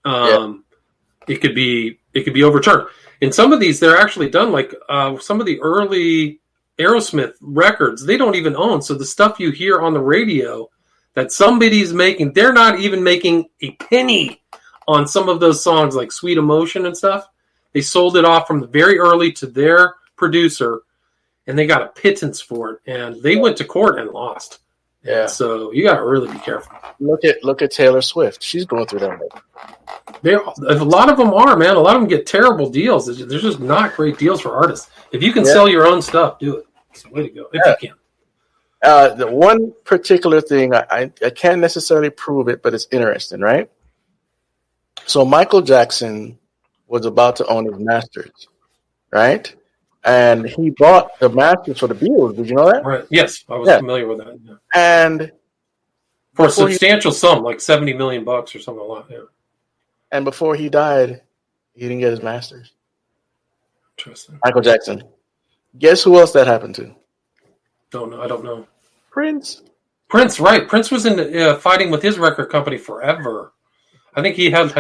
it could be overturned. In some of these, they're actually done like some of the early Aerosmith records, they don't even own. So the stuff you hear on the radio that somebody's making, they're not even making a penny on some of those songs like Sweet Emotion and stuff. They sold it off from the very early to their producer, and they got a pittance for it. And they went to court and lost. Yeah. And so you got to really be careful. Look at Taylor Swift. She's going through that. A lot of them are, man. A lot of them get terrible deals. There's just not great deals for artists. If you can sell your own stuff, do it. It's the way to go, if you can. The one particular thing, I can't necessarily prove it, but it's interesting, right? So Michael Jackson was about to own his masters, right? And he bought the masters for the Beatles. Did you know that? Right. Yes, I was familiar with that. Yeah. And for a substantial sum, like $70 million or something like that. Yeah. And before he died, he didn't get his masters. Interesting. Michael Jackson. Guess who else that happened to? I don't know. Prince, right. Prince was in fighting with his record company forever. I think he had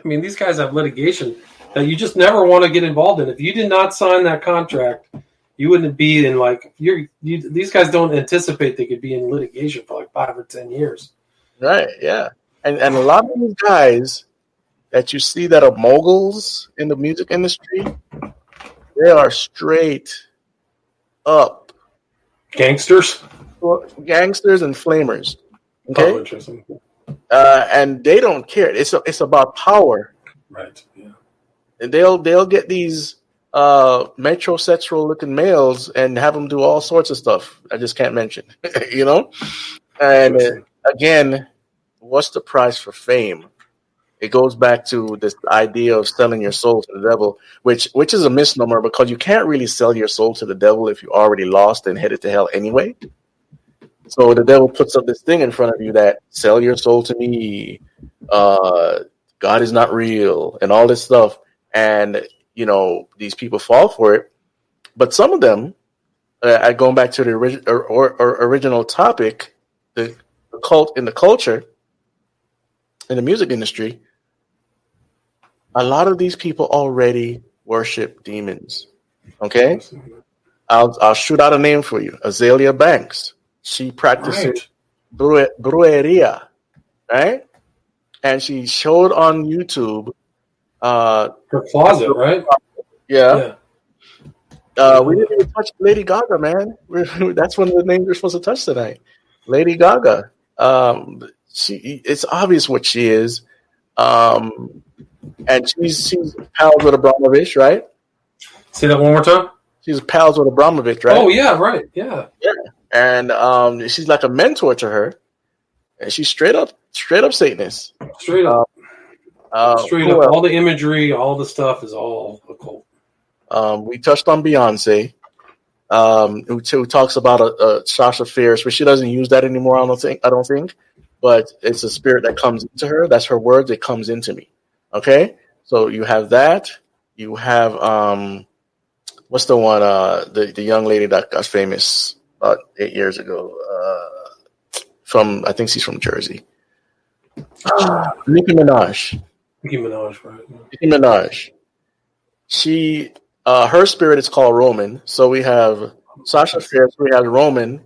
these guys have litigation that you just never want to get involved in. If you did not sign that contract, you wouldn't be in these guys don't anticipate they could be in litigation for like 5 or 10 years. Right, yeah. And a lot of these guys that you see that are moguls in the music industry, they are straight up gangsters and flamers. Okay? Oh, interesting. And they don't care. It's about power. Right. Yeah. And they'll get these metrosexual looking males and have them do all sorts of stuff I just can't mention. You know? And again, what's the price for fame? It goes back to this idea of selling your soul to the devil, which is a misnomer because you can't really sell your soul to the devil if you already lost and headed to hell anyway. So the devil puts up this thing in front of you that sell your soul to me, God is not real, and all this stuff. And, these people fall for it. But some of them, going back to the original topic, the cult in the culture, in the music industry, a lot of these people already worship demons. Okay? I'll shoot out a name for you. Azalea Banks. She practices brujeria, right? And she showed on YouTube her closet, right? Yeah. We didn't even touch Lady Gaga, man. That's one of the names we're supposed to touch tonight. Lady Gaga. It's obvious what she is. And she's pals with Abramovich, right? Say that one more time. She's pals with Abramovich, right? Oh yeah, right. Yeah. And she's like a mentor to her. And she's straight up Satanist. Straight up. All the imagery, all the stuff is all occult. We touched on Beyonce, who talks about a Sasha Fierce, but she doesn't use that anymore. I don't think. but it's a spirit that comes into her. That's her words. It comes into me. Okay, so you have that. You have what's the one? The young lady that got famous about 8 years ago. I think she's from Jersey. Nicki Minaj. Nicki Minaj, right? Nicki Minaj. She, her spirit is called Roman. So we have Sasha Fierce. We have Roman.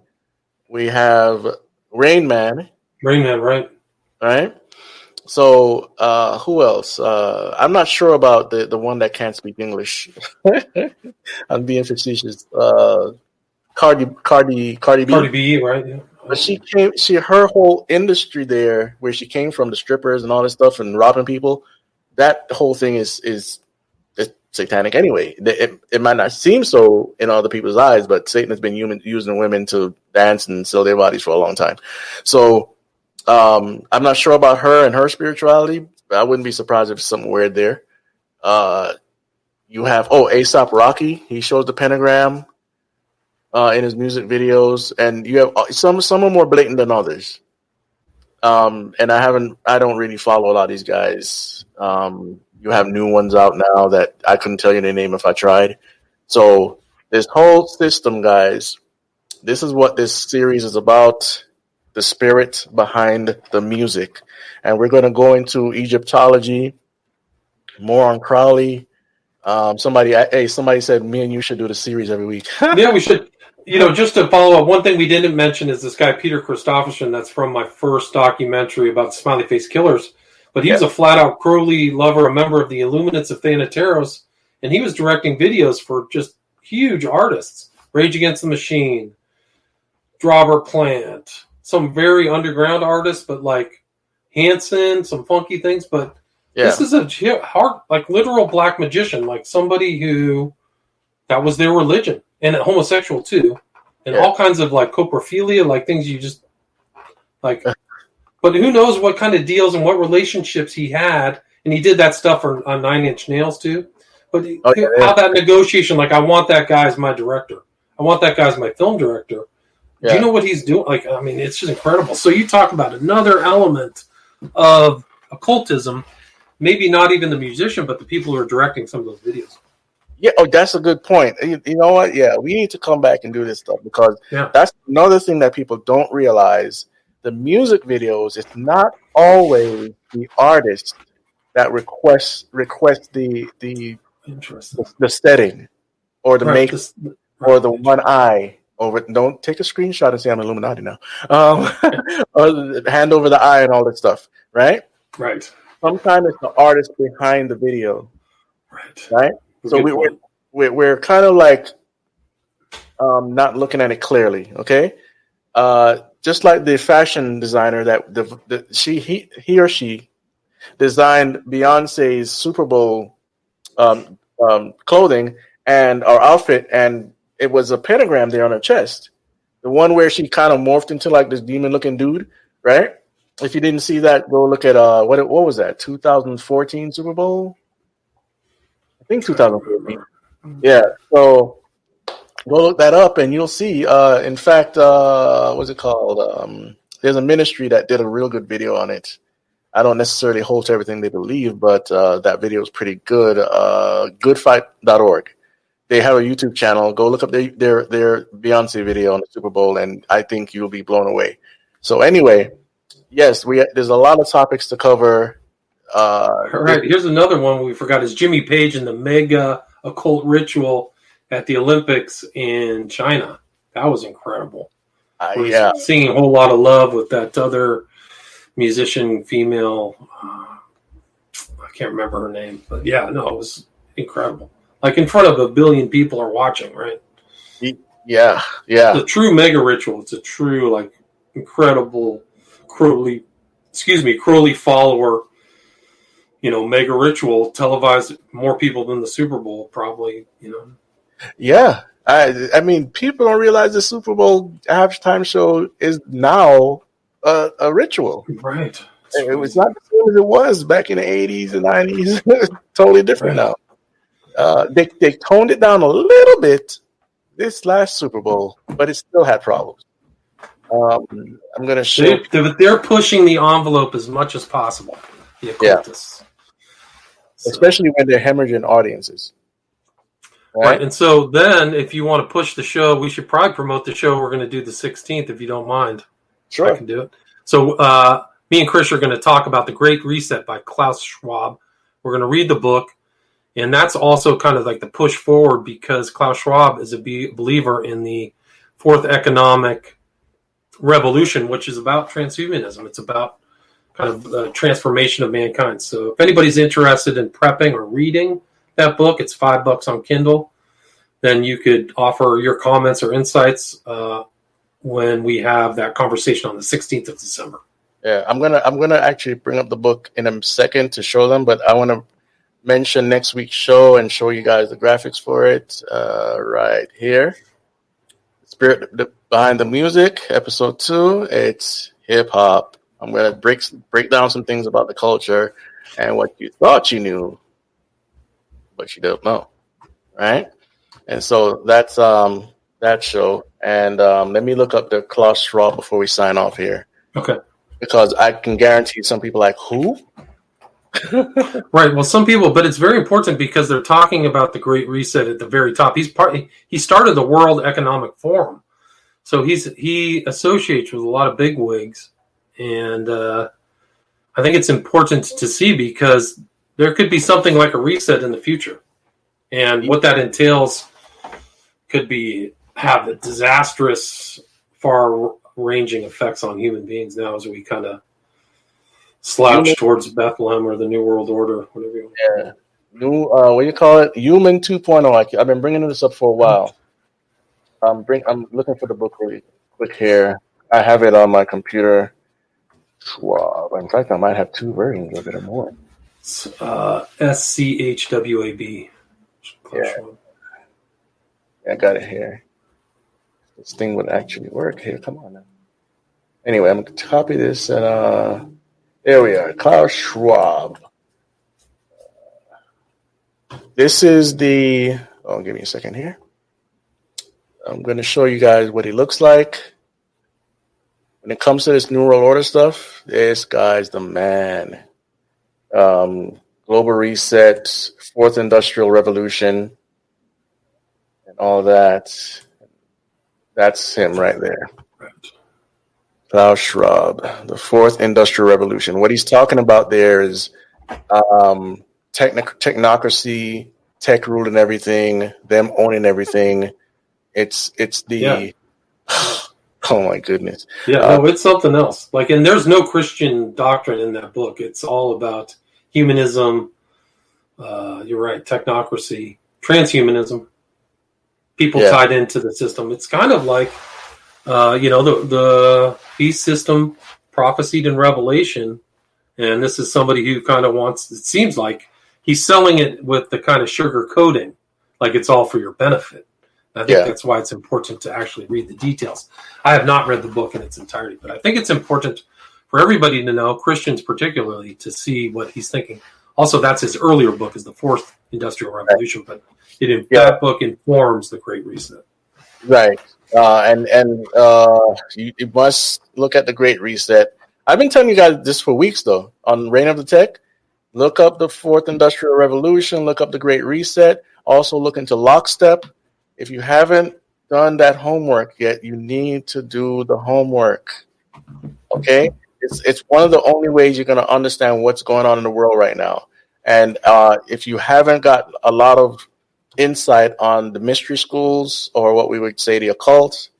We have Rain Man. Rain Man, right? Right. So who else? I'm not sure about the one that can't speak English. I'm being facetious. Cardi B. Cardi B, right? Yeah. But her whole industry there, where she came from, the strippers and all this stuff, and robbing people, that whole thing is satanic anyway. It might not seem so in other people's eyes, but Satan has been using women to dance and sell their bodies for a long time. So I'm not sure about her and her spirituality. I wouldn't be surprised if it's something weird there. You have A$AP Rocky. He shows the pentagram in his music videos, and you have some are more blatant than others. And I don't really follow a lot of these guys. You have new ones out now that I couldn't tell you their name if I tried. So this whole system, guys, this is what this series is about, the spirit behind the music. And we're going to go into Egyptology, more on Crowley. Somebody said me and you should do the series every week. Yeah, we should. Just to follow up, one thing we didn't mention is this guy, Peter Christopherson, that's from my first documentary about Smiley Face Killers. But he was a flat-out Crowley lover, a member of the Illuminates of Thanateros, and he was directing videos for just huge artists. Rage Against the Machine, Robert Plant, some very underground artists, but like Hanson, some funky things. But this is a hard, like literal black magician, like somebody who that was their religion, and a homosexual too, and all kinds of like coprophilia, like things you just like. But who knows what kind of deals and what relationships he had, and he did that stuff on 9 Inch Nails too. But how that negotiation, like I want that guy as my director, I want that guy as my film director. Do you know what he's doing? Like, I mean, it's just incredible. So you talk about another element of occultism, maybe not even the musician, but the people who are directing some of those videos. Yeah, that's a good point. You know what? Yeah, we need to come back and do this stuff because that's another thing that people don't realize. The music videos, it's not always the artist that requests the setting or the make or the one eye over. Don't take a screenshot and say I'm Illuminati now. Or hand over the eye and all that stuff, right? Right. Sometimes it's the artist behind the video, right? So we're kind of like not looking at it clearly, okay? Just like the fashion designer that he or she designed Beyonce's Super Bowl clothing and our outfit, and it was a pentagram there on her chest. The one where she kind of morphed into like this demon-looking dude, right? If you didn't see that, go look at what was that? 2014 Super Bowl? I think 2014. Yeah. So go look that up, and you'll see. In fact, what's it called? There's a ministry that did a real good video on it. I don't necessarily hold to everything they believe, but that video is pretty good. Goodfight.org. They have a YouTube channel. Go look up their Beyonce video on the Super Bowl, and I think you'll be blown away. So anyway, yes, there's a lot of topics to cover. All right, here's another one we forgot: is Jimmy Page and the mega occult ritual at the Olympics in China. That was incredible. Singing a whole lot of love with that other musician, female. I can't remember her name, but it was incredible. Like in front of 1 billion people are watching, right? Yeah. It's a true mega ritual. It's a true, like, incredible Crowley follower, mega ritual, televised more people than the Super Bowl, probably, Yeah. I mean, people don't realize the Super Bowl halftime show is now a ritual. Right. It's not the same as it was back in the 80s and 90s. Totally different now. They toned it down a little bit this last Super Bowl, but it still had problems. I'm going to show. They're pushing the envelope as much as possible. The occultists. So. Especially when they're hemorrhaging audiences. Right. And so then if you want to push the show, we should probably promote the show we're going to do the 16th, if you don't mind. Sure. I can do it. So me and Chris are going to talk about The Great Reset by Klaus Schwab. We're going to read the book. And that's also kind of like the push forward, because Klaus Schwab is a believer in the fourth economic revolution, which is about transhumanism. It's about kind of the transformation of mankind. So if anybody's interested in prepping or reading that book, it's $5 on Kindle. Then you could offer your comments or insights when we have that conversation on the 16th of December. Yeah, I'm gonna actually bring up the book in a second to show them, but I want to mention next week's show and show you guys the graphics for it right here. Spirit Behind the Music, episode 2. It's hip hop. I'm gonna break down some things about the culture and what you thought you knew, but you don't know, right? And so that's that show. And let me look up the Klaus Schwab before we sign off here. Okay. Because I can guarantee some people like, who? Right. Well, some people, but it's very important because they're talking about the Great Reset at the very top. He started the World Economic Forum, so he associates with a lot of bigwigs, and I think it's important to see, because there could be something like a reset in the future, and what that entails could have a disastrous, far-ranging effects on human beings now as we kind of slouch towards Bethlehem or the New World Order, whatever you want. Yeah. What do you call it? Human 2.0. I've been bringing this up for a while. I'm looking for the book really quick here. I have it on my computer. Schwab. In fact, I might have 2 versions of it or more. SCHWAB. Yeah. I got it here. This thing would actually work here. Come on now. Anyway, I'm going to copy this and there we are. Klaus Schwab. This is the... Oh, give me a second here. I'm going to show you guys what he looks like. When it comes to this New World Order stuff, this guy's the man. Global Reset, Fourth Industrial Revolution, and all that. That's him right there. Right. Klaus Schwab, the Fourth Industrial Revolution. What he's talking about there is technocracy, tech ruling everything, them owning everything. It's the oh my goodness. Yeah, no, it's something else. Like, and there's no Christian doctrine in that book. It's all about humanism. You're right, technocracy, transhumanism. People tied into the system. It's kind of like the beast system prophesied in Revelation, and this is somebody who kind of wants, it seems like he's selling it with the kind of sugar coating, like it's all for your benefit. I think that's why it's important to actually read the details. I have not read the book in its entirety, but I think it's important for everybody to know, Christians particularly, to see what he's thinking. Also, that's his earlier book, is the Fourth Industrial Revolution, but that book informs the Great Reset. Right. You must look at the Great Reset. I've been telling you guys this for weeks, though, on Reign of the Tech. Look up the Fourth Industrial Revolution. Look up the Great Reset. Also look into Lockstep. If you haven't done that homework yet, you need to do the homework. Okay? It's one of the only ways you're going to understand what's going on in the world right now. And if you haven't got a lot of insight on the mystery schools, or what we would say the occult,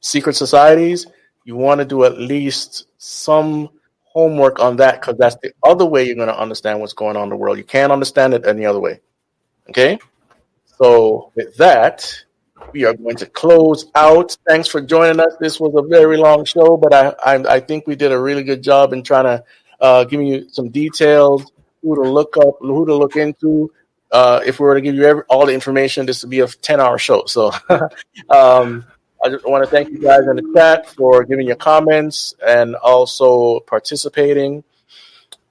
secret societies, you want to do at least some homework on that, because that's the other way you're going to understand what's going on in the world. You can't understand it any other way. Okay? So with that, we are going to close out. Thanks for joining us. This was a very long show, but I think we did a really good job in trying to give you some details, who to look up, who to look into. If we were to give you all the information, this would be a 10-hour show. So I just want to thank you guys in the chat for giving your comments and also participating.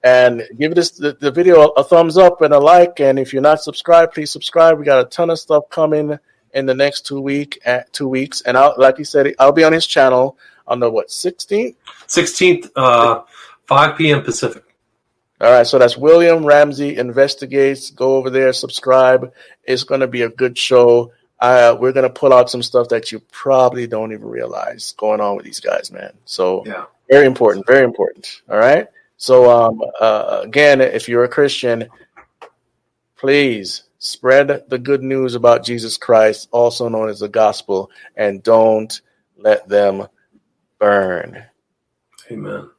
And give the video a thumbs up and a like. And if you're not subscribed, please subscribe. We got a ton of stuff coming in the next 2 weeks. And like he said, I'll be on his channel on the 16th? 16th, 5 p.m. Pacific. All right, so that's William Ramsey Investigates. Go over there, subscribe. It's going to be a good show. We're going to pull out some stuff that you probably don't even realize going on with these guys, man. So Yeah. very important, very important. All right. So again, if you're a Christian, please spread the good news about Jesus Christ, also known as the gospel, and don't let them burn. Amen.